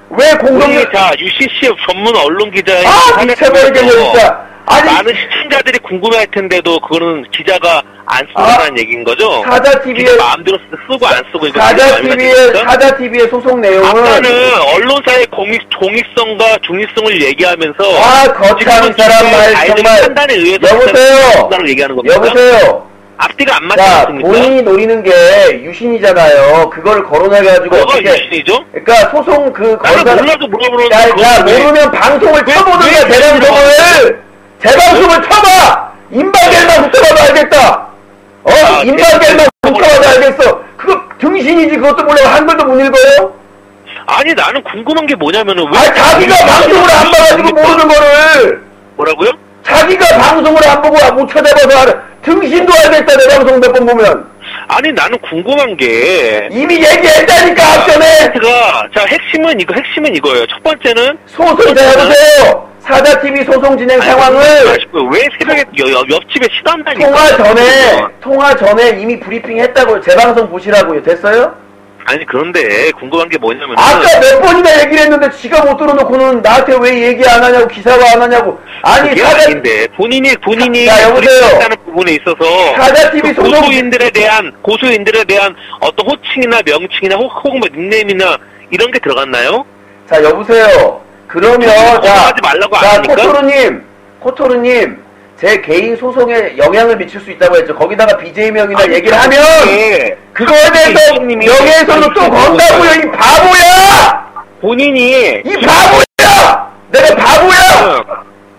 왜 공동이 UCC 전문 언론 기자의 미쳐버리겠네 진짜. 아니, 많은 시청자들이 궁금해할 텐데도 그거는 기자가 안 쓴다는 얘기인 거죠? 사자TV에 마음대로 쓰고 안 쓰고 이거 사자TV의 소송 내용은 아까는 언론사의 공익성과 중립성을 얘기하면서 거참 사람 말 정말 판단에 의해서 여보세요. 얘기하는 겁니까? 여보세요. 앞뒤가 안 맞지 않습니까? 본인이 노리는 게 유신이잖아요. 그걸 거론해가지고 뭐가 유신이죠? 그러니까 소송 나는 몰라도 물어보는데 자, 모르면 방송을 켜보든가 재방송을 켜봐! 인방gel만 붙어봐도 알겠다! 인방gel만 붙어봐도 알겠어! 그거 등신이지 그것도 몰라고 한글도 못 읽어요? 아니 나는 궁금한 게 뭐냐면은 왜 자기가 방송을 안 봐가지고 모르는 거를! 뭐라고요? 자기가 방송을 안 보고 못 찾아봐서 알아. 등신도 알겠다 내 방송 몇 번 보면. 아니 나는 궁금한 게 이미 얘기했다니까 앞전에. 자 핵심은 이거예요. 첫 번째는 소송 해보세요. 사자TV 소송 진행 상황을 왜 새벽에 옆집에 시간다니까 통화 전에 이미 브리핑 했다고요. 제 방송 보시라고요. 됐어요? 아니 그런데 궁금한 게 뭐냐면 아까 몇 번이나 얘기를 했는데 지가 못 들어놓고는 나한테 왜 얘기 안 하냐고 기사화 안 하냐고. 아니 아닌데 본인이 여보세요. 하는 부분에 있어서 사자TV 소송 고소인들에 대한 어떤 호칭이나 명칭이나 혹은 뭐 닉네임이나 이런 게 들어갔나요? 자 여보세요. 그러면 하지 말라고 안 하니까? 코토르님 제 개인 소송에 영향을 미칠 수 있다고 했죠. 거기다가 BJ명이나 얘기를 하면 그거에 대해서 명예훼손으로 또 건다고요. 이 바보야! 본인이 이 바보야! 내가 바보야!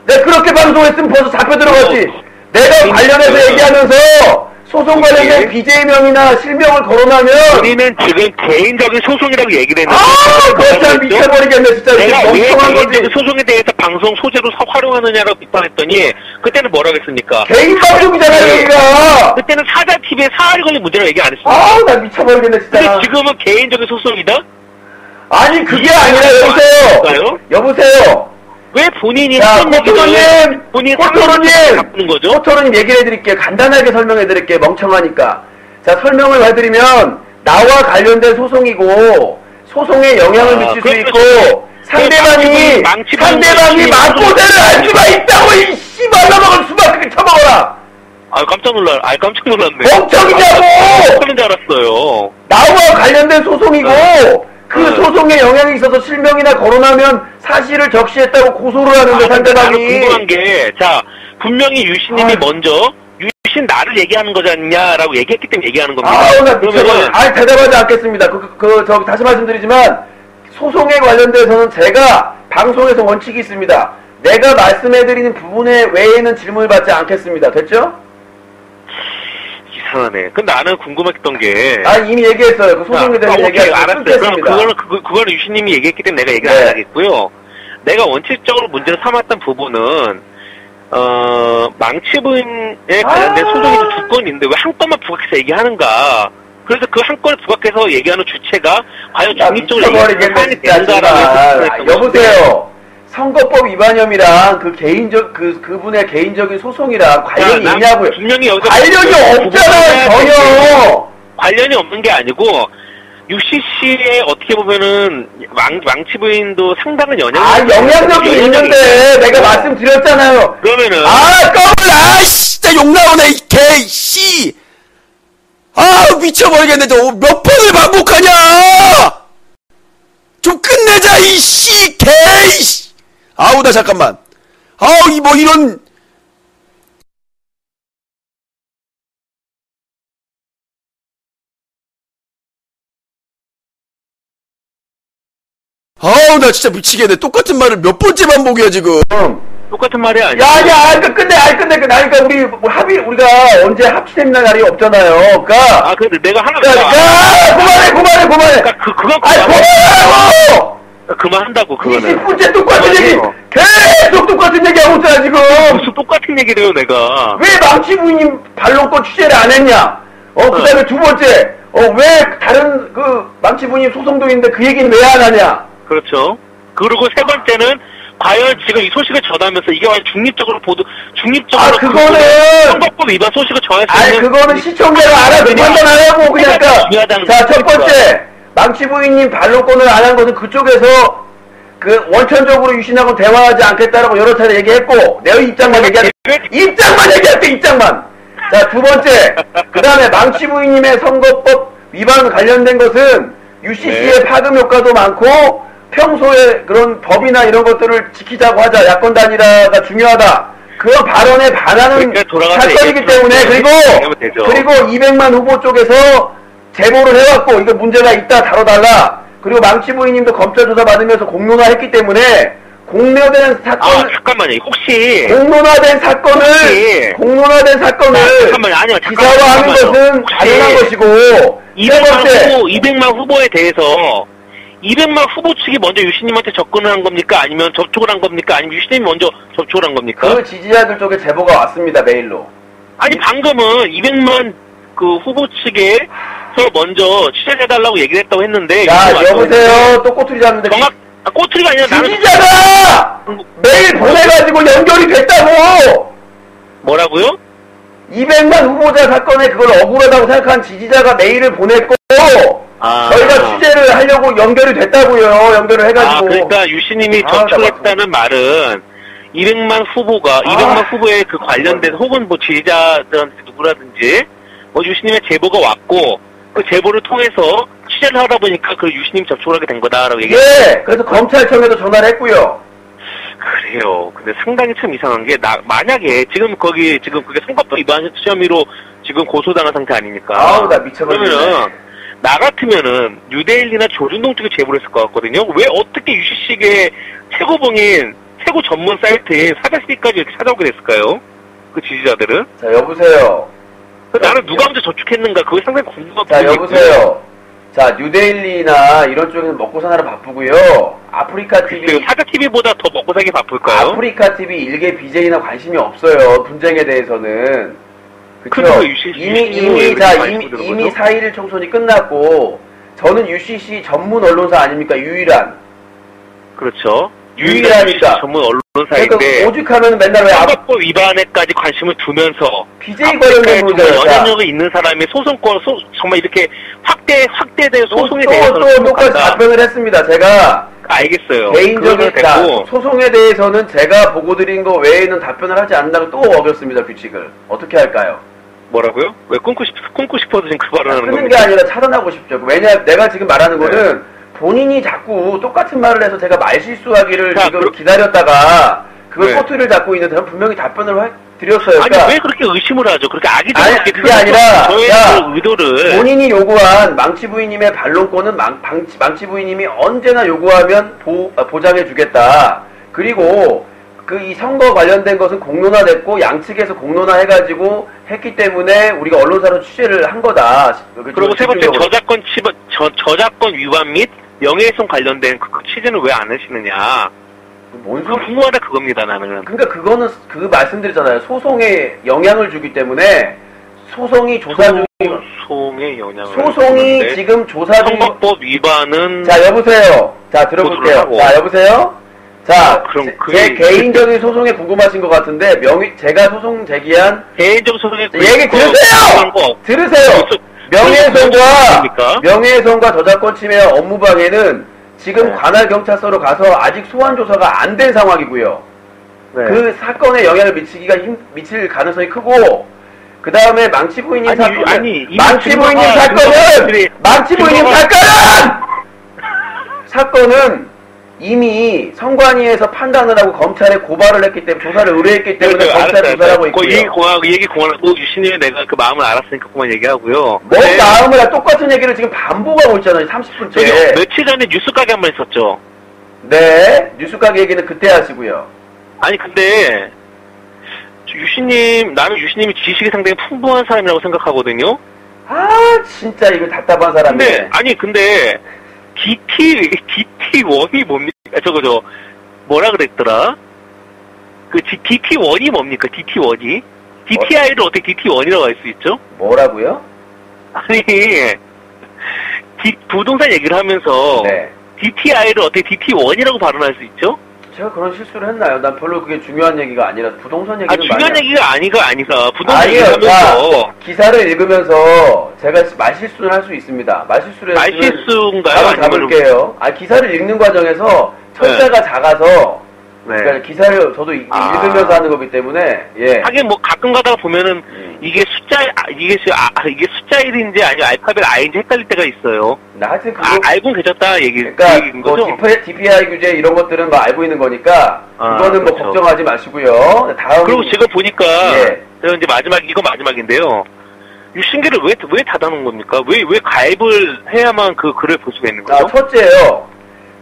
내가 그렇게 방송했으면 벌써 잡혀 들어갔지. 내가 관련해서 얘기하면서 소송 관련된 BJ명이나 실명을 거론하면 우리는 지금 개인적인 소송이라고 얘기를 했는데 거참 미쳐버리겠네 진짜. 내가 왜 개인적인 소송에 대해서 방송 소재로 활용하느냐라고 비판했더니 그때는 뭐라고 했습니까? 개인 방송이잖아요 여기가. 그때는 사자TV에 사활 걸린 문제라고 얘기 안 했습니다. 나 미쳐버리겠네 진짜. 근데 지금은 개인적인 소송이다? 아니 그게 아니라 여보세요. 왜 본인이 코토르님 얘기를 해드릴게요. 간단하게 설명해드릴게요. 멍청하니까. 자 설명을 해드리면 나와 관련된 소송이고 소송에 영향을 미칠 수 있고 상대방이 마음고대를 할 수가 있다고 이 씨발로 먹을 수밖에 쳐먹어라. 깜짝 놀랐네. 멍청이냐고. 그런 줄 알았어요. 나와 관련된 소송이고 소송에 영향이 있어서 실명이나 거론하면 사실을 적시했다고 고소를 하는데 상대방이. 나는 궁금한 게 분명히 유신님이 먼저 유신 나를 얘기하는 거지 않냐라고 얘기했기 때문에 얘기하는 겁니다. 나 미쳐버려. 대답하지 않겠습니다. 다시 말씀드리지만 소송에 관련돼서는 제가 방송에서 원칙이 있습니다. 내가 말씀해드리는 부분에 외에는 질문을 받지 않겠습니다. 됐죠? 이상하네. 근데 나는 궁금했던 게. 이미 얘기했어요. 그 소송에 대해서 얘기하고 끊겠습니다. 그거는 유신님이 얘기했기 때문에 내가 얘기를 안 하겠고요. 내가 원칙적으로 문제를 삼았던 부분은, 망치 부인에 관련된 소송이 두 건이 있는데 왜 한 건만 부각해서 얘기하는가. 그래서 그 한 건을 부각해서 얘기하는 주체가 과연 중립적으로 얘기하는 사안이 되는가라고. 여보세요. 선거법 위반혐의랑 그분의 개인적인 소송이랑 관련이 있냐고요. 분명히 여기서 관련이 없잖아요, 전혀. 관련이 없는 게 아니고 UCC에 어떻게 보면은 망치 부인도 상당한 영향력이 있는데 내가 말씀드렸잖아요. 그러면은 진짜 욕 나오네 이 개 씨. 미쳐버리겠네. 몇 번을 반복하냐. 좀 끝내자 이 씨 개 씨. 나 잠깐만. 이런. 나 진짜 미치겠네. 똑같은 말을 몇 번째 반복이야, 지금. 똑같은 말이 아니야. 그러니까 우리가 언제 합치되는 날이 없잖아요. 근데 내가 하나 그만해. 그만하라고! 그만한다고, 그거는. 20분째 똑같은 얘기, 계속 똑같은 얘기 하고 있잖아, 지금. 무슨 똑같은 얘기를 해요, 내가. 왜 망치 부인님 반론권 취재를 안 했냐? 그 다음에 두 번째, 왜 다른 망치 부인님 소송도 있는데 그 얘기는 왜 안 하냐? 그렇죠. 그리고 세 번째는, 과연 지금 이 소식을 전하면서 이게 완전 중립적으로 그거는 선거법 위반 소식을 전했어요. 그거는 시청자가 알아서 판단하라고 그냥. 자, 첫 번째 망치 부인님 반론권을 안 한 것은 그쪽에서 그 원천적으로 유신하고 대화하지 않겠다라고 여러 차례 얘기했고 내 입장만 얘기할 때 입장만. 자, 두 번째. 그 다음에 망치 부인님의 선거법 위반 관련된 것은 UCC의 파급 효과도 많고 평소에 그런 법이나 이런 것들을 지키자고 하자. 야권 단일화가 중요하다. 그런 발언에 반하는 사건이기 때문에 그리고 200만 후보 쪽에서 제보를 해왔고 이거 문제가 있다 다뤄달라. 그리고 망치 부인님도 검찰 조사 받으면서 공론화했기 때문에 공론화된 사건 잠깐만요. 혹시 공론화된 사건을 기사화하는 것은 당연한 것이고 200만 후보에 대해서 200만 후보 측이 먼저 유시님한테 접근을 한 겁니까? 아니면 접촉을 한 겁니까? 아니면 유시님이 먼저 접촉을 한 겁니까? 그 지지자들 쪽에 제보가 왔습니다. 메일로. 아니 방금은 200만 그 후보 측에서 먼저 취재해달라고 얘기를 했다고 했는데 야 여보세요. 또 꼬투리 잡는데 꼬투리가 아니라 나는 지지자가 메일 보내가지고 연결이 됐다고. 뭐라고요? 200만 후보자 사건에 그걸 억울하다고 생각한 지지자가 메일을 보냈고 저희가 취재를 하려고 연결이 됐다고요. 연결을 해가지고. 그러니까 유시님이 접촉했다는 말은 200만 후보의 그 관련된 혹은 뭐 지지자들한테 누구라든지 뭐 유시님의 제보가 왔고 그 제보를 통해서 취재를 하다 보니까 그 유시님이 접촉을 하게 된 거다라고 얘기했어요. 예, 그래서 검찰청에도 전화를 했고요. 그래요. 근데 상당히 참 이상한 게 만약에 지금 그게 선거법 위반 혐의로 지금 고소당한 상태 아닙니까? 아우 나 미쳐버리네. 그러면은 나 같으면은 뉴데일리나 조준동 쪽에 제보를 했을 것 같거든요. 왜 어떻게 유시식의 최고 전문 사이트인 사자시까지 이렇게 찾아오게 됐을까요? 그 지지자들은? 자 여보세요. 나는 누가 먼저 접촉했는가 그게 상당히 궁금하고. 자 여보세요. 자 뉴데일리나 이런 쪽에는 먹고 사느라 바쁘고요. 아프리카 TV 사자 TV보다 더 먹고 살기 바쁠까요? 아프리카 TV 일개 BJ나 관심이 없어요. 분쟁에 대해서는. 그렇죠. 이미 4.1 총선이 끝났고 저는 UCC 전문 언론사 아닙니까? 유일한. 그렇죠. 유일하니까 전문 언론사인데 그러니까 오죽하면 맨날 왜 선거법 위반에까지 관심을 두면서 BJ 관련된 문제죠. 영향력이 있는 사람이 소송권 정말 이렇게 확대된 소송에 대해서 또 똑같이 답변을 했습니다. 제가 알겠어요. 개인적인 소송에 대해서는 제가 보고 드린 거 외에는 답변을 하지 않는다고 또 어겼습니다. 규칙을 어떻게 할까요? 뭐라고요? 왜 끊고 싶어서 지금 그 발언을 하는 겁니까? 끊는 게 아니라 차단하고 싶죠. 왜냐 내가 지금 말하는 거는 본인이 자꾸 똑같은 말을 해서 제가 말실수하기를 지금 기다렸다가 그걸 꼬투리를 잡고 있는데 저는 분명히 답변을 드렸어요. 아니 왜 그렇게 의심을 하죠? 그렇게 악의적으로 그게 아니라 저의 의도를 본인이 요구한 망치 부인님의 반론권은 망치 부인님이 언제나 요구하면 보장해주겠다. 그리고 이 선거 관련된 것은 공론화됐고 양측에서 공론화해가지고 했기 때문에 우리가 언론사로 취재를 한 거다. 그리고 세 번째 저작권 위반 및 명예훼손 관련된 그 취재는 왜 안 하시느냐? 뭔 소리? 궁금하다 그겁니다 나는. 그러니까 그거는 그 말씀드리잖아요. 소송에 영향을 주기 때문에 소송이 조사 중. 소송에 영향을. 소송이 지금 조사 중. 선거법 위반은. 자 여보세요. 자 들어볼게요. 자 여보세요. 자, 그럼 제 개인적인 소송에 궁금하신 것 같은데 제가 소송 제기한 개인적 소송에 얘기 들으세요. 명예훼손과 저작권 침해 업무방해는 지금 관할 경찰서로 가서 아직 소환 조사가 안 된 상황이고요. 그 사건에 영향을 미칠 가능성이 크고 그 다음에 망치 부인님 사건은 이미 선관위에서 판단을 하고 검찰에 고발을 했기 때문에 조사를 의뢰했기 때문에 검찰 조사를 하고 있고요. 얘기 그만하고 유신님이 내가 그 마음을 알았으니까 그만 얘기하고요. 마음을 똑같은 얘기를 지금 반복하고 있잖아요. 30분째. 며칠 전에 뉴스 가게 한번 했었죠. 네. 뉴스 가게 얘기는 그때 하시고요. 아니 근데 나는 유신님이 지식이 상당히 풍부한 사람이라고 생각하거든요. 진짜 이거 답답한 사람이네. 근데 DT1이 뭡니까? 뭐라 그랬더라? DT1이 뭡니까? DT1이? DTI를 어떻게 DT1이라고 할 수 있죠? 뭐라고요? 아니, 부동산 얘기를 하면서, DTI를 어떻게 DT1이라고 발언할 수 있죠? 제가 그런 실수를 했나요? 난 별로 그게 중요한 얘기가 아니라 부동산 얘기는 중요한 얘기가 아니라 부동산 아니에요. 얘기하면서 기사를 읽으면서 제가 말실수는 할 수 있습니다. 말실수를 말실수인가요? 바로 잡을게요. 기사를 읽는 과정에서 철자가 작아서 그러니까 기사를 저도 읽으면서 하는 거기 때문에 하긴 뭐 가끔 가다가 보면은 이게 숫자 1인지 아니면 알파벳 I인지 헷갈릴 때가 있어요. 하여튼 알고는 계셨다 얘기인 그러니까 거죠? DPI 규제 이런 것들은 뭐 알고 있는 거니까 그거는 뭐 그렇죠. 걱정하지 마시고요. 다음 그리고 지금 보니까 제가 이제 이거 마지막인데요. 유신기를 왜 닫아놓은 겁니까? 왜 가입을 해야만 그 글을 볼 수가 있는 거죠? 첫째요.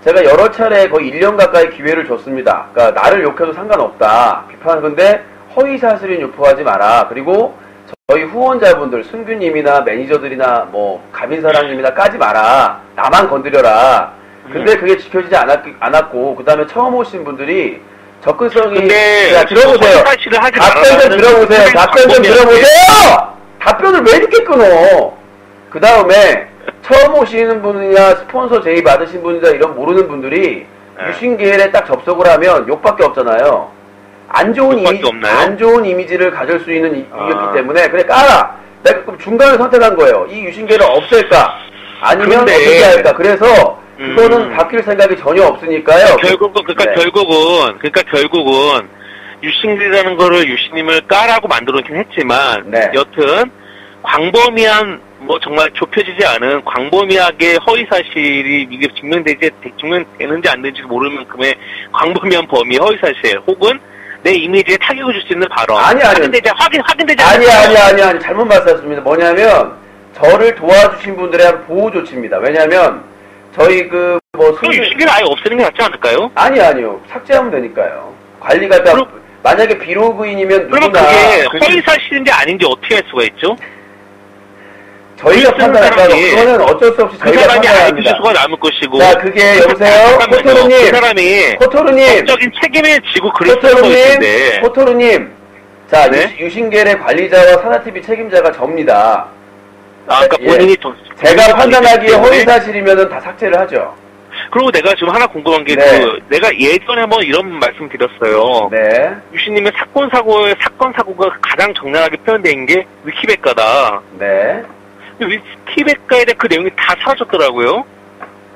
제가 여러 차례 거의 1년 가까이 기회를 줬습니다. 그러니까 나를 욕해도 상관없다. 비판하는데 허위사실은 유포하지 마라. 그리고 저희 후원자분들, 승규님이나 매니저들이나 뭐 가민사랑님이나 까지 마라. 나만 건드려라. 근데 그게 지켜지지 않았고 그 다음에 처음 오신 분들이 접근성이 들어보세요. 답변 좀 들어보세요. 답변 좀 들어보세요. 답변을 왜 이렇게 끊어? 그 다음에 처음 오시는 분이나 스폰서 제의 받으신 분이나 이런 모르는 분들이 유신계열에 딱 접속을 하면 욕밖에 없잖아요. 안 좋은 이미지를 가질 수 있는 이겼기 때문에 그래 까라. 내가 그럼 중간을 선택한 거예요. 이 유신계를 없앨까 아니면 어떻게 할까. 그래서 그거는 바뀔 생각이 전혀 없으니까요. 결국은 유신계라는 거를 유신님을 까라고 만들어놓긴 했지만 여튼 광범위한 뭐 정말 좁혀지지 않은 광범위하게 허위 사실이 이게 증명되는지 안 되는지 모르는 만큼의 광범위한 범위 허위 사실 혹은 내 이미지에 타격을 줄 수 있는 발언. 확인되지 아니 잘못 말씀하셨습니다. 뭐냐면 저를 도와주신 분들에 대한 보호 조치입니다. 왜냐하면 저희 그럼 유신기를 아예 없애는 게 낫지 않을까요? 아니요. 삭제하면 되니까요. 관리가 만약에 비로그인이면 누구나 그러면 그게 허위 사실인지 아닌지 어떻게 할 수가 있죠? 저희가 판단할까요? 그거는 어쩔 수 없이 저희가 판단합니다. 수가 남을 것이고. 자, 그게 여보세요? 코토루님. 법적인 책임을 지고 글을 쓰는 것인데. 코토루님. 자, 유신계의 관리자와 사나TV 책임자가 접니다. 그러니까 본인이 제가 판단하기에 허위사실이면은 다 삭제를 하죠. 그리고 내가 지금 하나 궁금한 게 내가 예전에 한번 이런 말씀 드렸어요. 유신님의 사건 사고가 가장 적나라하게 표현된 게 위키백과다. 위키백과에 대한 그 내용이 다 사라졌더라고요.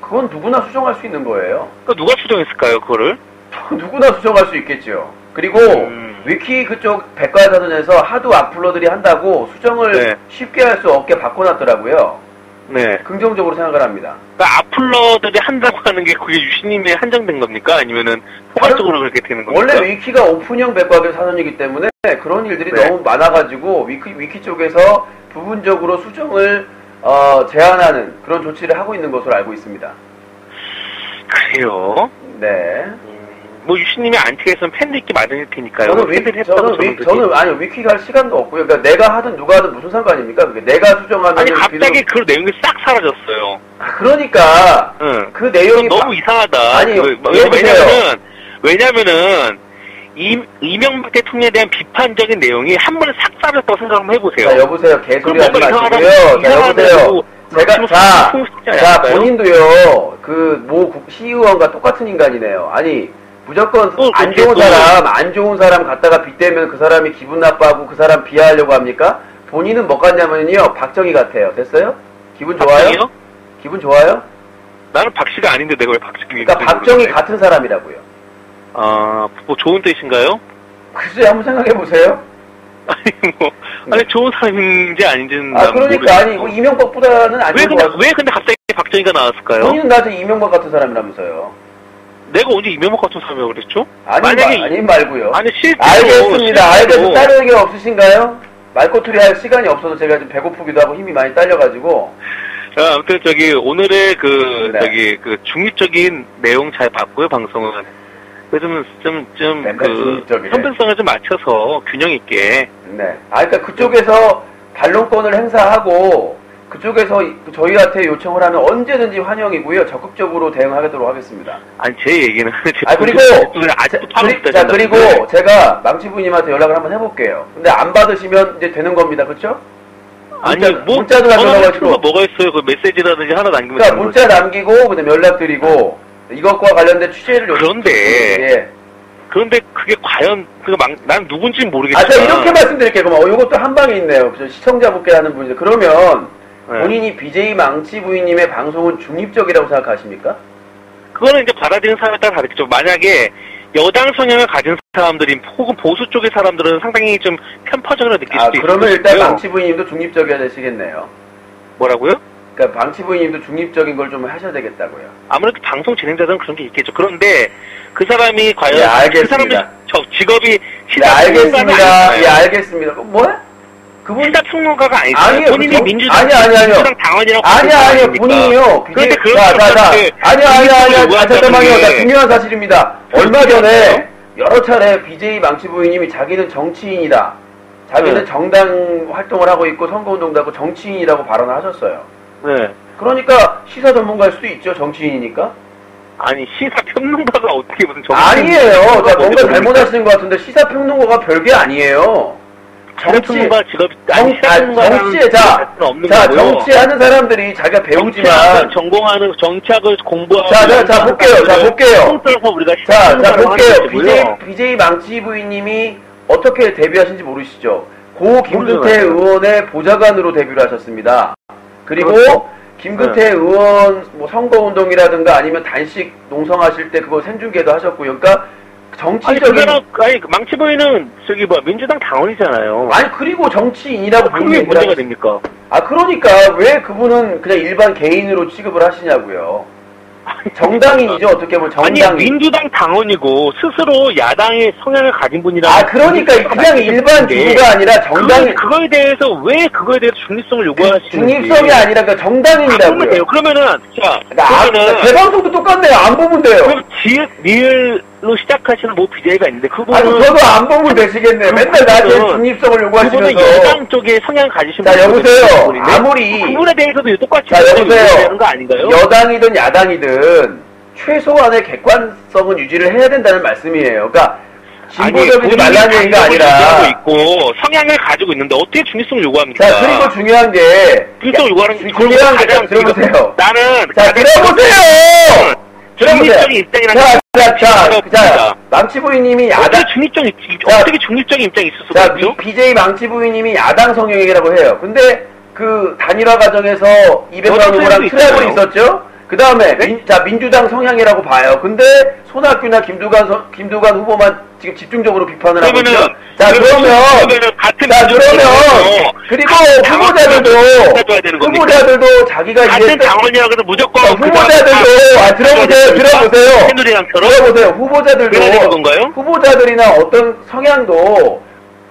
그건 누구나 수정할 수 있는 거예요. 그러니까 누가 수정했을까요, 그거를? 누구나 수정할 수 있겠죠. 그리고 위키 그쪽 백과사전에서 하도 악플러들이 한다고 수정을 쉽게 할 수 없게 바꿔놨더라고요. 긍정적으로 생각을 합니다. 그러니까 악플러들이 한다고 하는 게 그게 유신님에 한정된 겁니까? 아니면은 포괄적으로 그렇게 되는 겁니까? 원래 위키가 오픈형 백과교 사전이기 때문에 그런 일들이 너무 많아가지고 위키 쪽에서 부분적으로 수정을 제한하는 그런 조치를 하고 있는 것으로 알고 있습니다. 그래요? 뭐 유신님이 안티에서는 팬도 있기 마련일 테니까요. 저는 위키가 할 시간도 없고요. 그러니까 내가 하든 누가 하든 무슨 상관입니까? 그게 내가 수정하면 갑자기 그 내용이 싹 사라졌어요. 그러니까 그 내용이 너무 이상하다. 왜냐면은 이명박 대통령에 대한 비판적인 내용이 한 번에 싹 사라졌다고 생각 한번 해보세요. 자, 여보세요. 개소리 하지 마시고요. 자, 여보세요. 본인도요. 모 시의원과 똑같은 인간이네요. 아니, 무조건 안 좋은 사람 갖다가 빗대면 그 사람이 기분 나빠하고 그 사람 비하하려고 합니까? 본인은 뭐 같냐면요. 박정희 같아요. 됐어요? 기분 좋아요? 박정희요? 기분 좋아요? 나는 박씨가 아닌데 내가 왜 박정희? 그러니까 박정희 같은 사람이라고요. 뭐 좋은 뜻인가요? 글쎄, 한번 생각해보세요. 좋은 사람인지 아닌지는. 그러니까, 뭐 이명박보다는 안 좋은 것 같아요. 왜 근데 갑자기 박정희가 나왔을까요? 본인은 나한테 이명박 같은 사람이라면서요. 내가 언제 이명박 같은 사람이라고 그랬죠? 아니 말고요. 실제로. 알겠습니다. 알겠습니다. 다른 의견 없으신가요? 말꼬투리 할 시간이 없어서 제가 좀 배고프기도 하고 힘이 많이 딸려가지고. 자, 아무튼 오늘의 중립적인 내용 잘 봤고요, 방송은. 그래서 형평성을 좀 맞춰서 균형 있게. 그러니까 그쪽에서 반론권을 행사하고 그쪽에서 저희한테 요청을 하면 언제든지 환영이고요. 적극적으로 대응하도록 하겠습니다. 제 얘기는. 그리고 제가 망치부님한테 연락을 한번 해볼게요. 근데 안 받으시면 이제 되는 겁니다. 그렇죠? 문자도 남겨가지고. 뭐가 있어요? 그 메시지라든지 하나 남기면. 그러니까 문자 남기고, 그다음에 연락드리고, 이것과 관련된 취재를 그런데 그게 과연 난 누군지는 모르겠지만. 자 이렇게 말씀드릴게요. 그럼 이것도 한 방에 있네요. 시청자분께 하는 분인데 그러면 본인이 BJ 망치 부인님의 방송은 중립적이라고 생각하십니까? 그거는 이제 받아들이는 사람에 따라 다르겠죠. 만약에 여당 성향을 가진 사람들이 혹은 보수 쪽의 사람들은 상당히 좀 편파적으로 느낄 수도 있어요. 그러면 일단 망치 부인님도 중립적이어야 되시겠네요. 뭐라고요? 그러니까 망치 부인님도 중립적인 걸 좀 하셔야 되겠다고요. 아무래도 방송 진행자들은 그런 게 있겠죠. 그런데 그 사람이 과연 알겠습니다. 그 사람의 직업이 알겠습니다. 알겠습니다. 뭐야? 그분 시사평론가가 아니죠. 아니요. 본인이 민주당 당원이라고 아니요. 본인이요. 그런데 아니요. 잠깐만요. 중요한 사실입니다. 얼마 전에 여러 차례 BJ 망치 부인님이 자기는 정치인이다. 자기는 정당 활동을 하고 있고 선거운동도 하고 정치인이라고 발언을 하셨어요. 네. 그러니까 시사 전문가일 수도 있죠. 정치인이니까. 아니 시사평론가가 어떻게 무슨 정치인? 아니에요. 뭔가 잘못하시는 것 같은데 시사평론가가 별게 아니에요. 정치가 직업이 정치하는 사람들이 자기가 배우지만 전공하는 정치학을 공부하고 자 볼게요. 우리가 볼게요. BJ 망치 부인님이 어떻게 데뷔하신지 모르시죠? 고 김근태 의원의 보좌관으로 데뷔를 하셨습니다. 그리고 그렇죠. 김근태 의원 뭐 선거운동이라든가 아니면 단식 농성하실 때 그거 생중계도 하셨고요. 그러니까 정치적인 망치 부인은 민주당 당원이잖아요. 그리고 정치인이라고 보는 게 문제가 됩니까? 그러니까 왜 그분은 그냥 일반 개인으로 취급을 하시냐고요. 정당인이죠. 어떻게 보면 정당인. 아니 민주당 당원이고 스스로 야당의 성향을 가진 분이라. 그러니까 그냥 일반 주부가 아니라 정당인. 그거에 대해서 왜 그거에 대해서 중립성을 요구하시는지. 중립성이 아니라 그 정당인이라고요. 그러면은 제 방송도 똑같네요. 안 보면 돼요. 그럼 리을로 시작하시는 BJ가 있는데 그분은 저도 안 보면 되시겠네. 맨날 나한테 중립성을 요구하시면서. 그분은 여당 쪽에 성향을 가지신 분. 여보세요. 아무리 그분에 대해서도 똑같이 여보세요. 거 아닌가요? 여당이든 야당이든 최소한의 객관성은 유지를 해야 된다는 말씀이에요. 그러니까 진보적이지 말라는 얘기가 아니라 있고 성향을 가지고 있는데 어떻게 중립성을 요구합니까? 그리고 중요한 게 들어보세요. 중립적인 입장이라는 망치 부인님이 어떻게 중립적인 입장이 있을 수가 있죠? BJ 망치 부인님이 야당 성향이라고 해요. 근데 그 단일화 과정에서 이백만 후보랑 트래블이 있었죠? 그 다음에 민주당 성향이라고 봐요. 근데 손학규나 김두관 후보만 지금 집중적으로 비판을 하고 있죠. 그리고 후보자들도 자기가 같은 당원이라고 해도 무조건 들어보세요. 후보자들이나 어떤 성향도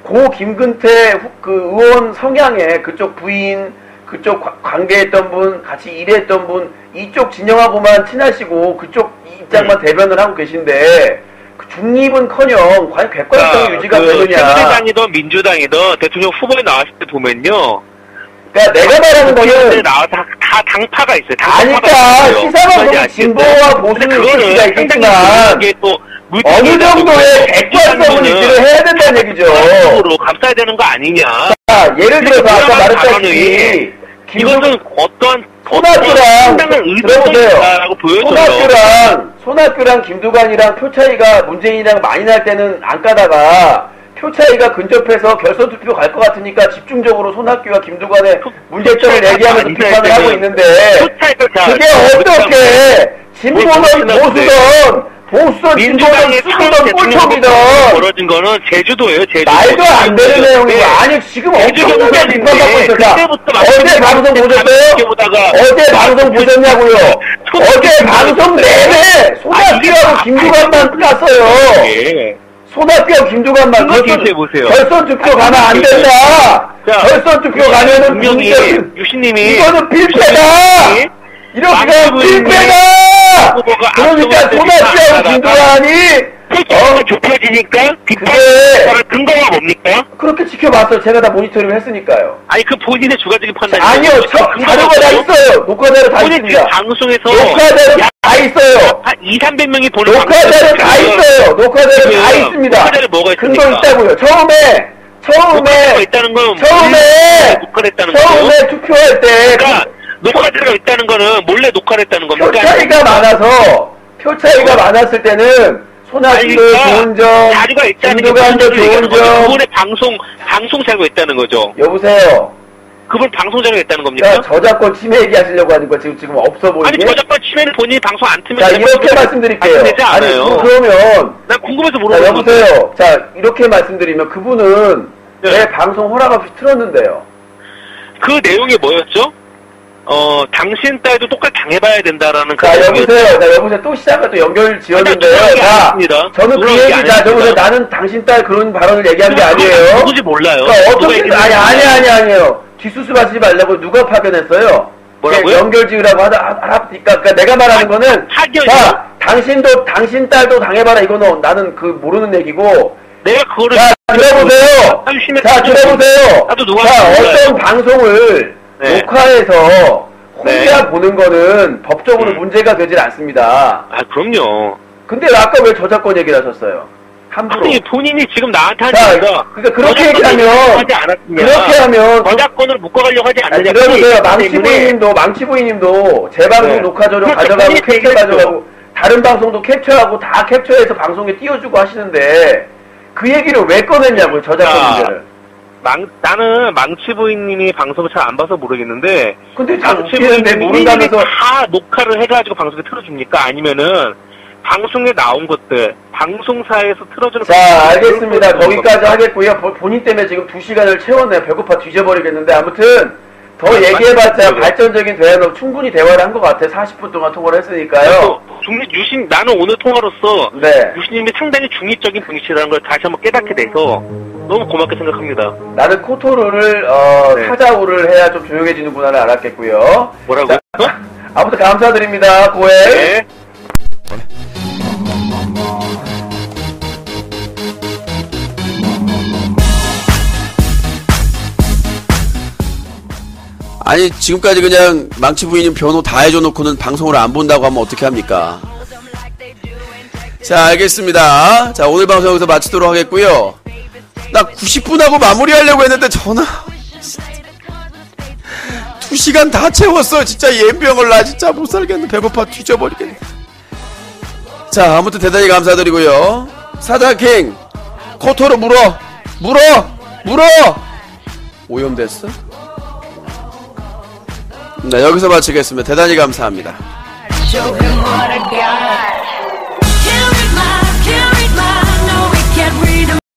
고 김근태 그 의원 성향에 그쪽 부인 그쪽 관계했던 분, 같이 일했던 분, 이쪽 진영하고만 친하시고 그쪽 입장만 대변을 하고 계신데 그 중립은커녕 과연 객관성 유지가 되느냐? 새누리당이든 민주당이든 대통령 후보에 나왔을 때 보면요. 그러니까 내가 말하는 거는 다 당파가 있어요. 시사방송 진보와 보수는 있을 수가 있겠지만 어느 정도의 객관성은 유지를 해야 된다는 얘기죠. 감싸야 되는 거 아니냐? 예를 들어서 아까 말했다시피 이것은 어떠한 손학규랑 김두관이랑 표 차이가 문재인이랑 많이 날 때는 안 까다가 표 차이가 근접해서 결선 투표 갈 것 같으니까 집중적으로 손학규와 김두관의 문제점을 얘기하면서 비판을 하고 있는데 그게 어떻게 진보든 보수든 민주당의 수든 꼴초이든 벌어진 거는 제주도예요. 제주도. 말도 안 되는 내용이고 아니 지금 엄청나게 비판받고 있어. 어제 방송 보셨어요? 어제 방송 보셨냐고요? 어제 방송 내내 손학규하고 김두관만 깠어요. 손학규하고 김두관만 결선 투표 가면 안 된다. 결선 투표 가면은 분명히 유신님이 이거는 빌패다. 이렇게 가면 빌패다. 그러니까 손학규하고 김두관이 좁혀지니까 비판의 근거가 뭡니까? 그렇게 지켜봤어요. 제가 다 모니터링을 했으니까요. 아니 그 본인의 주관적인 판단이 아니요. 자료가 다 있어요. 녹화자료 다 있습니다. 방송에서 녹화자료 다 있어요. 한 200~300명이 보는 녹화자료 다 있어요. 녹화자료 다 있습니다. 녹화자료 뭐가 있습니까? 근거 있다고요. 처음에 투표할 때 녹화자료가 있다는 거는 몰래 녹화를 했다는 겁니까? 표 차이가 많아서 표 차이가 많았을 때는 손아섭도 좋은 점, 자료가 있다는 게 김두관도 좋은 점. 그분의 방송 자료가 있다는 거죠. 여보세요. 그분 방송 자료가 있다는 겁니까? 자, 저작권 침해 얘기하시려고 하는 거 지금 없어 보이게. 아니 저작권 침해는 본인이 방송 안 틀면 자, 이렇게 말씀드릴게요. 아니 그러면 난 궁금해서 자, 물어보는 여보세요. 자, 이렇게 말씀드리면 그분은 네. 내 방송 허락 없이 틀었는데요. 그 내용이 뭐였죠? 당신 딸도 똑같이 당해봐야 된다라는 그 자, 내용이었죠. 여보세요. 또 시작을 또 연결 지었는데요. 아니, 자, 아닙니다. 저는 그 얘기, 자, 저보세요. 나는 당신 딸 그런 발언을 얘기한 게 아니에요. 누군지 몰라요. 그러니까 어떻게, 아니에요. 뒷수습 하시지 말라고 누가 파견했어요? 뭐라고요? 연결 지으라고 하니까, 그러니까 내가 말하는 거는, 파견이요? 자, 당신 딸도 당해봐라. 이거는 나는 그 모르는 얘기고, 내가 그거를 자, 들어보세요. 자, 들어보세요. 나도 누가 자, 어떤 방송을 네. 녹화해서 혼자 네. 보는 거는 법적으로 문제가 되질 않습니다. 아 그럼요. 근데 아까 왜 저작권 얘기를 하셨어요? 함부로. 아니 본인이 지금 나한테 자, 하니까 그러니까 그렇게 얘기하면, 하지 않았냐. 그렇게 하면, 저작권을 묶어가려고 하지 않느냐. 들어보세요. 망치부인님도 제 방송 네. 녹화저로 그렇죠. 가져가고 본인이 캡처 얘기했죠. 가져가고 다른 방송도 캡처하고 다 캡처해서 방송에 띄워주고 하시는데 그 얘기를 왜 꺼냈냐고요, 저작권 문제를. 나는 망치부인님이 방송을 잘 안 봐서 모르겠는데 근데 잘 웃기는데 망치부인님이 모른다면서. 다 녹화를 해가지고 방송에 틀어줍니까? 아니면은 방송에 나온 것들 방송사에서 틀어주는 자, 알겠습니다. 거기까지 하겠고요. 본인 때문에 지금 2시간을 채웠네요. 배고파 뒤져버리겠는데 아무튼 더 얘기해봤자 발전적인 대화는 충분히 대화를 한 것 같아요. 40분 동안 통화를 했으니까요. 나는 오늘 통화로서 네. 유신님이 상당히 중립적인 분이시라는 걸 다시 한번 깨닫게 돼서 너무 고맙게 생각합니다. 나는 코토로를 네. 타자오를 해야 좀 조용해지는구나를 알았겠고요. 뭐라고요? 자, 아무튼 감사드립니다. 고해. 네. 아니 지금까지 그냥 망치 부인님 변호 다 해줘 놓고는 방송을 안 본다고 하면 어떻게 합니까? 자, 알겠습니다. 자, 오늘 방송 여기서 마치도록 하겠고요. 나 90분 하고 마무리하려고 했는데 전화 2시간 다 채웠어. 진짜 옌병을 나 진짜 못 살겠네. 배고파 뒤져버리겠네. 자, 아무튼 대단히 감사드리고요. 사자킹 코토로 물어 오염됐어? 네, 여기서 마치겠습니다. 대단히 감사합니다. Show him what I got.